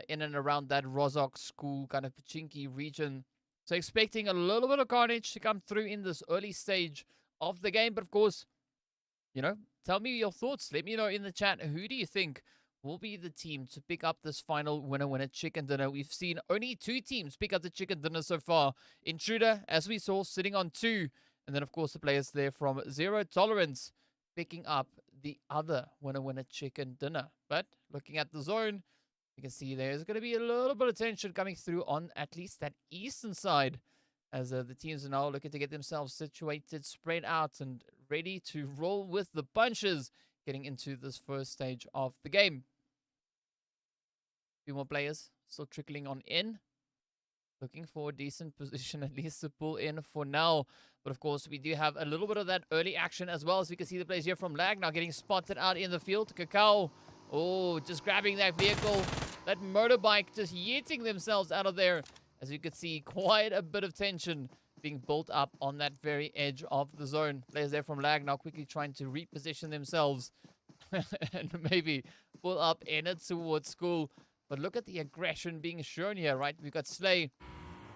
in and around that Rozok school, kind of Pachinki region. So expecting a little bit of carnage to come through in this early stage of the game. But of course, you know, tell me your thoughts. Let me know in the chat. Who do you think will be the team to pick up this final winner chicken dinner? We've seen only 2 teams pick up the chicken dinner so far. INTRUDER, as we saw, sitting on 2. And then, of course, the players there from Zero Tolerance picking up the other winner chicken dinner. But looking at the zone, you can see there's going to be a little bit of tension coming through on at least that eastern side, as the teams are now looking to get themselves situated, spread out, and ready to roll with the punches, getting into this first stage of the game. A few more players still trickling on in, looking for a decent position at least to pull in for now. But of course, we do have a little bit of that early action as well, as we can see the players here from Lag now getting spotted out in the field. Cacao, oh, just grabbing that vehicle, that motorbike, just yeeting themselves out of there. As you can see, quite a bit of tension being built up on that very edge of the zone. Players there from Lag now quickly trying to reposition themselves and maybe pull up in it towards school. But look at the aggression being shown here, right? We've got Slay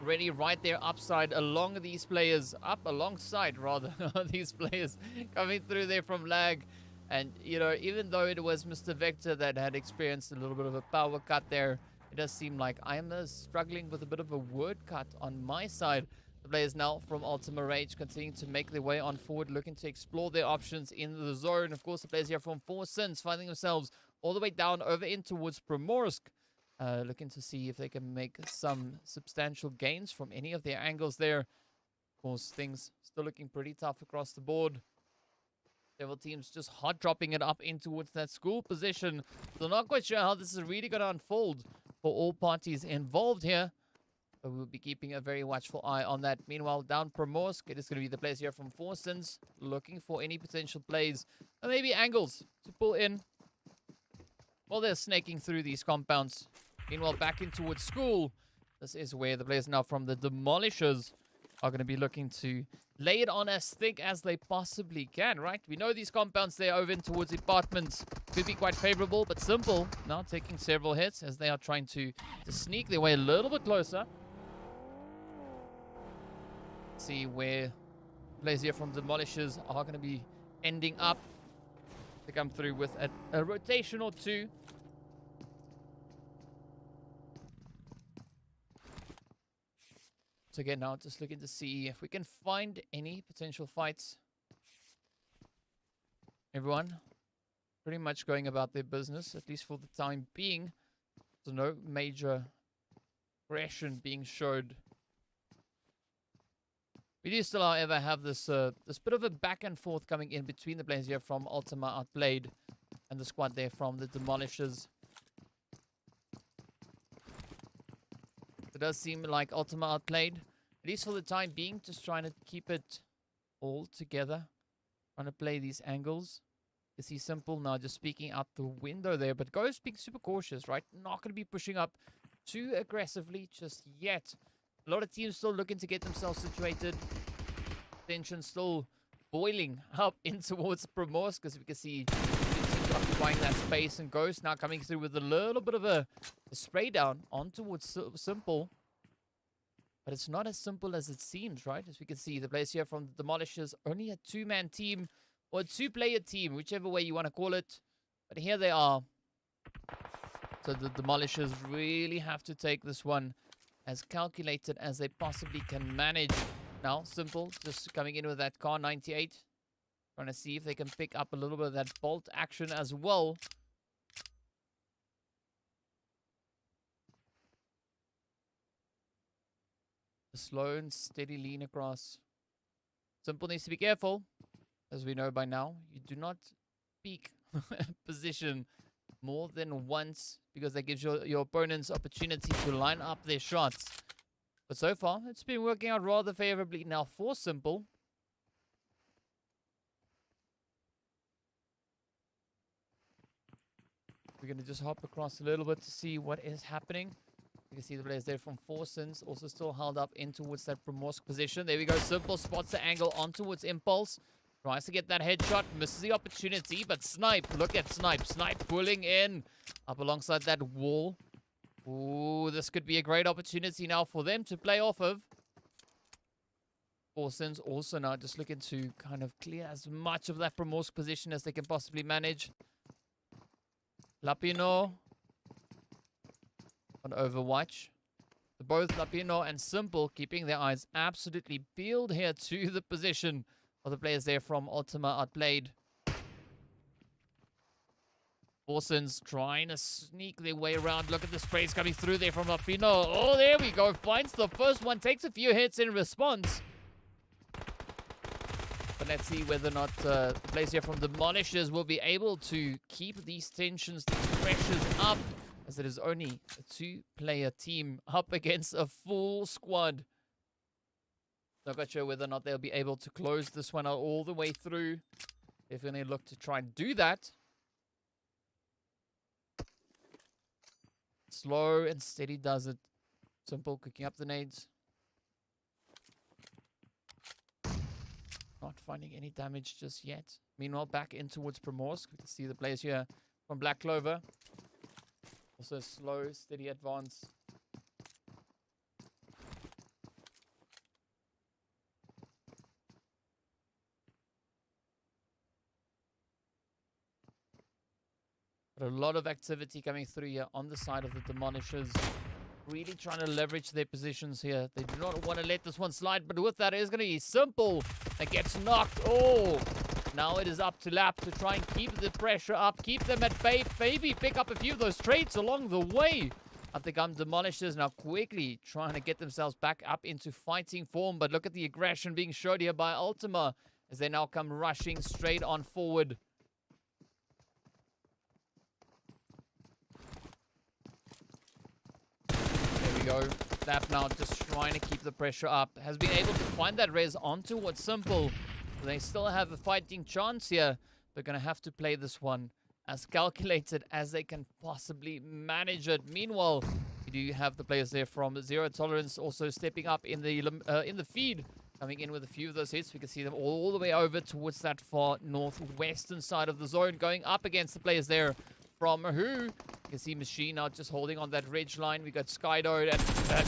ready right there upside along these players, up alongside rather, these players coming through there from Lag. And, you know, even though it was Mr. Vector that had experienced a little bit of a power cut there, it does seem like I'm struggling with a bit of a word cut on my side. The players now from RRAGE continuing to make their way on forward, looking to explore their options in the zone. Of course, the players here from HORZ finding themselves all the way down over in towards Primorsk, looking to see if they can make some substantial gains from any of their angles there. Of course, things still looking pretty tough across the board. Several teams just hot dropping it up in towards that school position. So not quite sure how this is really going to unfold for all parties involved here. But we'll be keeping a very watchful eye on that. Meanwhile, down Primorsk, it is going to be the players here from HORZ looking for any potential plays or maybe angles to pull in while they're snaking through these compounds. Meanwhile, back in towards school, this is where the players now from the Demolishers are going to be looking to lay it on as thick as they possibly can, right? We know these compounds there over in towards apartments could be quite favorable, but Simple now taking several hits as they are trying to sneak their way a little bit closer. See where players here from Demolishers are going to be ending up to come through with a rotation or two. So again, now just looking to see if we can find any potential fights. Everyone pretty much going about their business, at least for the time being. So no major aggression being showed. We do still, however, have this this bit of a back and forth coming in between the players here from ULTIMA Outplayed and the squad there from the Demolishers. It does seem like ULTIMA Outplayed, at least for the time being, just trying to keep it all together. Trying to play these angles. You see Simple now just speaking out the window there, but Ghost being super cautious, right? Not going to be pushing up too aggressively just yet. A lot of teams still looking to get themselves situated. Tension still boiling up in towards Primorsk, as we can see occupying that space, and Ghost now coming through with a little bit of a spray down on towards Simple. But it's not as simple as it seems, right? As we can see, the players here from the Demolishers, only a two-man team or a two-player team, whichever way you want to call it. But here they are. So the Demolishers really have to take this one as calculated as they possibly can manage. Now, Simple just coming in with that Car 98. Trying to see if they can pick up a little bit of that bolt action as well. A slow and steady lean across. Simple needs to be careful. As we know by now, you do not peak position more than once, because that gives your opponents opportunity to line up their shots. But so far, it's been working out rather favorably now for Simple. We're going to just hop across a little bit to see what is happening. You can see the players there from Forsons also still held up in towards that Primorsk position. There we go. Simple spots the angle on towards Impulse. Tries to get that headshot, misses the opportunity, but Snipe, look at Snipe. Snipe pulling in up alongside that wall. Ooh, this could be a great opportunity now for them to play off of. Forsons also now just looking to kind of clear as much of that Primorsk position as they can possibly manage. Lapino on Overwatch. Both Lapino and Simple keeping their eyes absolutely peeled here to the position of the players there from ULTIMA Outplayed. Forsons trying to sneak their way around. Look at the sprays coming through there from Lapino. Oh, there we go. Finds the first one. Takes a few hits in response. But let's see whether or not the players here from the Demolishers will be able to keep these tensions, these pressures up, as it is only a two-player team up against a full squad. Not quite sure whether or not they'll be able to close this one out all the way through. If they look to try and do that. Slow and steady does it. Simple cooking up the nades. Not finding any damage just yet. Meanwhile, back in towards Primorsk. We can see the players here from Black Clover. Also slow, steady advance. But a lot of activity coming through here on the side of the Demolishers. Really trying to leverage their positions here. They do not want to let this one slide, but with that, it is going to be Simple that gets knocked. Oh, now it is up to Lap to try and keep the pressure up, keep them at bay, maybe pick up a few of those traits along the way. Up they come Demolishers now quickly trying to get themselves back up into fighting form, but look at the aggression being showed here by ULTIMA as they now come rushing straight on forward. Go. Lap now just trying to keep the pressure up. Has been able to find that res onto what's Simple. They still have a fighting chance here. They're going to have to play this one as calculated as they can possibly manage it. Meanwhile, we You do have the players there from Zero Tolerance also stepping up in the feed, coming in with a few of those hits. We can see them all the way over towards that far northwestern side of the zone, going up against the players there from Who. You can see Machine now just holding on that ridge line. We got Skydo and of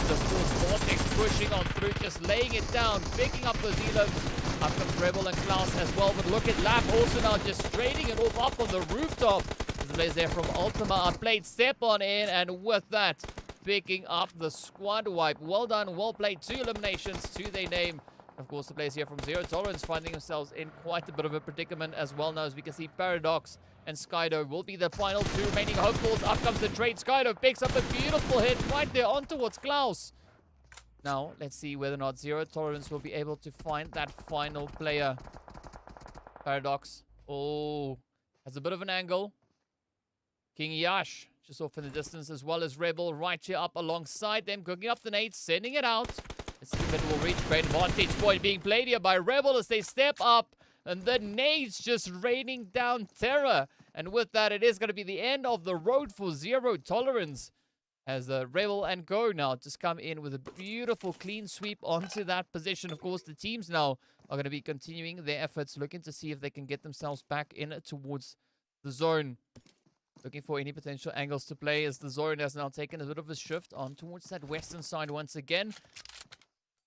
course Vortex pushing on through, just laying it down, picking up those elos. Up comes Rebel and Klaus as well, but look at Lap also now just trading it off up on the rooftop. As the players there from ULTIMA are played, step on in, and with that, picking up the squad wipe. Well done, well played. 2 eliminations to their name. Of course, the players here from Zero Tolerance finding themselves in quite a bit of a predicament as well now, as we can see Paradox and Skydo will be the final 2 remaining hopefuls. Up comes the trade. Skydo picks up a beautiful hit right there on towards Klaus. Now, let's see whether or not Zero Tolerance will be able to find that final player. Paradox. Oh, has a bit of an angle. King Yash just off in the distance, as well as Rebel right here up alongside them, cooking up the nades, sending it out. Let's see if it will reach. Great vantage point being played here by Rebel as they step up, and the nades just raining down terror. And with that, it is going to be the end of the road for Zero Tolerance, as the Rebel and Go now just come in with a beautiful clean sweep onto that position. Of course, the teams now are going to be continuing their efforts, looking to see if they can get themselves back in towards the zone. Looking for any potential angles to play, as the zone has now taken a bit of a shift on towards that western side once again.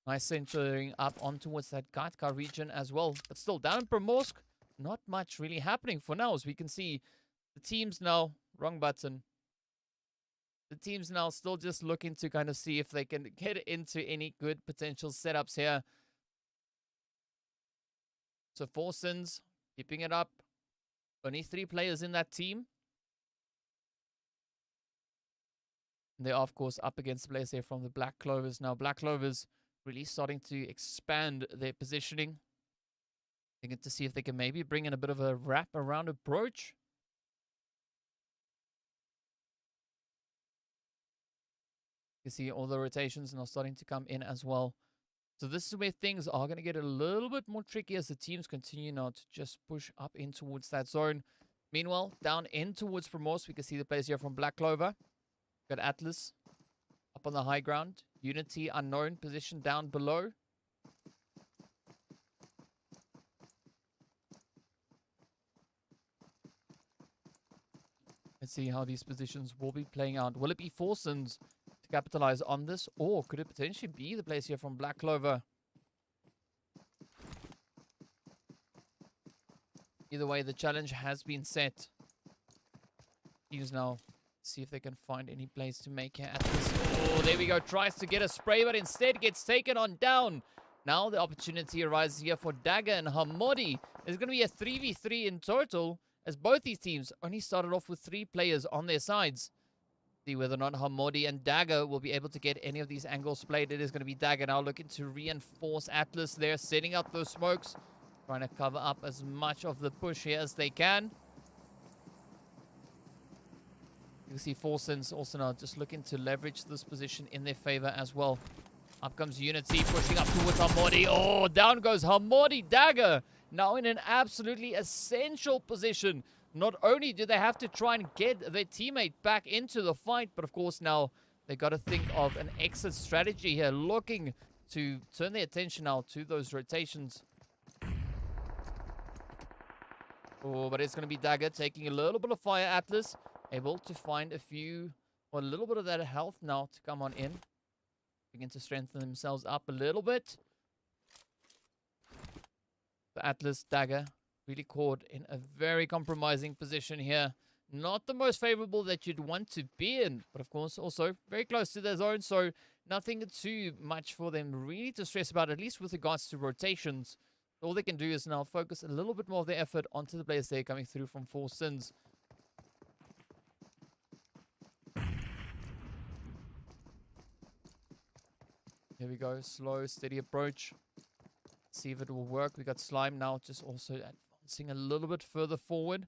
Nice centering up on towards that Gatka region as well. But still, down in Primorsk, not much really happening for now, as we can see the teams now, wrong button. The teams now still just looking to kind of see if they can get into any good potential setups here. So Forsons keeping it up. Only 3 players in that team. They are, of course, up against the players here from the Black Clovers. Now, Black Clovers really starting to expand their positioning. Thinking to see if they can maybe bring in a bit of a wrap-around approach. You see all the rotations now starting to come in as well. So this is where things are going to get a little bit more tricky as the teams continue now to just push up in towards that zone. Meanwhile, down in towards Primorsk, we can see the players here from Black Clover. Got Atlas up on the high ground. Unity unknown position down below. Let's see how these positions will be playing out. Will it be Forsons to capitalize on this, or could it potentially be the players here from Black Clover? Either way, the challenge has been set. Teams now see if they can find any place to make here at this. Oh, there we go. Tries to get a spray, but instead gets taken on down. Now the opportunity arises here for Dagger and Hamodi. There's going to be a 3v3 in total, as both these teams only started off with 3 players on their sides. See whether or not Hamodi and Dagger will be able to get any of these angles played. It is going to be Dagger now looking to reinforce Atlas there, setting up those smokes, trying to cover up as much of the push here as they can. You can see Forsons also now just looking to leverage this position in their favor as well. Up comes Unity, pushing up towards Hamodi. Oh, down goes Hamodi. Dagger now in an absolutely essential position. Not only do they have to try and get their teammate back into the fight, but of course now they got to think of an exit strategy here, looking to turn their attention now to those rotations. Oh, but it's going to be Dagger taking a little bit of fire. Atlas able to find a few, or a little bit of that health now to come on in. Begin to strengthen themselves up a little bit. The Atlas Dagger really caught in a very compromising position here. Not the most favorable that you'd want to be in, but of course also very close to their zone, so nothing too much for them really to stress about, at least with regards to rotations. All they can do is now focus a little bit more of their effort onto the players there coming through from Forsons. Here we go. Slow, steady approach. See if it will work. We got Slime now just also advancing a little bit further forward.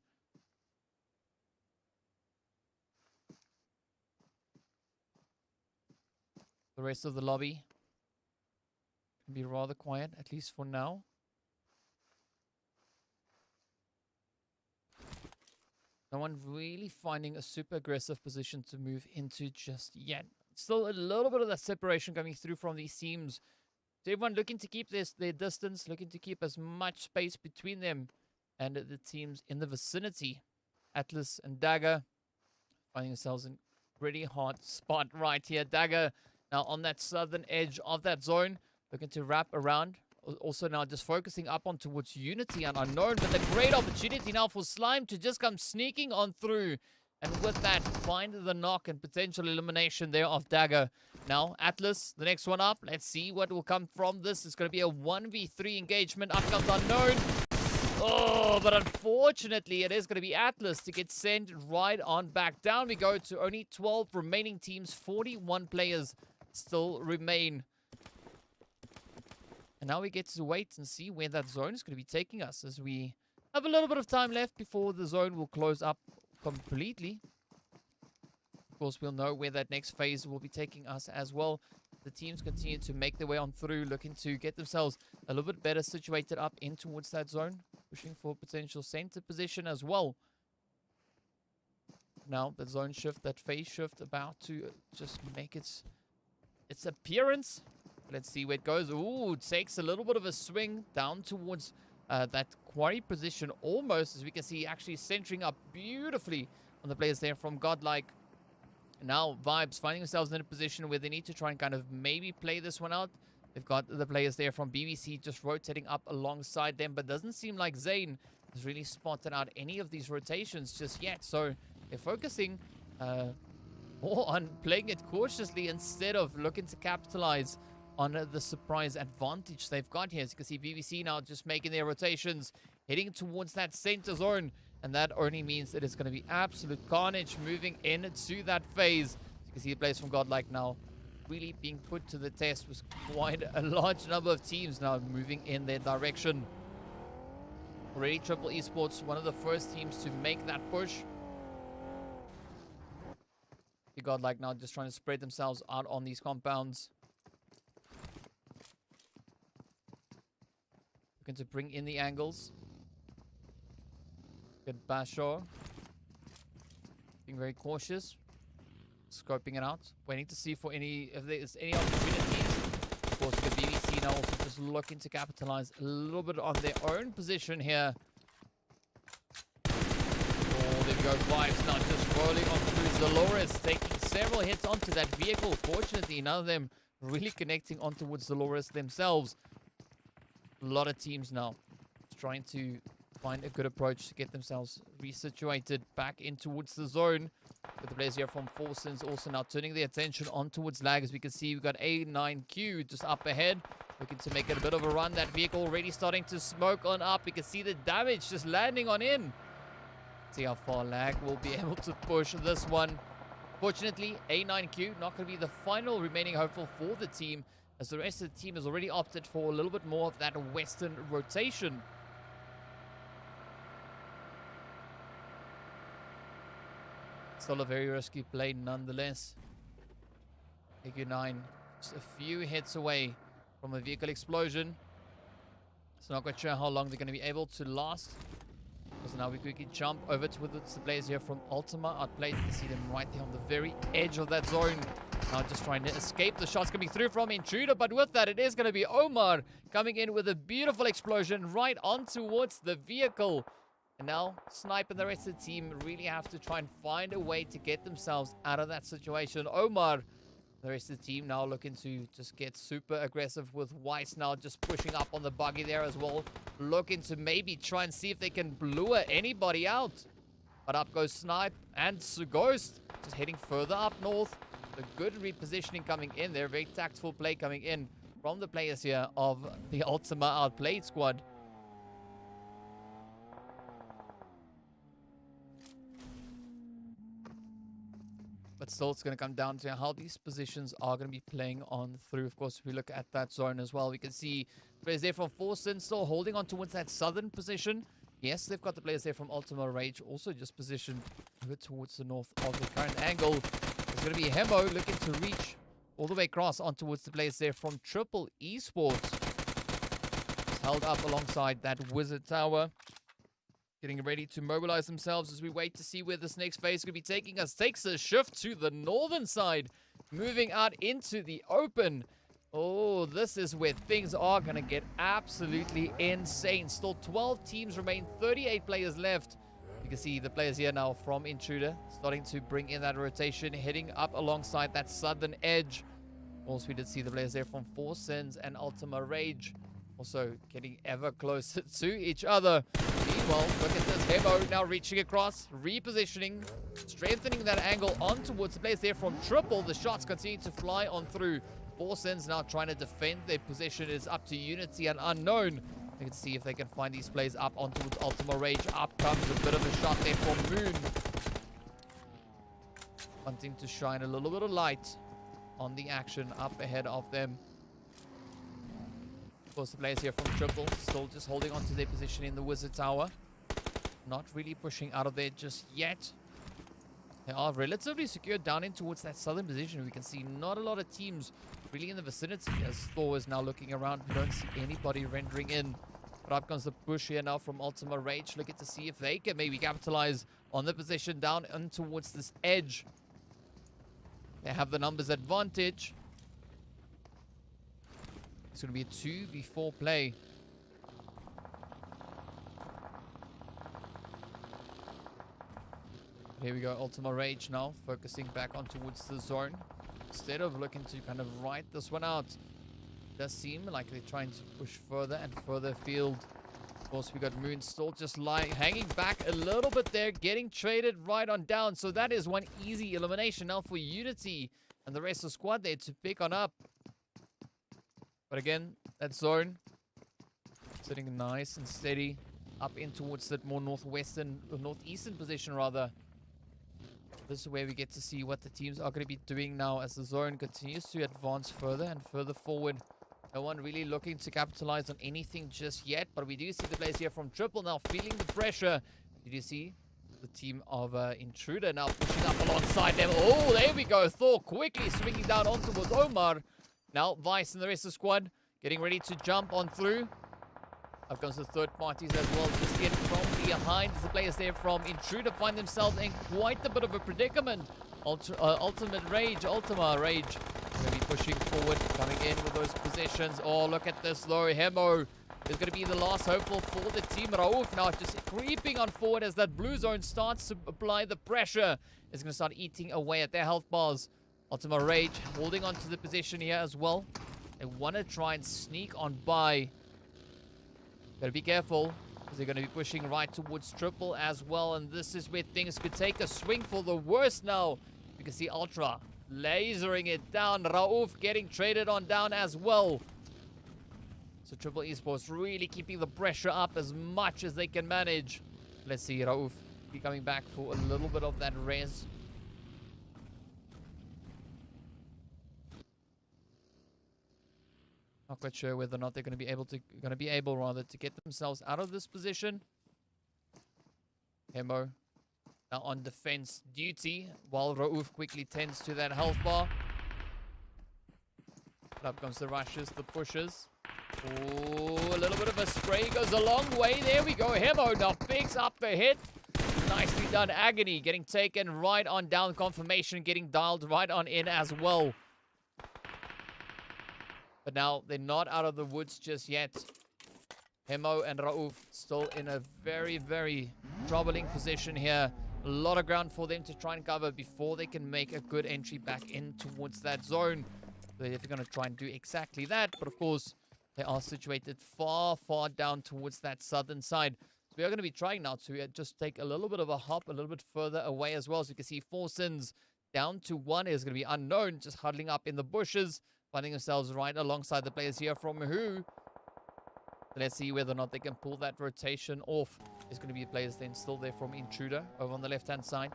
The rest of the lobby can be rather quiet, at least for now. No one really finding a super aggressive position to move into just yet. still a little bit of that separation coming through from these teams. So everyone looking to keep their distance, looking to keep as much space between them and the teams in the vicinity. Atlas and Dagger finding themselves in a pretty hard spot right here. Dagger now on that southern edge of that zone, looking to wrap around. Also now just focusing up on towards Unity and Unknown, but a great opportunity now for Slime to just come sneaking on through. And with that, find the knock and potential elimination there of Dagger. Now, Atlas, the next one up. Let's see what will come from this. It's going to be a 1v3 engagement. Up comes Unknown. Oh, but unfortunately, it is going to be Atlas to get sent right on back. Down we go to only 12 remaining teams. 41 players still remain. And now we get to wait and see where that zone is going to be taking us, as we have a little bit of time left before the zone will close up completely. Of course, we'll know where that next phase will be taking us as well. The teams continue to make their way on through, looking to get themselves a little bit better situated up in towards that zone, pushing for potential center position as well. Now, the zone shift, that phase shift, about to just make its appearance. Let's see where it goes. Ooh, it takes a little bit of a swing down towards that quarry position almost, as we can see, actually centering up beautifully on the players there from Godlike. Now, VIBZ finding themselves in a position where they need to try and kind of maybe play this one out. They've got the players there from BBC just rotating up alongside them, but doesn't seem like Zane has really spotted out any of these rotations just yet. So they're focusing more on playing it cautiously instead of looking to capitalize on the surprise advantage they've got here. As you can see, BBC now just making their rotations, heading towards that center zone. And that only means it is going to be absolute carnage moving into that phase. As you can see, the players from Godlike now really being put to the test with quite a large number of teams now moving in their direction. Already Triple Esports, one of the first teams to make that push. The Godlike now just trying to spread themselves out on these compounds. Looking to bring in the angles. Good Basho. Being very cautious. Scoping it out. Waiting to see for if there's any opportunities. Of course, the BBC now also just looking to capitalize a little bit on their own position here. Oh, there we go. VIBZ now just rolling on through Zalores, taking several hits onto that vehicle. Fortunately, none of them really connecting on towards Zalores themselves. A lot of teams now trying to find a good approach to get themselves resituated back in towards the zone. With the players here from Forsons also now turning their attention on towards lag. As we can see, we've got A9Q just up ahead, looking to make it a bit of a run. That vehicle already starting to smoke on up. We can see the damage just landing on in. See how far lag will be able to push this one. Fortunately, A9Q not going to be the final remaining hopeful for the team, as the rest of the team has already opted for a little bit more of that western rotation. Still a very risky play nonetheless. AQ9 just a few hits away from a vehicle explosion. So not quite sure how long they're going to be able to last. So now we quickly jump over to the players here from ULTIMA. Outplayed. You can see them right there on the very edge of that zone. Now just trying to escape the shots coming through from Intruder. But with that, it is going to be Omar coming in with a beautiful explosion right on towards the vehicle. And now, Snipe and the rest of the team really have to try and find a way to get themselves out of that situation. Omar, the rest of the team now looking to just get super aggressive with Weiss now just pushing up on the buggy there as well. Looking to maybe try and see if they can lure anybody out. But up goes Snipe and Ghost just heading further up north. A good repositioning coming in there. Very tactful play coming in from the players here of the ULTIMA Outplayed squad. But still, it's going to come down to how these positions are going to be playing on through. Of course, if we look at that zone as well, we can see players there from Forsen still holding on towards that southern position. Yes, they've got the players there from RRAGE also just positioned a bit towards the north of the current angle. It's going to be Hemo looking to reach all the way across on towards the players there from Triple Esports. It's held up alongside that Wizard Tower. Getting ready to mobilize themselves as we wait to see where this next phase is going to be taking us. Takes a shift to the northern side. moving out into the open. Oh, this is where things are going to get absolutely insane. Still 12 teams remain, 38 players left. You can see the players here now from Intruder starting to bring in that rotation, heading up alongside that southern edge. Also, we did see the players there from Four Sins and Ultima Rage also getting ever closer to each other. Meanwhile, look at this. Hemo now reaching across, repositioning, strengthening that angle on towards the players there from Triple. The shots continue to fly on through. Four Sins now trying to defend their position. Is up to Unity and Unknown. You can see if they can find these plays up on towards Ultima Rage. Up comes a bit of a shot there from Moon. Wanting to shine a little bit of light on the action up ahead of them. Of course, the players here from Triple still just holding on to their position in the Wizard Tower. Not really pushing out of there just yet. They are relatively secure down in towards that southern position. We can see not a lot of teams really in the vicinity as Thor is now looking around. We don't see anybody rendering in. But up comes the push here now from Ultima Rage, looking to see if they can maybe capitalize on the position down in towards this edge. They have the numbers advantage. It's going to be a 2v4 play. Here we go, Ultima Rage now, focusing back on towards the zone. Instead of looking to kind of write this one out. It does seem like they're trying to push further and further afield. Of course, we got Moon still just hanging back a little bit there, getting traded right on down. So that is one easy elimination now for Unity and the rest of the squad there to pick on up. But again, that zone sitting nice and steady up in towards that more northwestern, or northeastern position rather. This is where we get to see what the teams are going to be doing now as the zone continues to advance further and further forward. No one really looking to capitalize on anything just yet, but we do see the players here from Triple now feeling the pressure. Did you see the team of Intruder now pushing up alongside them? Oh, there we go. Thor quickly swinging down on towards Omar. Now Vice and the rest of the squad getting ready to jump on through. Up comes the third parties as well, just in from behind as the players there from Intruder find themselves in quite a bit of a predicament. Ultima Rage going to be pushing forward, coming in with those positions. Oh, look at this though. Hemo is going to be the last hopeful for the team. Rauf now just creeping on forward as that blue zone starts to apply the pressure. It's going to start eating away at their health bars. Ultima Rage holding on to the position here as well. They want to try and sneak on by. Gotta be careful, because they're going to be pushing right towards Triple as well. And this is where things could take a swing for the worst now. You can see Ultra lasering it down. Rauf getting traded on down as well. So Triple Esports really keeping the pressure up as much as they can manage. Let's see, Rauf be coming back for a little bit of that res. Not quite sure whether or not they're going to be able to get themselves out of this position. Hemo now on defense duty while Rauf quickly tends to that health bar. Up comes the rushes, the pushes. Oh, a little bit of a spray goes a long way. There we go. Hemo now picks up the hit. Nicely done. Agony getting taken right on down. Confirmation getting dialed right on in as well. But now they're not out of the woods just yet. Hemo and Rauf still in a very, very troubling position here. A lot of ground for them to try and cover before they can make a good entry back in towards that zone. They're definitely going to try and do exactly that. But of course, they are situated far, far down towards that southern side. So we are going to be trying now to just take a little bit of a hop a little bit further away as well. So you can see Four Sins down to one is going to be Unknown, just huddling up in the bushes, finding themselves right alongside the players here from Who. Let's see whether or not they can pull that rotation off. There's going to be players then still there from Intruder over on the left-hand side.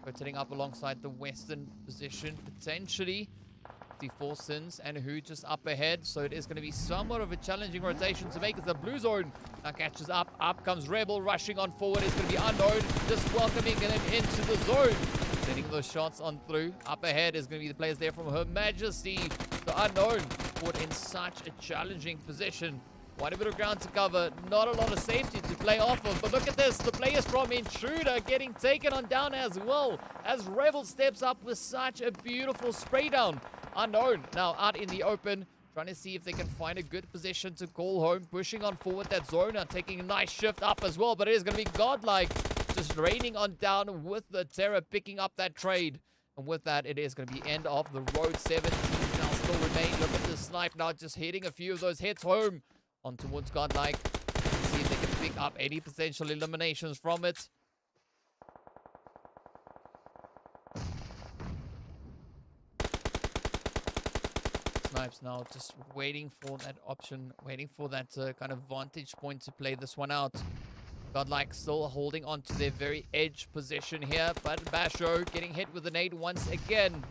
Rotating up alongside the western position, potentially. The Four Sins and Who just up ahead. So it is going to be somewhat of a challenging rotation to make as the blue zone now catches up. Up comes Rebel rushing on forward. It's going to be Unknown just welcoming them into the zone. Sending those shots on through. Up ahead is going to be the players there from Her Majesty. The Unknown put in such a challenging position. Quite a bit of ground to cover. Not a lot of safety to play off of. But look at this. The players from Intruder getting taken on down as well. As Rebel steps up with such a beautiful spray down. Unknown now out in the open. Trying to see if they can find a good position to call home. Pushing on forward that Zona. Taking a nice shift up as well. But it is going to be Godlike. Just raining on down with the Terror picking up that trade. And with that, it is going to be end of the road. 7 teams now still remain. Look at the snipe now just hitting a few of those hits home. On towards Godlike. See if they can pick up any potential eliminations from it. Snipes now just waiting for that option. Waiting for that kind of vantage point to play this one out. Godlike still holding on to their very edge position here. But Basho getting hit with a nade once again.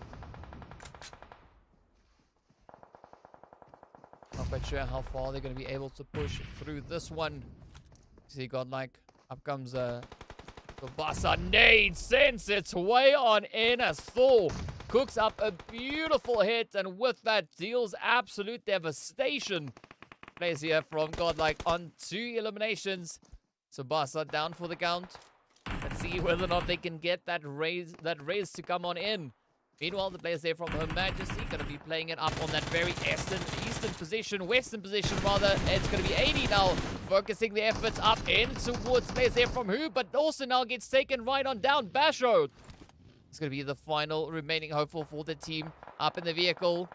Not quite sure how far they're going to be able to push through this one. See Godlike. Up comes the Basa nade. Sends its way on in as Thor cooks up a beautiful hit. And with that deals absolute devastation. Plays here from Godlike on 2 eliminations. So Basa down for the count. Let's see whether or not they can get that raise to come on in. Meanwhile, the players there from Her Majesty going to be playing it up on that very western position, rather. It's going to be 80 now, focusing the efforts up in towards players there from Who, but also now gets taken right on down. Basho. It's going to be the final remaining hopeful for the team up in the vehicle.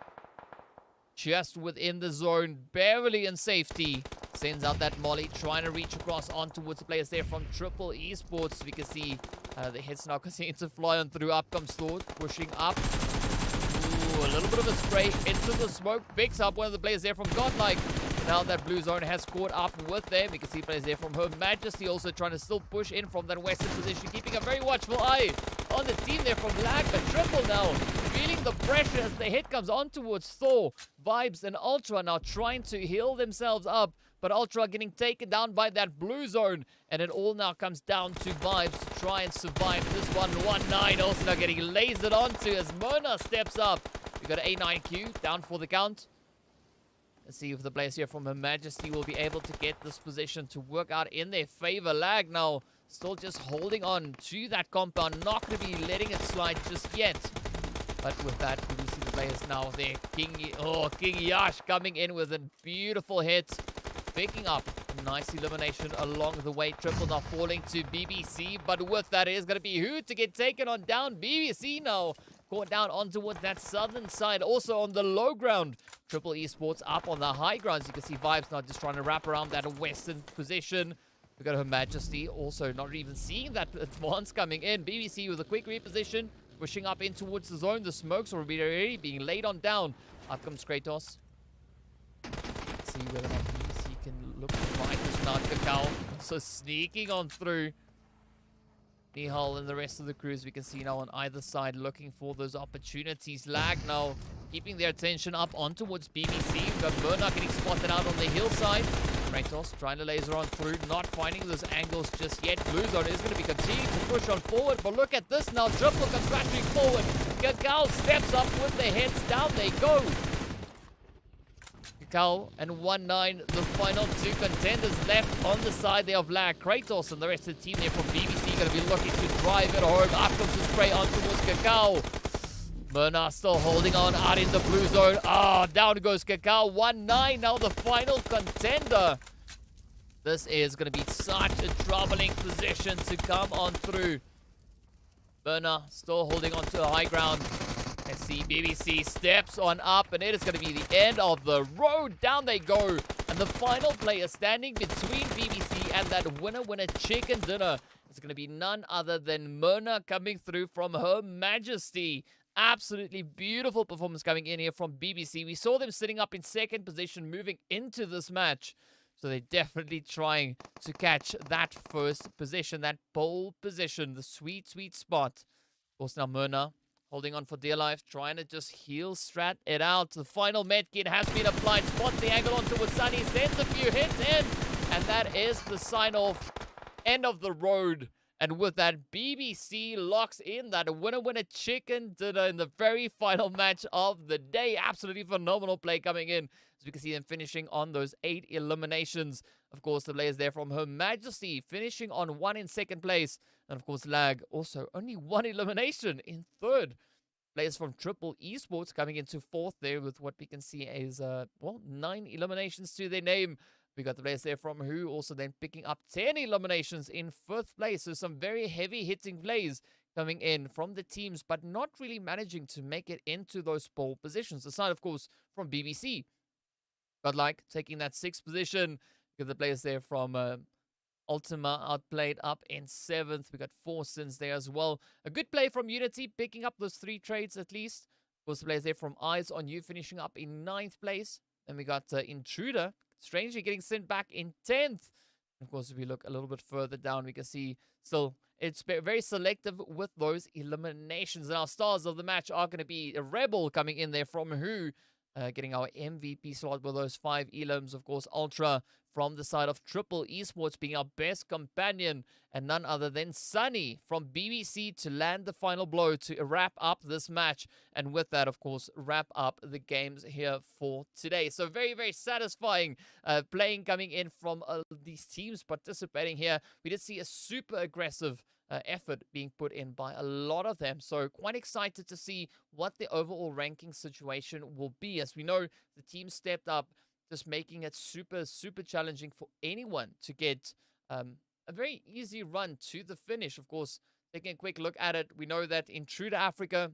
Just within the zone, barely in safety. Sends out that molly, trying to reach across on towards the players there from Triple Esports. We can see the hits now continue to fly on through. Up comes Thor, pushing up. Ooh, a little bit of a spray into the smoke. Picks up one of the players there from Godlike. Now that blue zone has caught up with them. You can see players there from Her Majesty also trying to still push in from that western position. Keeping a very watchful eye on the team there from Lag. But Triple now feeling the pressure as the hit comes on towards Thor. VIBZ and Ultra now trying to heal themselves up. But Ultra getting taken down by that blue zone. And it all now comes down to VIBZ to try and survive this one. 1-9 also now getting lasered onto as Mona steps up. We got an A9Q down for the count. Let's see if the players here from Her Majesty will be able to get this position to work out in their favor. Lag now still just holding on to that compound. Not going to be letting it slide just yet. But with that, we see the players now there. King Yash coming in with a beautiful hit. Picking up a nice elimination along the way. Triple now falling to BBC. But with that, it is going to be Who to get taken on down. BBC now caught down on towards that southern side. Also on the low ground. Triple Esports up on the high grounds. You can see VIBZ now just trying to wrap around that western position. We got Her Majesty also not even seeing that advance coming in. BBC with a quick reposition. Pushing up in towards the zone. The smokes are already being laid on down. Up comes Kratos. Let's see whether or not BBC can look to find this now. Cacao so sneaking on through. Nihal and the rest of the crews we can see now on either side looking for those opportunities. Lag now keeping their attention up on towards BBC. We've got Murdoch getting spotted out on the hillside. Kratos trying to laser on through, not finding those angles just yet. Blue zone is going to be continuing to push on forward, but look at this now. Triple comes crashing forward. Cacao steps up with the hits. Down they go. Cacao and 1-9, the final 2 contenders left on the side there of Lag. Kratos and the rest of the team there from BBC going to be looking to drive it home. Up comes the spray on towards Cacao. Myrna still holding on out in the blue zone. Down goes Cacao. 1-9 now the final contender. This is going to be such a troubling position to come on through. Myrna still holding on to the high ground. Let's see, BBC steps on up, and it is going to be the end of the road. Down they go. And the final player standing between BBC and that winner chicken dinner is going to be none other than Myrna coming through from Her Majesty. Absolutely beautiful performance coming in here from BBC. We saw them sitting up in second position moving into this match. So they're definitely trying to catch that first position, that pole position, the sweet, sweet spot. Also now Myrna holding on for dear life, trying to just heal strat it out. The final medkit has been applied. Spot the angle on towards Sunny, sends a few hits in. And that is the sign-off. End of the road. And with that, BBC locks in that winner-winner chicken dinner in the very final match of the day. Absolutely phenomenal play coming in, as we can see them finishing on those 8 eliminations. Of course, the players there from Her Majesty finishing on 1 in second place. And of course, Lag also only 1 elimination in third. Players from Triple Esports coming into fourth there with what we can see is, 9 eliminations to their name. We got the players there from Who also then picking up 10 eliminations in fifth place. So some very heavy hitting plays coming in from the teams, but not really managing to make it into those pole positions. Aside, of course, from BBC. Godlike taking that 6th position. We got the players there from ULTIMA outplayed up in 7th. We got 4 sins there as well. A good play from Unity, picking up those 3 trades at least. Of course, the players there from Eyes on You finishing up in 9th place. Then we got Intruder, strangely getting sent back in 10th. Of course, if we look a little bit further down, we can see still it's very selective with those eliminations. And our stars of the match are going to be a Rebel coming in there from Who. Getting our MVP slot with those 5 elims. Of course, Ultra from the side of Triple Esports being our best companion. And none other than Sunny from BBC to land the final blow to wrap up this match. And with that, of course, wrap up the games here for today. So very, very satisfying playing coming in from these teams participating here. We did see a super aggressive effort being put in by a lot of them. So quite excited to see what the overall ranking situation will be. As we know, the team stepped up, just making it super, super challenging for anyone to get a very easy run to the finish. Of course, taking a quick look at it, we know that Intruder Africa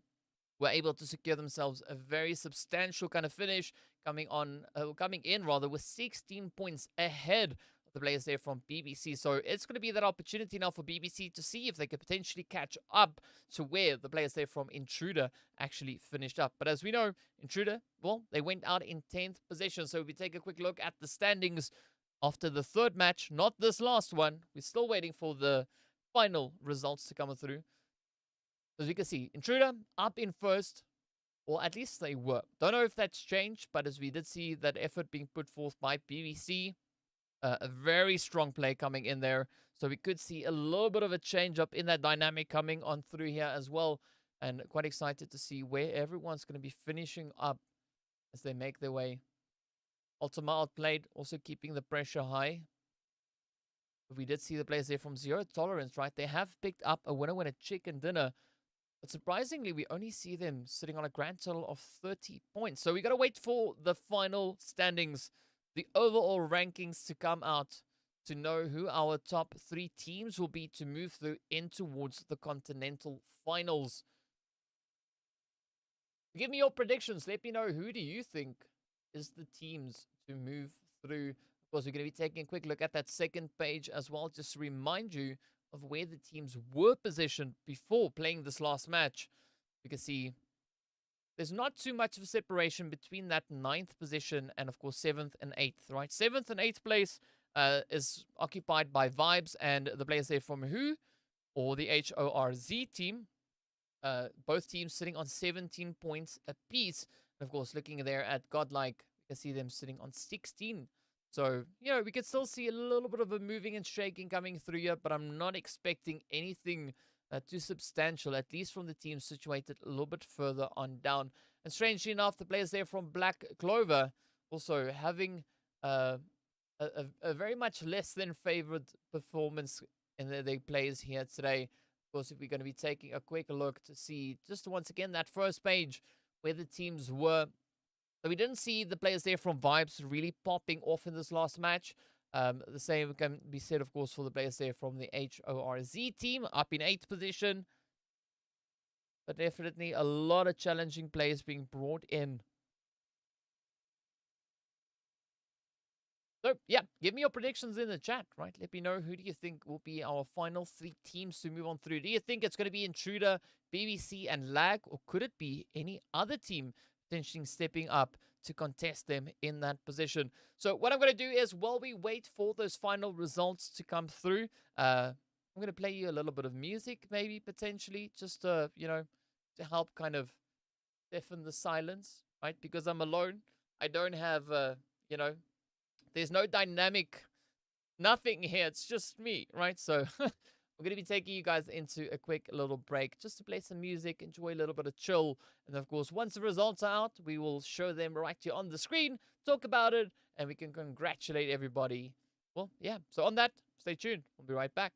were able to secure themselves a very substantial kind of finish, coming in with 16 points ahead the players there from BBC. So it's going to be that opportunity now for BBC to see if they could potentially catch up to where the players there from Intruder actually finished up. But as we know, Intruder, well, they went out in 10th position. So if we take a quick look at the standings after the third match, not this last one, we're still waiting for the final results to come through. As we can see, Intruder up in first, or at least they were. Don't know if that's changed, but as we did see that effort being put forth by BBC, a very strong play coming in there. So we could see a little bit of a change up in that dynamic coming on through here as well. And quite excited to see where everyone's going to be finishing up as they make their way. ULTIMA outplayed, also keeping the pressure high. But we did see the players there from Zero Tolerance, right? They have picked up a winner-winner chicken dinner. But surprisingly, we only see them sitting on a grand total of 30 points. So we got to wait for the final standings, the overall rankings to come out to know who our top 3 teams will be to move through in towards the Continental Finals. Give me your predictions. Let me know, who do you think is the teams to move through. Of course, we're going to be taking a quick look at that second page as well, just to remind you of where the teams were positioned before playing this last match. You can see there's not too much of a separation between that 9th position and, of course, 7th and 8th, right? 7th and 8th place is occupied by VIBZ and the players there from Who, or the HORZ team. Both teams sitting on 17 points apiece. And, of course, looking there at GODLIKE, you can see them sitting on 16. So, you know, we could still see a little bit of a moving and shaking coming through here, but I'm not expecting anything too substantial, at least from the team situated a little bit further on down. And strangely enough, the players there from Black Clover also having a very much less than favored performance in their plays here today. Of course, if we're going to be taking a quick look to see just once again that first page where the teams were. So we didn't see the players there from VIBZ really popping off in this last match. The same can be said, of course, for the players there from the HORZ team, up in 8th position. But definitely a lot of challenging players being brought in. So, yeah, give me your predictions in the chat, right? Let me know, who do you think will be our final 3 teams to move on through? Do you think it's going to be Intruder, BBC, and Lag? Or could it be any other team potentially stepping up to contest them in that position? So what I'm going to do is, while we wait for those final results to come through, I'm going to play you a little bit of music, maybe, potentially, just to, you know, to help kind of deafen the silence, right? Because I'm alone. I don't have, you know, there's no dynamic, nothing here. It's just me, right? So we're going to be taking you guys into a quick little break just to play some music, enjoy a little bit of chill. And of course, once the results are out, we will show them right here on the screen, talk about it, and we can congratulate everybody. Well, yeah. So on that, stay tuned. We'll be right back.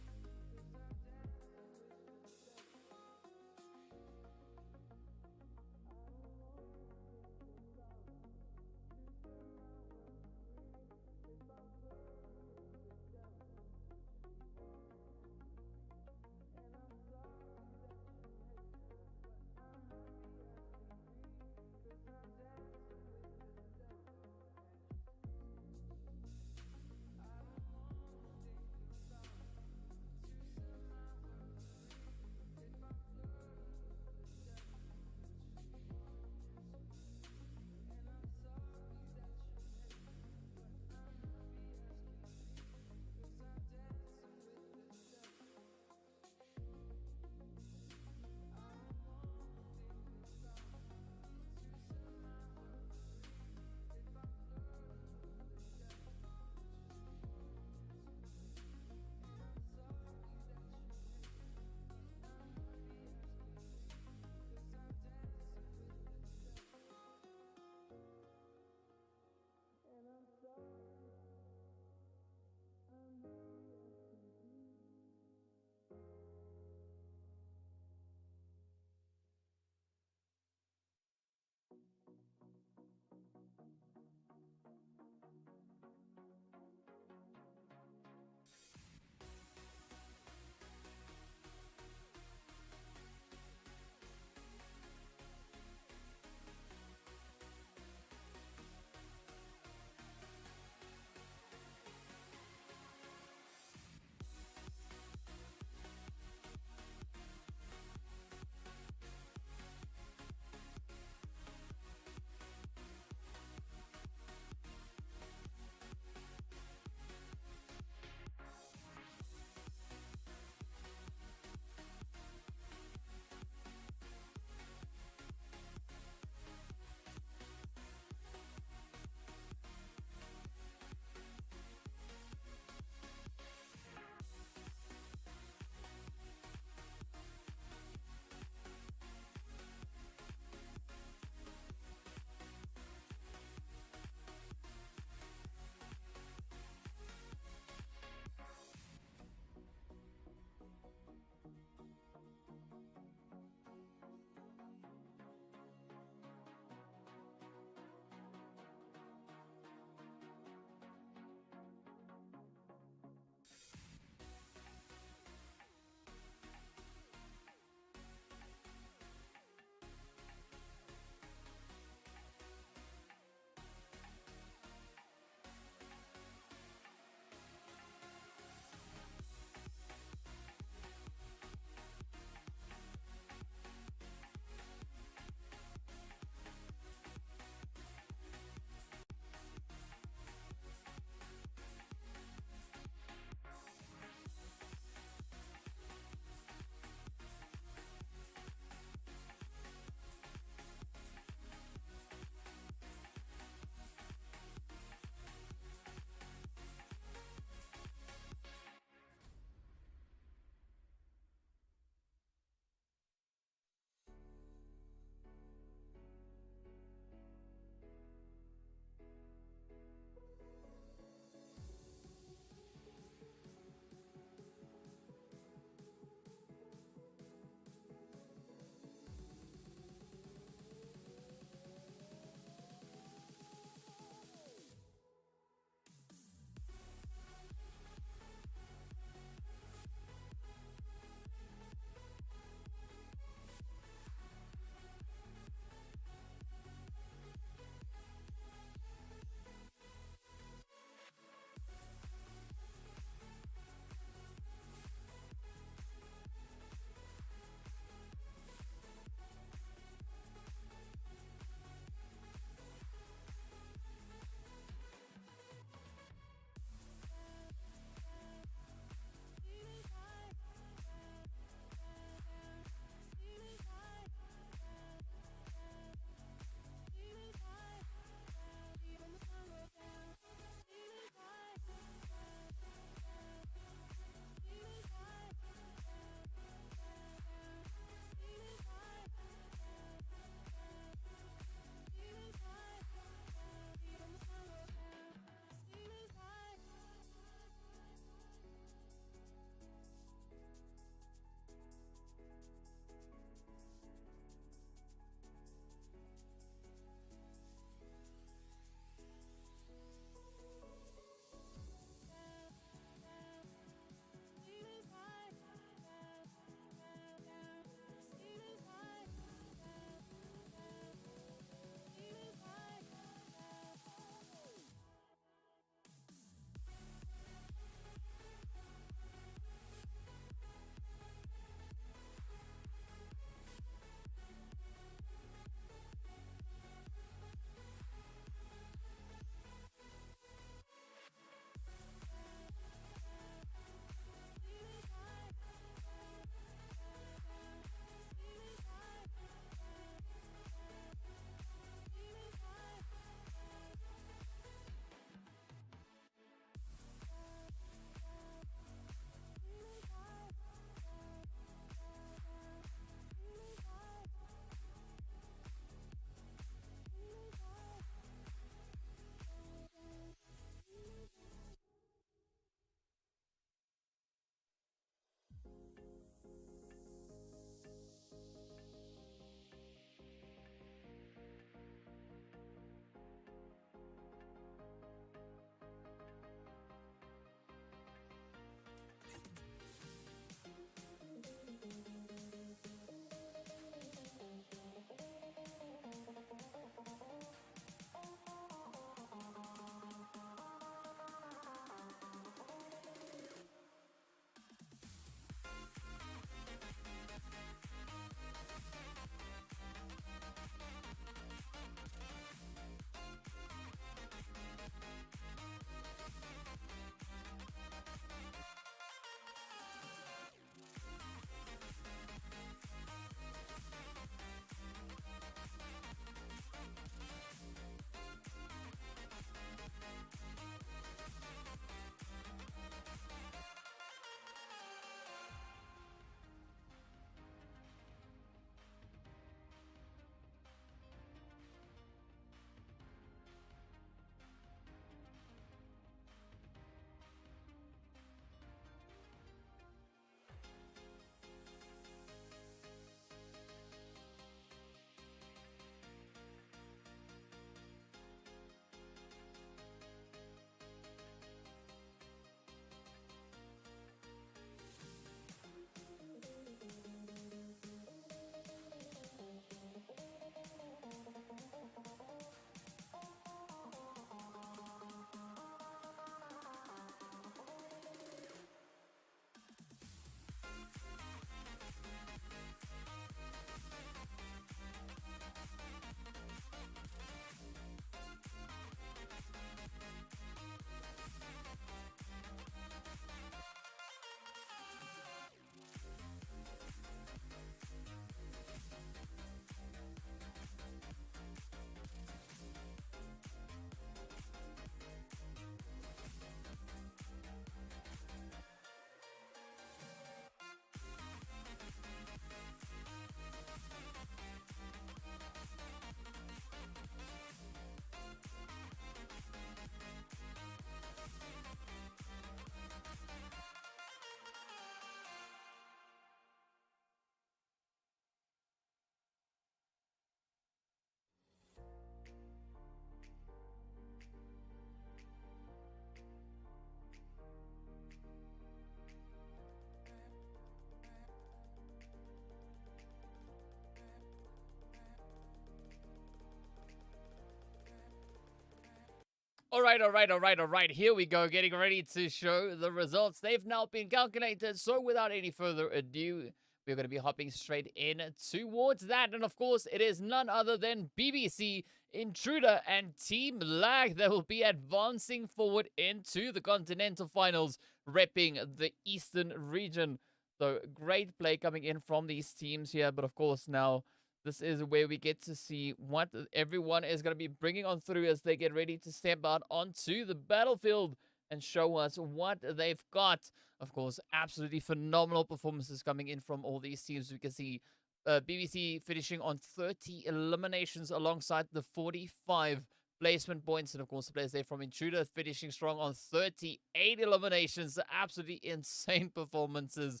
All right. Here we go, getting ready to show the results. They've now been calculated. So without any further ado, we're going to be hopping straight in towards that. And of course, it is none other than BBC, Intruder, and Team Lag that will be advancing forward into the Continental Finals, repping the Eastern region. So great play coming in from these teams here. But of course, now this is where we get to see what everyone is going to be bringing on through as they get ready to step out onto the battlefield and show us what they've got. Of course, absolutely phenomenal performances coming in from all these teams. We can see BBC finishing on 30 eliminations alongside the 45 placement points. And of course, the players there from Intruder finishing strong on 38 eliminations. Absolutely insane performances.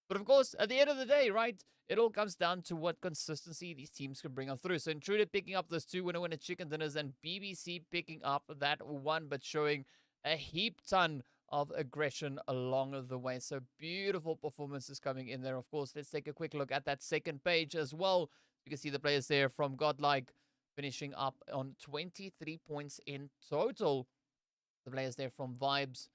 But of course, at the end of the day, right, it all comes down to what consistency these teams can bring on through. So Intruder picking up those 2 winner chicken dinners, and BBC picking up that one, but showing a heap ton of aggression along the way. So beautiful performances coming in there. Of course, let's take a quick look at that second page as well. You can see the players there from GODLIKE finishing up on 23 points in total. The players there from VIBZ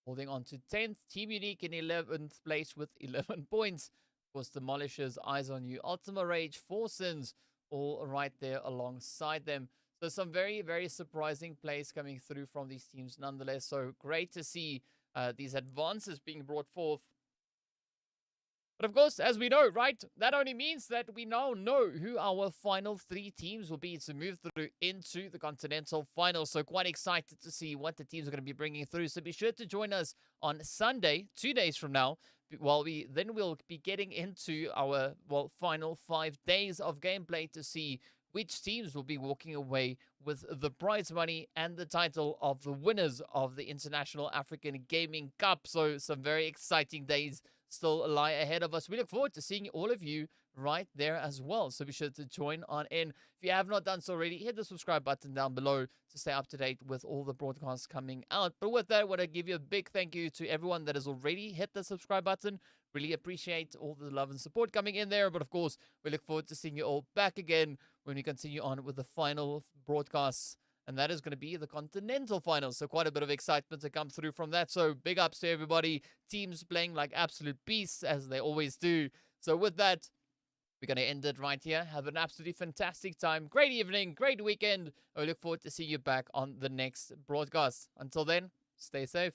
holding on to 10th. Team Unique in 11th place with 11 points. Of course, Demolishers, Eyes on You, ULTIMA, RRAGE, Forsons, all right there alongside them. So some very, very surprising plays coming through from these teams nonetheless. So great to see these advances being brought forth. But of course, as we know, right, that only means that we now know who our final 3 teams will be to move through into the Continental Finals. So quite excited to see what the teams are going to be bringing through. So be sure to join us on Sunday, 2 days from now, while we'll be getting into our, final 5 days of gameplay to see which teams will be walking away with the prize money and the title of the winners of the International African Gaming Cup. So some very exciting days still lie ahead of us. We look forward to seeing all of you right there as well. So be sure to join on in. If you have not done so already, hit the subscribe button down below to stay up to date with all the broadcasts coming out. But with that, I want to give you a big thank you to everyone that has already hit the subscribe button. Really appreciate all the love and support coming in there. But of course, we look forward to seeing you all back again when we continue on with the final broadcasts. And that is going to be the Continental Finals. So quite a bit of excitement to come through from that. So big ups to everybody. Teams playing like absolute beasts, as they always do. So with that, we're going to end it right here. Have an absolutely fantastic time. Great evening, great weekend. I look forward to seeing you back on the next broadcast. Until then, stay safe.